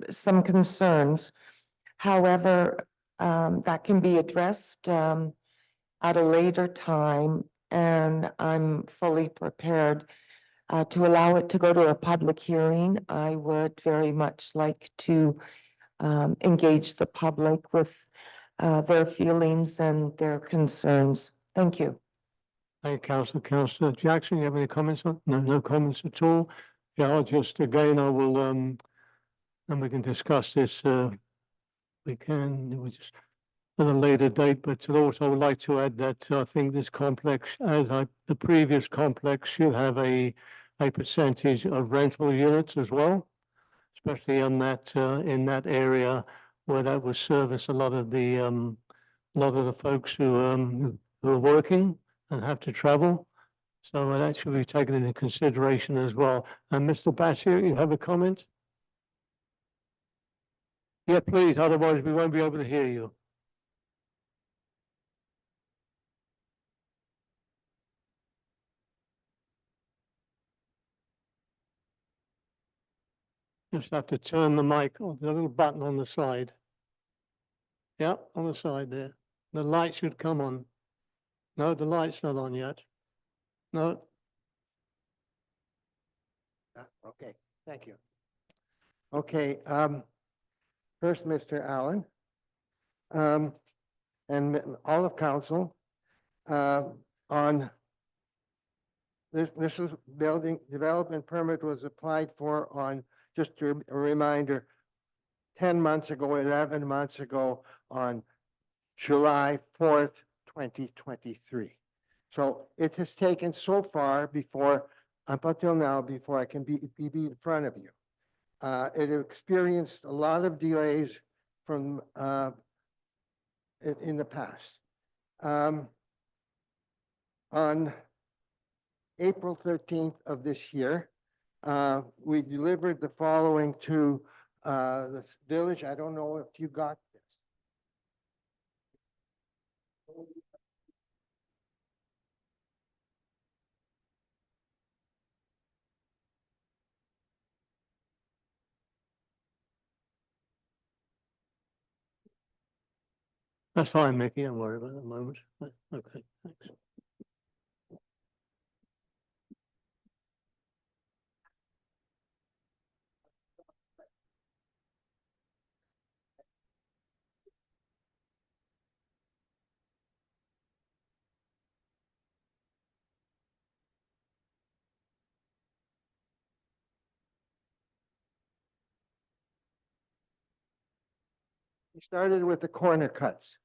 some concerns. However, that can be addressed at a later time, and I'm fully prepared to allow it to go to a public hearing. I would very much like to engage the public with their feelings and their concerns. Thank you. Thank you, Councillor. Councillor Jackson, you have any comments on? No comments at all. Yeah, I'll just, again, I will, and we can discuss this, we just at a later date, but also I would like to add that I think this complex, the previous complex, should have a percentage of rental units as well, especially on that, in that area where that will service a lot of the folks who are working and have to travel. So that should be taken into consideration as well. And Mr. Batchel, you have a comment? Yeah, please, otherwise we won't be able to hear you. Just have to turn the mic on, the little button on the side. Yeah, on the side there. The light should come on. No, the light's not on yet. No, Okay, thank you. Okay, first, Mr. Allen, and all of council, on this is building development permit was applied for on, just a reminder, 10 months ago, 11 months ago, on July 4th, 2023. So it has taken so far up until now, before I can be in front of you. It experienced a lot of delays from in the past. On April 13th of this year, we delivered the following to the village. I don't know if you got this. that's fine, Mickey. Don't worry about it at the moment. Okay, thanks. We started with the corner cuts.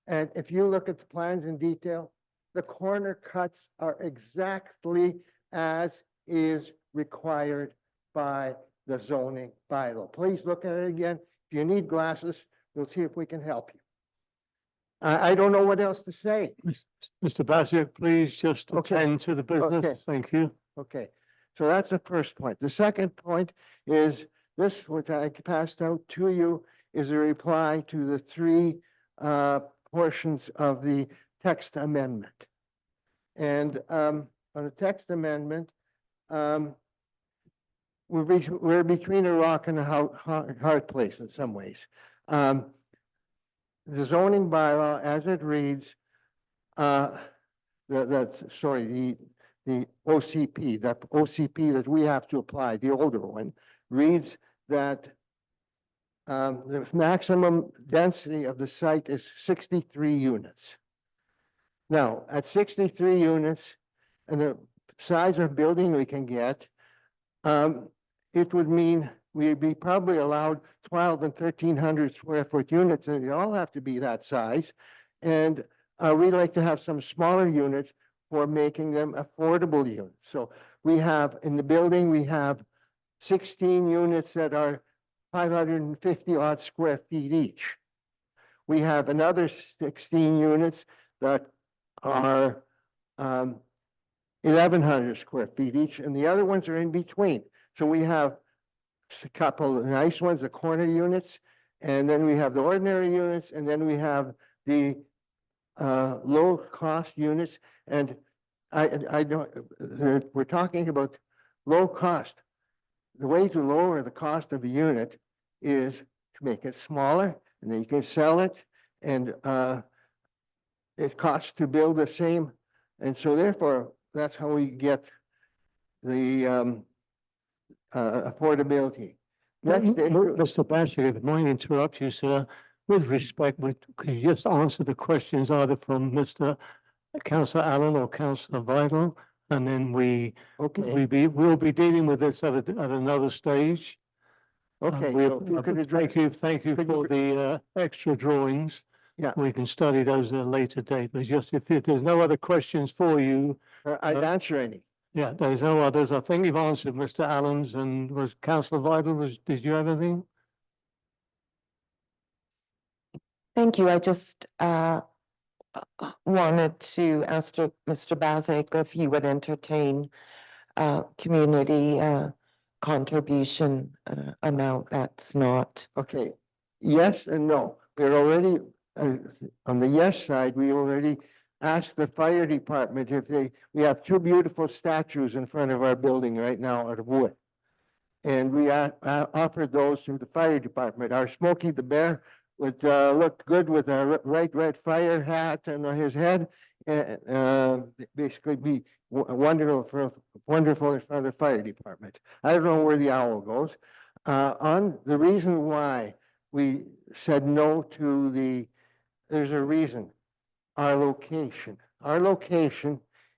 And if you look at the plans in detail, the corner cuts are exactly as is required by the zoning bylaw. Please look at it again. If you need glasses, we'll see if we can help you. I don't know what else to say. Mr. Bassett, please just Okay. attend to the business. Okay. Thank you. Okay, so that's the first point. The second point is this, which I passed out to you, is a reply to the three portions of the text amendment. And on the text amendment, we're between a rock and a hard place in some ways. The zoning bylaw, as it reads, the OCP, that OCP that we have to apply, the older one, reads that the maximum density of the site is 63 units. Now, at 63 units and the size of building we can get, it would mean we'd be probably allowed 12 and 1,300 square foot units, and they all have to be that size. And we'd like to have some smaller units for making them affordable units. So we have, in the building, we have 16 units that are 550 odd square feet each. We have another 16 units that are 1,100 square feet each, and the other ones are in between. So we have a couple of nice ones, the corner units, and then we have the ordinary units, and then we have the low cost units. And I don't, we're talking about low cost. The way to lower the cost of a unit is to make it smaller, and then you can sell it, and it costs to build the same. And so therefore, that's how we get the affordability. Next, Mr. Bassett, if I may interrupt you, sir, with respect, could you just answer the questions either from Mr. Councillor Allen or Councillor Vital? And then okay, we'll be dealing with this at another stage. okay. So if you could address, Thank you could for you- the extra drawings. Yeah. We can study those at a later date, but just if there's no other questions for you, I'd answer any. yeah, there's no others. I think you've answered Mr. Allen's, and was Councillor Vital, did you have anything? Thank you. I just wanted to ask Mr. Bazik if he would entertain community contribution amount that's not. Okay, yes and no. We're already, on the yes side, we already asked the fire department if we have two beautiful statues in front of our building right now out of wood. And we offered those to the fire department. Our Smokey the Bear would look good with a red fire hat on his head. Basically be wonderful in front of the fire department. I don't know where the owl goes. On the reason why we said no to there's a reason. Our location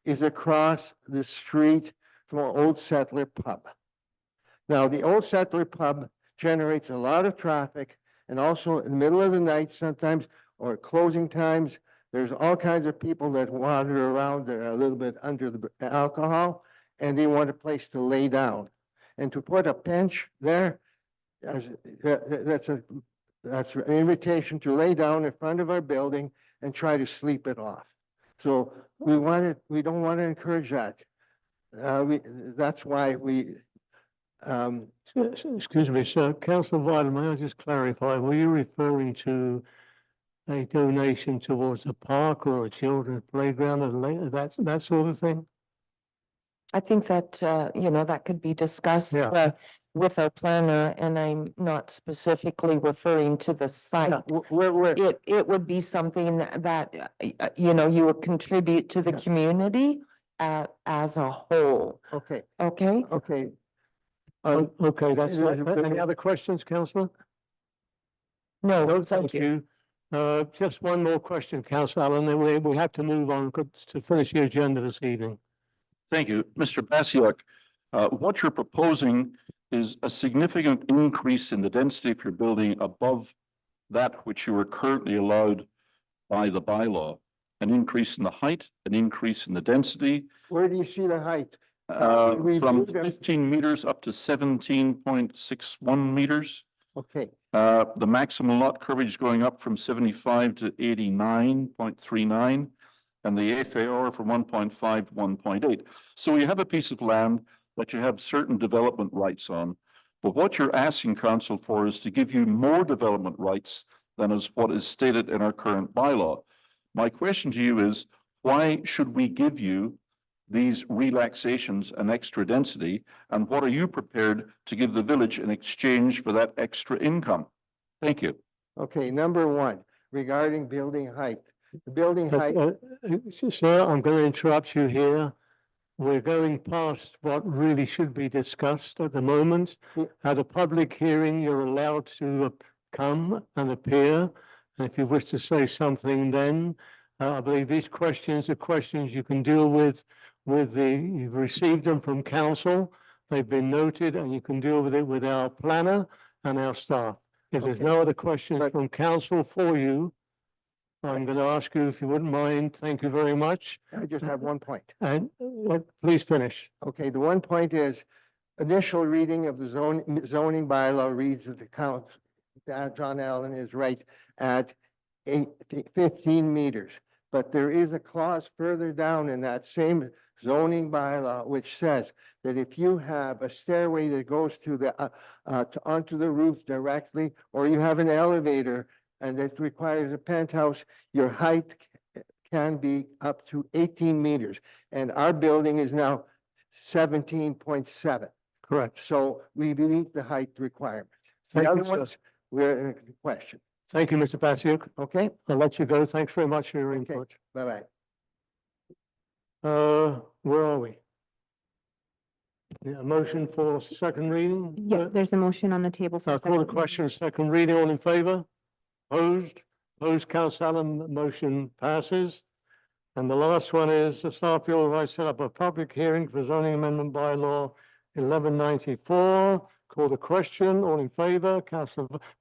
is across the street from Old Settler Pub. Now, the Old Settler Pub generates a lot of traffic, and also in the middle of the night sometimes, or closing times, there's all kinds of people that wander around that are a little bit under the alcohol, and they want a place to lay down. And to put a bench there, that's an invitation to lay down in front of our building and try to sleep it off. So we don't want to encourage that. That's why we, Excuse me, sir. Councillor Vital, may I just clarify, were you referring to a donation towards a park or a children's playground or that sort of thing? I think that, that could be discussed Yeah. With our planner, and I'm not specifically referring to the site. It would be something that, you would contribute to the community as a whole. okay, Okay? okay. Okay, any other questions, councillor? No, No, thank you. Just one more question, councillor Allen, then we have to move on to finish the agenda this evening. Thank you. Mr. Basiak, what you're proposing is a significant increase in the density of your building above that which you are currently allowed by the bylaw. An increase in the height, an increase in the density, Where do you see the height? We from do them- 15 meters up to 17.61 meters. Okay, The maximum lot coverage going up from 75 to 89.39, and the FAR from 1.5 to 1.8. So you have a piece of land that you have certain development rights on. But what you're asking council for is to give you more development rights than is what is stated in our current bylaw. My question to you is, why should we give you these relaxations and extra density? And what are you prepared to give the village in exchange for that extra income? Thank you. okay, number one, regarding building height. The building height, Sir, I'm going to interrupt you here. We're going past what really should be discussed at the moment. Yeah. At a public hearing, you're allowed to come and appear. And if you wish to say something then, I believe these questions are questions you can deal with you've received them from council. They've been noted and you can deal with it with our planner and our staff. If there's Okay. no other questions But- from council for you, I'm going to ask you if you wouldn't mind. Thank you very much. I just have one point. And please finish. Okay, the one point is, initial reading of the zoning bylaw reads that the count, that John Allen is right at 15 meters. But there is a clause further down in that same zoning bylaw which says that if you have a stairway that goes to onto the roof directly, or you have an elevator and it requires a penthouse, your height can be up to 18 meters. And our building is now 17.7. Correct. So we meet the height requirement. Thank The you, other sir. ones, we're in question. Thank you, Mr. Basiuk. Okay, I'll let you go. Thanks very much for your Okay. input. bye-bye. Where are we? Yeah, a motion for second reading? Yeah, there's a motion on the table for. I'll call the second reading. question, second reading, all in favor? Opposed? Opposed, Council Allen, motion passes. And the last one is the staff bill, I set up a public hearing for zoning amendment bylaw 1194. Call the question, all in favor?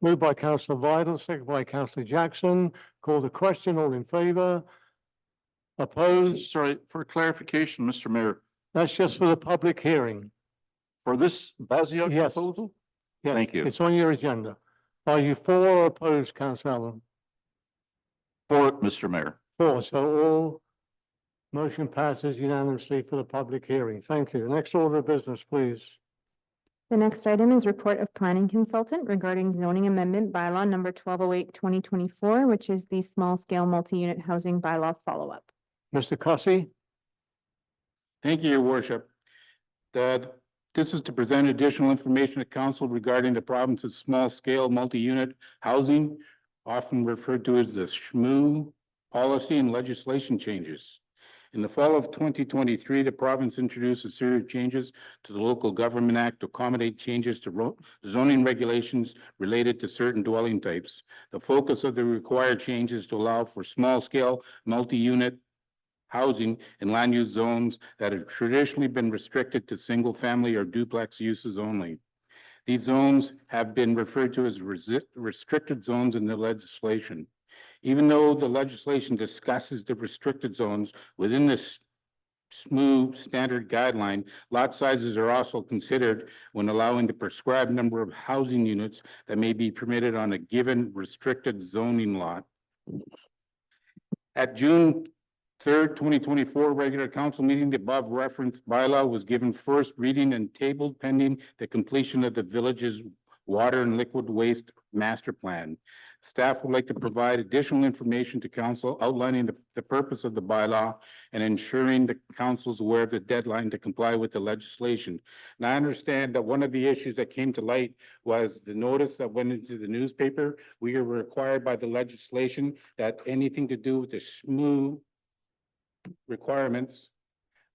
Moved by Councillor Vidal, second by Councillor Jackson. Call the question, all in favor? Opposed? Sorry, for clarification, Mr. Mayor, That's just for the public hearing. for this Basiak Yes. proposal? Yeah, Thank you. It's on your agenda. Are you for or opposed, Councillor Allen? For it, Mr. Mayor. 4, so all motion passes unanimously for the public hearing. Thank you. Next order of business, please. The next item is report of planning consultant regarding zoning amendment bylaw number 1208/2024, which is the small scale multi-unit housing bylaw follow-up. Mr. Cussy? Thank you, Your Worship. This is to present additional information to council regarding the province's small-scale multi-unit housing, often referred to as the SHMU policy and legislation changes. In the fall of 2023, the province introduced a series of changes to the Local Government Act to accommodate changes to zoning regulations related to certain dwelling types. The focus of the required changes to allow for small-scale multi-unit housing in land use zones that have traditionally been restricted to single-family or duplex uses only. These zones have been referred to as restricted zones in the legislation. Even though the legislation discusses the restricted zones within this SMU standard guideline, lot sizes are also considered when allowing the prescribed number of housing units that may be permitted on a given restricted zoning lot. At June 3rd, 2024 regular council meeting, the above referenced bylaw was given first reading and tabled pending the completion of the village's water and liquid waste master plan. Staff would like to provide additional information to council outlining the purpose of the bylaw and ensuring the council is aware of the deadline to comply with the legislation. Now, I understand that one of the issues that came to light was the notice that went into the newspaper. We are required by the legislation that anything to do with the SMU requirements,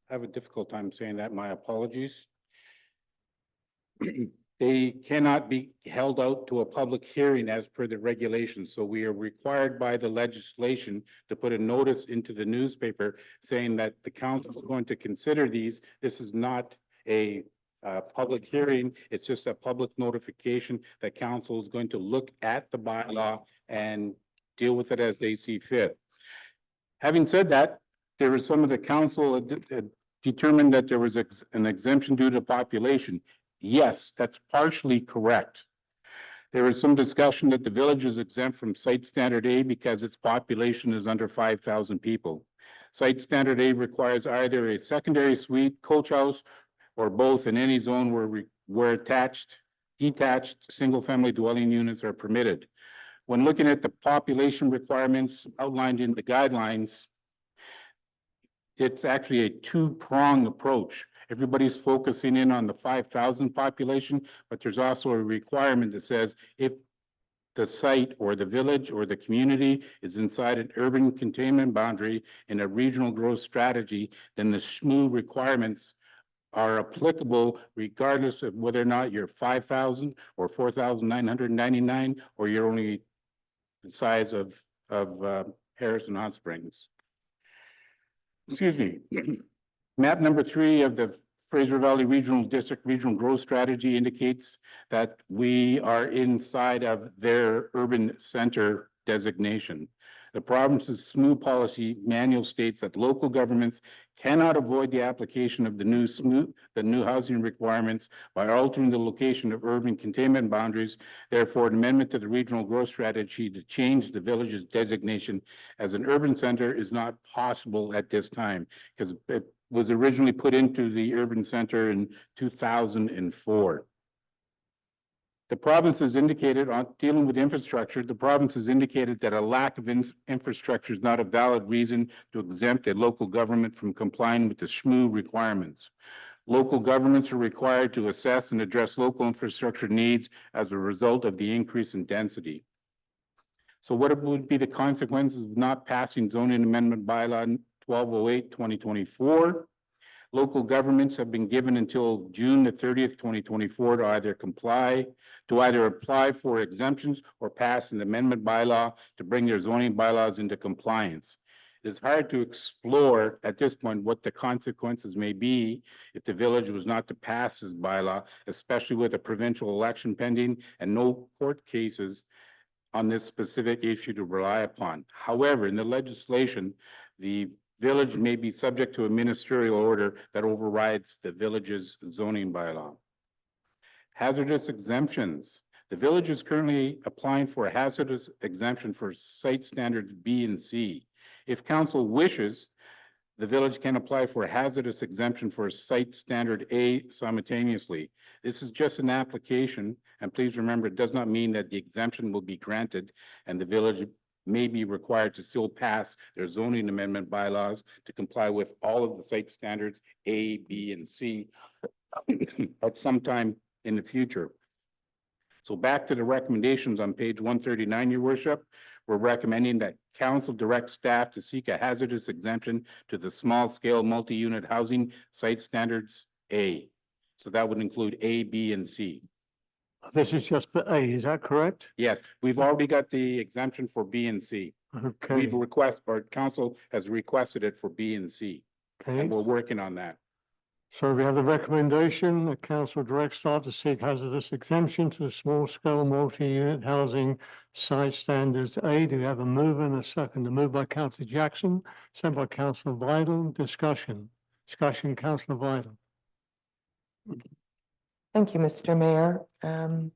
I have a difficult time saying that, my apologies. They cannot be held out to a public hearing as per the regulations. So we are required by the legislation to put a notice into the newspaper saying that the council is going to consider these. This is not a public hearing. It's just a public notification that council is going to look at the bylaw and deal with it as they see fit. Having said that, there was some of the council determined that there was an exemption due to population. Yes, that's partially correct. There was some discussion that the village is exempt from Site Standard A because its population is under 5,000 people. Site Standard A requires either a secondary suite, coach house, or both in any zone where detached single-family dwelling units are permitted. When looking at the population requirements outlined in the guidelines, it's actually a two-prong approach. Everybody's focusing in on the 5,000 population, but there's also a requirement that says if the site or the village or the community is inside an urban containment boundary in a regional growth strategy, then the SMU requirements are applicable regardless of whether or not you're 5,000 or 4,999 or you're only the size of Harrison Hot Springs. Excuse me. Map number 3 of the Fraser Valley Regional District Regional Growth Strategy indicates that we are inside of their urban center designation. The province's SMU policy manual states that local governments cannot avoid the application of the new housing requirements by altering the location of urban containment boundaries. Therefore, an amendment to the regional growth strategy to change the village's designation as an urban center is not possible at this time because it was originally put into the urban center in 2004. The province has indicated on dealing with infrastructure, the province has indicated that a lack of infrastructure is not a valid reason to exempt a local government from complying with the SMU requirements. Local governments are required to assess and address local infrastructure needs as a result of the increase in density. So what would be the consequences of not passing zoning amendment bylaw 1208/2024? Local governments have been given until June the 30th, 2024 to either apply for exemptions or pass an amendment bylaw to bring their zoning bylaws into compliance. It is hard to explore at this point what the consequences may be if the village was not to pass this bylaw, especially with a provincial election pending and no court cases on this specific issue to rely upon. However, in the legislation, the village may be subject to a ministerial order that overrides the village's zoning bylaw. Hazardous exemptions. The village is currently applying for a hazardous exemption for site standards B and C. If council wishes, the village can apply for a hazardous exemption for site standard A simultaneously. This is just an application, and please remember, it does not mean that the exemption will be granted, and the village may be required to still pass their zoning amendment bylaws to comply with all of the site standards A, B, and C at some time in the future. So back to the recommendations on page 139, your worship, we're recommending that council direct staff to seek a hazardous exemption to the small scale multi-unit housing site standards A. So that would include A, B, and C. This is just for A, is that correct? Yes, we've already got the exemption for B and C. Okay, We've requested, or council has requested it for B and C, okay. and we're working on that. So we have the recommendation that council directs staff to seek hazardous exemption to the small scale multi-unit housing site standards A. Do we have a mover and a second? The move by Councillor Jackson, sent by Councillor Vital. Discussion, Councillor Vital. Thank you, Mr. Mayor. And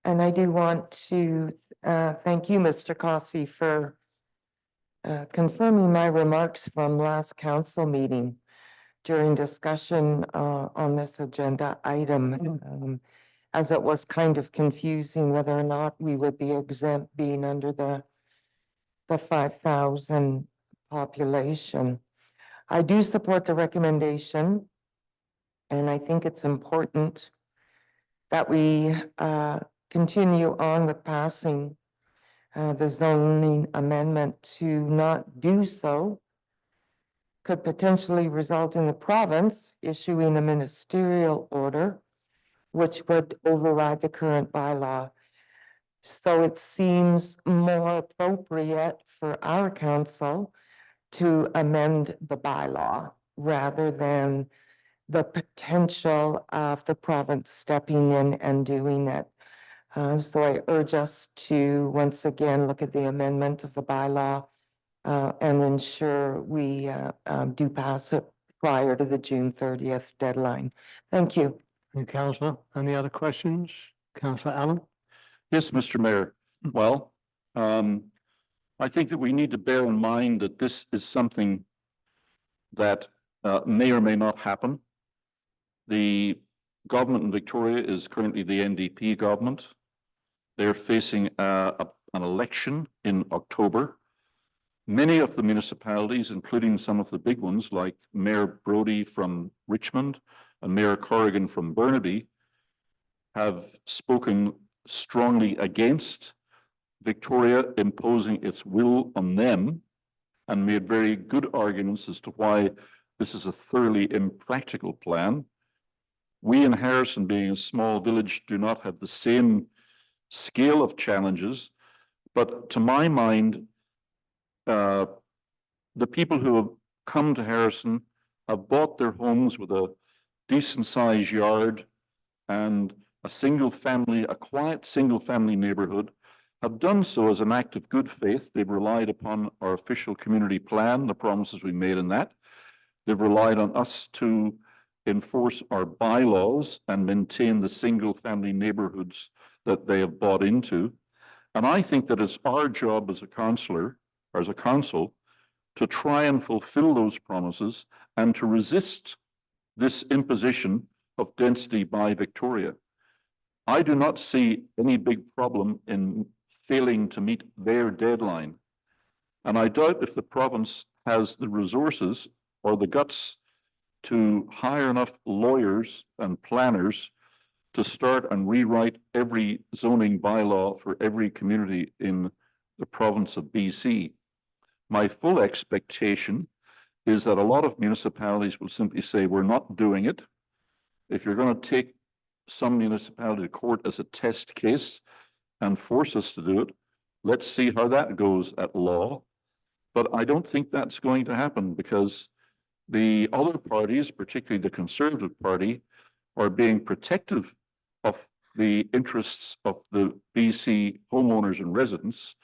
I do want to thank you, Mr. Cossey, for confirming my remarks from last council meeting during discussion on this agenda item, as it was kind of confusing whether or not we would be exempt being under the 5,000 population. I do support the recommendation, and I think it's important that we continue on with passing the zoning amendment. To not do so could potentially result in the province issuing a ministerial order, which would override the current bylaw. So it seems more appropriate for our council to amend the bylaw rather than the potential of the province stepping in and doing it. So I urge us to once again look at the amendment of the bylaw and ensure we do pass it prior to the June 30th deadline. Thank you. And Councillor, any other questions? Councillor Allen? Yes, Mr. Mayor. Well, I think that we need to bear in mind that this is something that may or may not happen. The government in Victoria is currently the NDP government. They're facing an election in October. Many of the municipalities, including some of the big ones like Mayor Brody from Richmond and Mayor Corrigan from Burnaby, have spoken strongly against Victoria imposing its will on them and made very good arguments as to why this is a thoroughly impractical plan. We in Harrison, being a small village, do not have the same scale of challenges, but to my mind, the people who have come to Harrison have bought their homes with a decent sized yard and a quiet single family neighborhood, have done so as an act of good faith. They've relied upon our official community plan, the promises we made in that. They've relied on us to enforce our bylaws and maintain the single family neighborhoods that they have bought into. And I think that it's our job as a councillor, or as a council, to try and fulfill those promises and to resist this imposition of density by Victoria. I do not see any big problem in failing to meet their deadline. And I doubt if the province has the resources or the guts to hire enough lawyers and planners to start and rewrite every zoning bylaw for every community in the province of BC. My full expectation is that a lot of municipalities will simply say, we're not doing it. If you're going to take some municipality to court as a test case and force us to do it, let's see how that goes at law. But I don't think that's going to happen because the other parties, particularly the Conservative Party, are being protective of the interests of the BC homeowners and residents.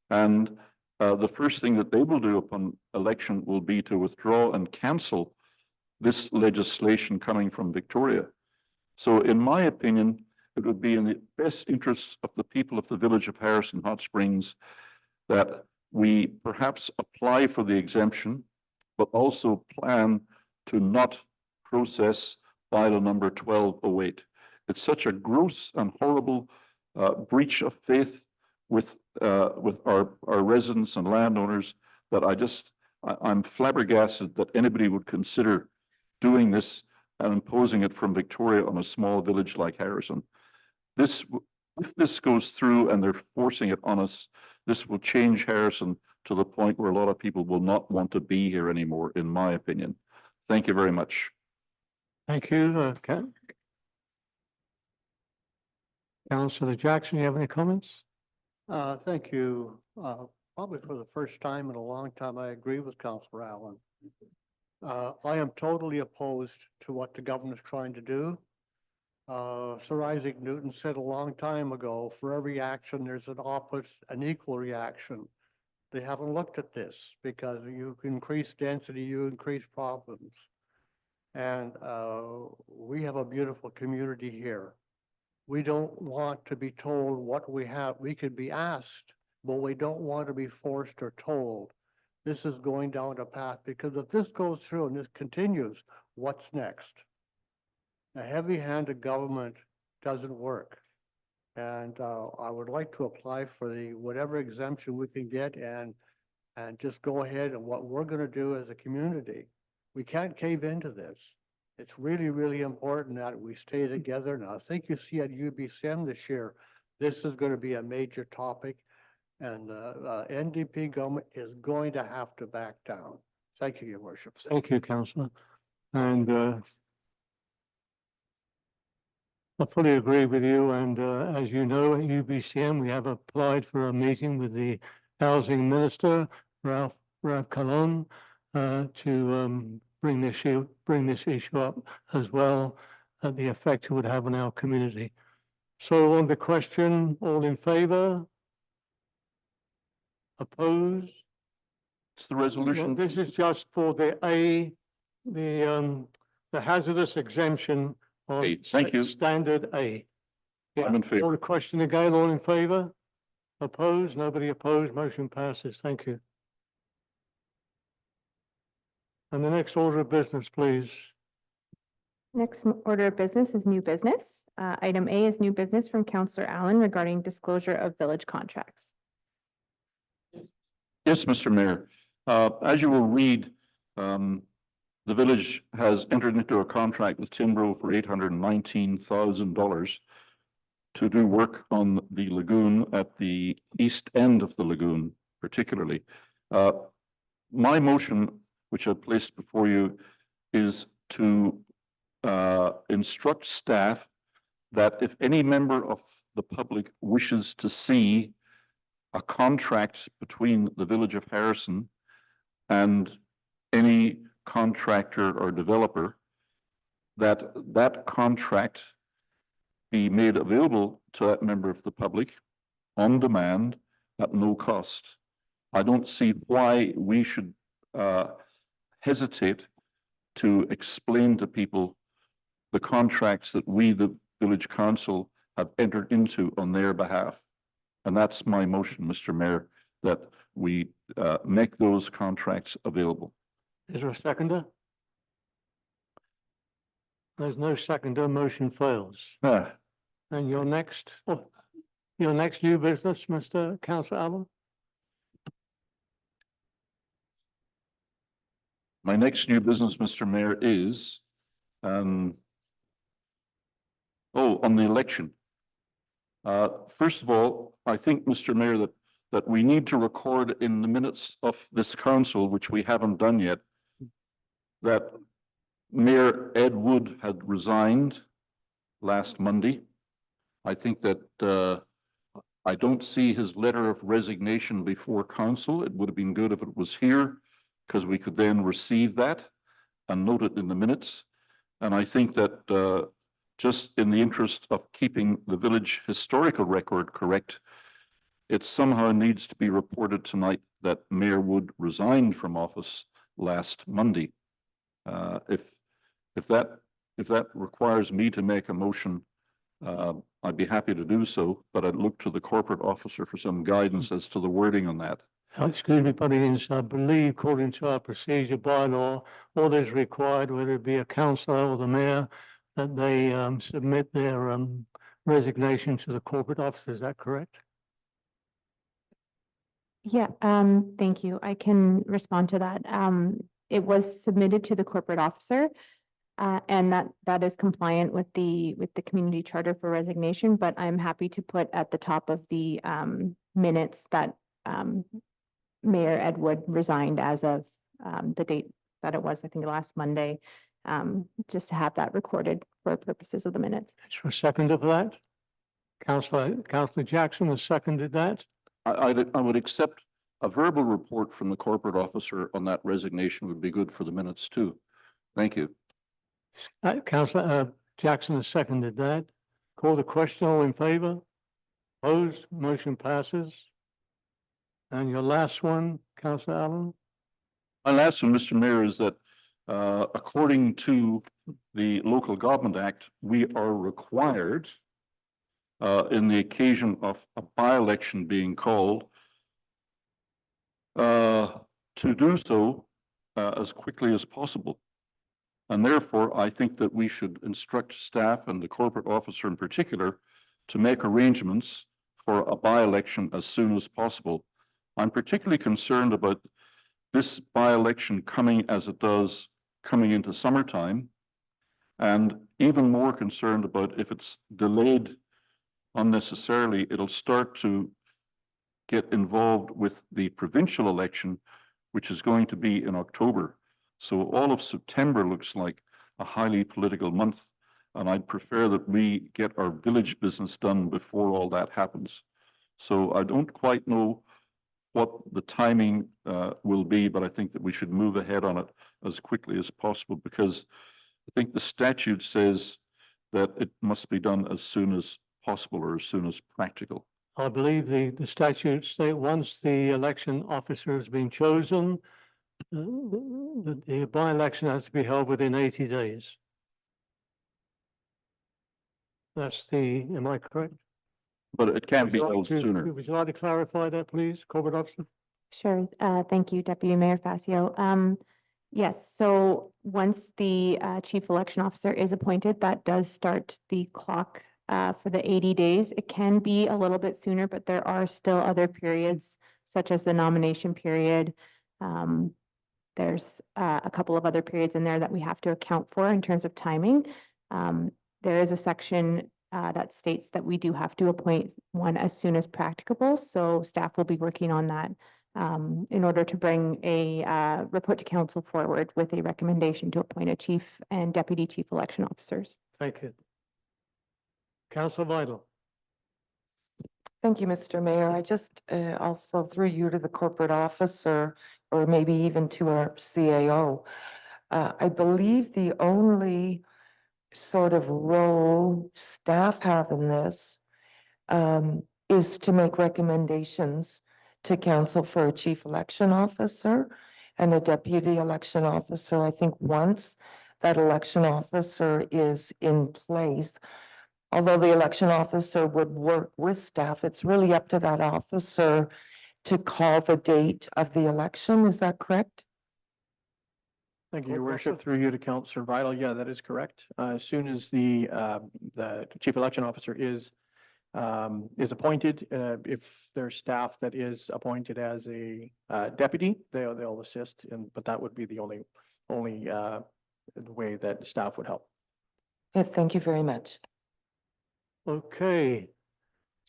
And the first thing that they will do upon election will be to withdraw and cancel this legislation coming from Victoria. So in my opinion, it would be in the best interests of the people of the village of Harrison Hot Springs that we perhaps apply for the exemption, but also plan to not process bylaw number 1208. It's such a gross and horrible breach of faith with our residents and landowners that I'm flabbergasted that anybody would consider doing this and imposing it from Victoria on a small village like Harrison. If this goes through and they're forcing it on us, this will change Harrison to the point where a lot of people will not want to be here anymore, in my opinion. Thank you very much. Thank you, Councillor Jackson, you have any comments? Thank you. Probably for the first time in a long time, I agree with Councillor Allen. I am totally opposed to what the governor's trying to do. Sir Isaac Newton said a long time ago, for every action, there's an opposite, an equal reaction. They haven't looked at this because you increase density, you increase problems. And we have a beautiful community here. We don't want to be told what we have. We could be asked, but we don't want to be forced or told. This is going down a path, because if this goes through and this continues, what's next? A heavy-handed government doesn't work. And I would like to apply for the whatever exemption we can get and just go ahead and what we're going to do as a community. We can't cave into this. It's really, really important that we stay together. And I think you see at UBCM this year, this is going to be a major topic, and the NDP government is going to have to back down. Thank you, Your Worship. Thank you, Councillor. And I fully agree with you. And as you know, at UBCM, we have applied for a meeting with the Housing Minister, Ralph Calon, to bring this issue up as well, at the effect it would have on our community. So on the question, all in favor? Opposed? It's the resolution. This is just for the hazardous exemption of Okay, thank you. standard A. I'm in favor. All the question again, all in favor? Opposed? Nobody opposed? Motion passes. Thank you. And the next order of business, please. Next order of business is new business. Item A is new business from Councillor Allen regarding disclosure of village contracts. Yes, Mr. Mayor. As you will read, the village has entered into a contract with Timbro for $819,000 to do work on the lagoon at the east end of the lagoon, particularly. My motion, which I placed before you, is to instruct staff that if any member of the public wishes to see a contract between the Village of Harrison and any contractor or developer, that contract be made available to that member of the public on demand at no cost. I don't see why we should hesitate to explain to people the contracts that we, the village council, have entered into on their behalf. And that's my motion, Mr. Mayor, that we make those contracts available. Is there a seconder? There's no seconder, motion fails. And your next new business, Mr. Councillor Allen? My next new business, Mr. Mayor, is on the election. First of all, I think, Mr. Mayor, that we need to record in the minutes of this council, which we haven't done yet, that Mayor Ed Wood had resigned last Monday. I think that I don't see his letter of resignation before council. It would have been good if it was here, because we could then receive that and note it in the minutes. And I think that just in the interest of keeping the village historical record correct, it somehow needs to be reported tonight that Mayor Wood resigned from office last Monday. If that requires me to make a motion, I'd be happy to do so, but I'd look to the corporate officer for some guidance as to the wording on that. excuse me, putting in, I believe according to our procedure bylaw, all that is required, whether it be a councillor or the mayor, that they submit their resignation to the corporate office. Is that correct? Yeah, thank you. I can respond to that. It was submitted to the corporate officer. And that is compliant with the community charter for resignation, but I'm happy to put at the top of the minutes that Mayor Ed Wood resigned as of the date that it was, I think, last Monday, just to have that recorded for purposes of the minutes. Is there a second of that? Councillor Jackson has seconded that. I would accept a verbal report from the corporate officer on that resignation would be good for the minutes too. Thank you. Councillor Jackson has seconded that. Call the question, all in favor? Opposed, motion passes. And your last one, Councillor Allen? My last one, Mr. Mayor, is that according to the Local Government Act, we are required in the occasion of a by-election being called to do so as quickly as possible. And therefore, I think that we should instruct staff and the corporate officer in particular to make arrangements for a by-election as soon as possible. I'm particularly concerned about this by-election coming as it does coming into summertime, and even more concerned about if it's delayed unnecessarily, it'll start to get involved with the provincial election, which is going to be in October. So all of September looks like a highly political month, and I'd prefer that we get our village business done before all that happens. So I don't quite know what the timing will be, but I think that we should move ahead on it as quickly as possible, because I think the statute says that it must be done as soon as possible or as soon as practical. I believe the statutes state once the election officer has been chosen, the by-election has to be held within 80 days. That's am I correct? But it can't be Would you like held to- sooner. Would you like to clarify that, please, corporate officer? Sure. Thank you, Deputy Mayor Facio. Yes, so once the chief election officer is appointed, that does start the clock for the 80 days. It can be a little bit sooner, but there are still other periods, such as the nomination period. There's a couple of other periods in there that we have to account for in terms of timing. There is a section that states that we do have to appoint one as soon as practicable. So staff will be working on that in order to bring a report to council forward with a recommendation to appoint a chief and deputy chief election officers. Thank you. Councillor Vital. Thank you, Mr. Mayor. I just also through you to the corporate officer, or maybe even to our CAO. I believe the only sort of role staff have in this is to make recommendations to council for a chief election officer and a deputy election officer. I think once that election officer is in place, although the election officer would work with staff, it's really up to that officer to call the date of the election. Is that correct? Thank you, Your Corporate Worship. officer? Through you to Councillor Vital. Yeah, that is correct. As soon as the chief election officer is appointed, if there's staff that is appointed as a deputy, they'll assist, but that would be the only way that staff would help. Thank you very much. Okay.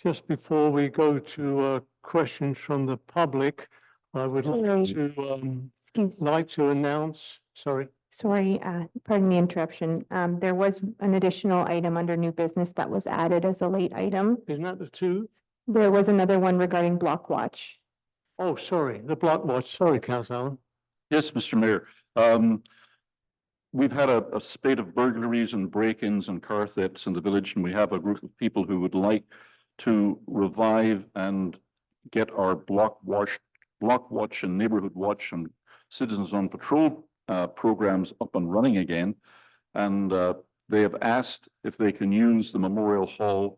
Just before we go to questions from the public, I would like to announce, sorry. Sorry, pardon the interruption. There was an additional item under new business that was added as a late item. Isn't that the two? There was another one regarding block watch. Oh, sorry, the block watch. Sorry, Councillor Allen. Yes, Mr. Mayor. We've had a spate of burglaries and break-ins and car thefts in the village, and we have a group of people who would like to revive and get our block watch and neighborhood watch and citizens on patrol programs up and running again. And they have asked if they can use the Memorial Hall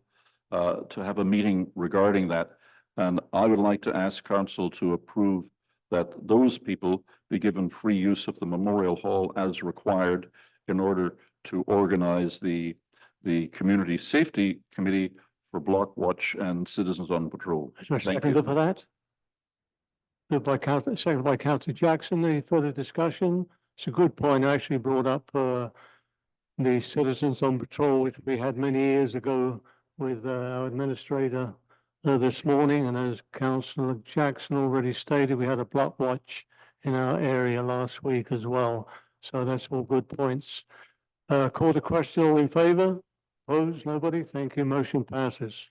to have a meeting regarding that. And I would like to ask council to approve that those people be given free use of the Memorial Hall as required in order to organize the Community Safety Committee for Block Watch and Citizens on Patrol. Is there a Thank seconder you. for that? Moved by Council, seconded by Councillor Jackson. Any further discussion? It's a good point. I actually brought up the Citizens on Patrol, which we had many years ago with our administrator this morning. And as Councillor Jackson already stated, we had a block watch in our area last week as well. So that's all good points. Call the question. All in favour? Opposed? Nobody? Thank you. Motion passes.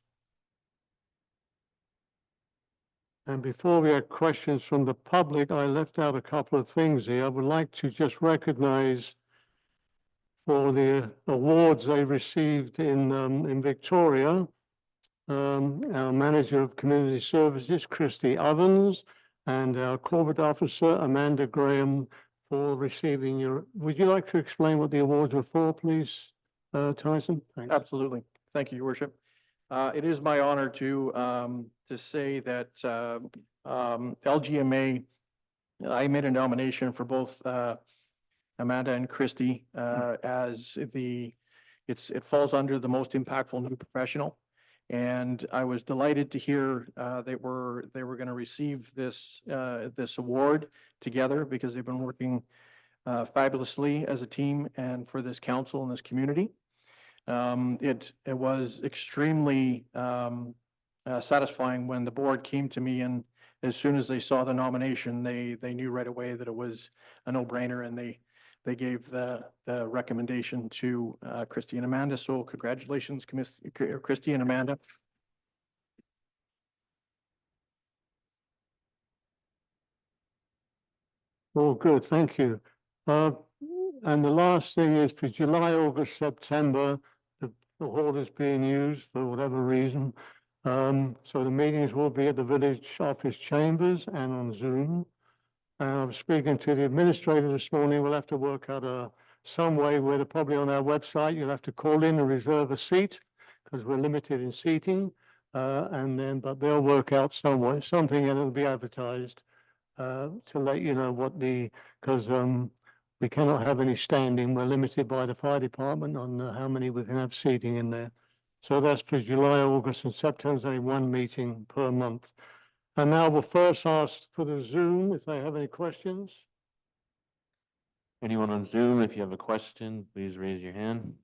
And before we had questions from the public, I left out a couple of things here. I would like to just recognize for the awards they received in Victoria, our Manager of Community Services, Christy Evans, and our Corporate Officer, Amanda Graham, for receiving your, would you like to explain what the awards were for, please, Tyson? Thanks. Absolutely. Thank you, Your Worship. It is my honor to say that LGMA, I made a nomination for both Amanda and Christy as it falls under the most impactful new professional. And I was delighted to hear they were going to receive this award together because they've been working fabulously as a team and for this council and this community. It was extremely satisfying when the board came to me, and as soon as they saw the nomination, they knew right away that it was a no-brainer, and they gave the recommendation to Christy and Amanda. So congratulations, Christy and Amanda. Oh, good. Thank you. And the last thing is for July, August, September, the hall is being used for whatever reason. So the meetings will be at the village office chambers and on Zoom. I was speaking to the administrator this morning. We'll have to work out some way where they're probably on our website. You'll have to call in and reserve a seat because we're limited in seating. But they'll work out somewhere, something, and it'll be advertised to let you know because we cannot have any standing. We're limited by the fire department on how many we can have seating in there. So that's for July, August, and September. There's only one meeting per month. And now we'll first ask for the Zoom if they have any questions. Anyone on Zoom, if you have a question, please raise your hand.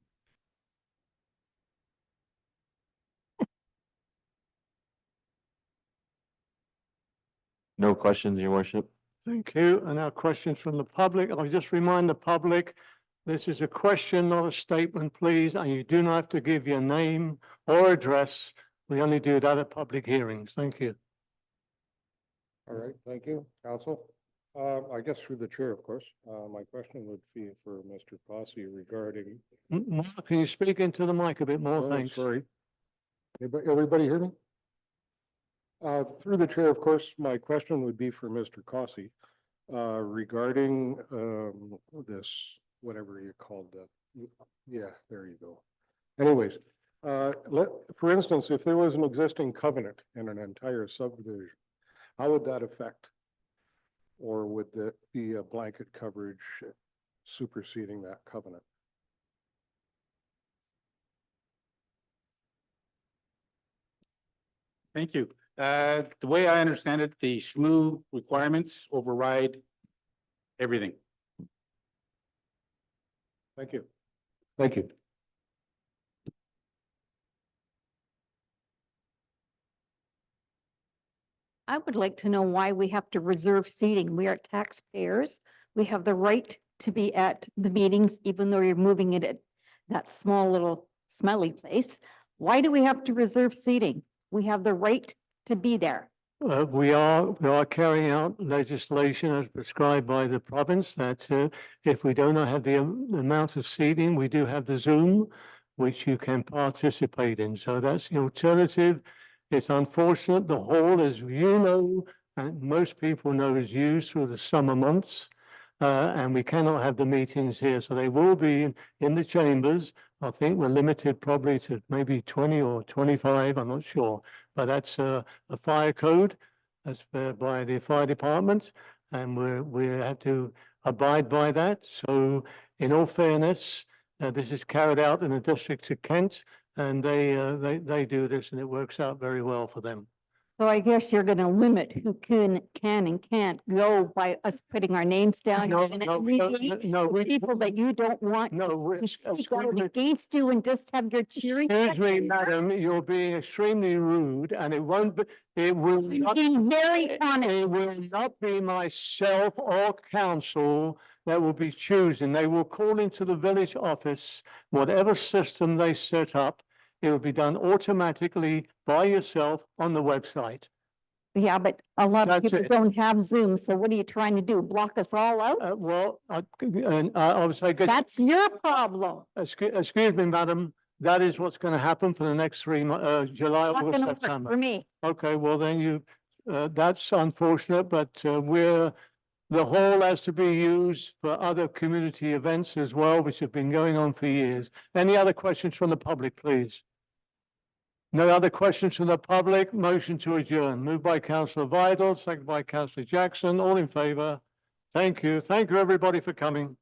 No questions, Your Worship. Thank you. And now questions from the public. I'll just remind the public, this is a question, not a statement, please. And you do not have to give your name or address. We only do that at public hearings. Thank you. All right, thank you, council. I guess through the chair, of course, my question would be for Mr. Posse regarding. Mark, can you speak into the mic a bit more? Oh, Thanks. sorry. Everybody hear me? Through the chair, of course, my question would be for Mr. Cossey regarding this, whatever you called that. Yeah, there you go. Anyways, for instance, if there was an existing covenant in an entire subdivision, how would that affect? Or would that be a blanket coverage superseding that covenant? Thank you. The way I understand it, the SHMU requirements override everything. Thank you. Thank you. I would like to know why we have to reserve seating. We are taxpayers. We have the right to be at the meetings, even though you're moving it at that small little smelly place. Why do we have to reserve seating? We have the right to be there. We are carrying out legislation as prescribed by the province that if we do not have the amount of seating, we do have the Zoom, which you can participate in. So that's the alternative. It's unfortunate the hall, as you know, and most people know, is used through the summer months. and we cannot have the meetings here. So they will be in the chambers. I think we're limited probably to maybe 20 or 25, I'm not sure. But that's a fire code as per by the fire department, and we have to abide by that. So in all fairness, this is carried out in the District of Kent, and they do this, and it works out very well for them. So I guess you're gonna limit who can and can't go by us putting our names down. No, You're gonna no, alleviate no, the people that you don't want No, to speak excuse out me. against you and just have your cheering. Excuse me, section. madam, you're being extremely rude, and it won't be, it will I'm not. being very It honest. will not be myself or council that will be choosing. They will call into the village office, whatever system they set up. It will be done automatically by yourself on the website. Yeah, but a lot of That's people it. don't have Zoom, so what are you trying to do? Block us all out? Well, I would say, That's your problem. excuse me, madam, that is what's going to happen for the next July, Not August, gonna work September. for me. Okay, well then that's unfortunate, but the hall has to be used for other community events as well, which have been going on for years. Any other questions from the public, please? No other questions from the public? Motion to adjourn. Moved by Councillor Vidal, second by Councillor Jackson. All in favour? Thank you. Thank you, everybody, for coming.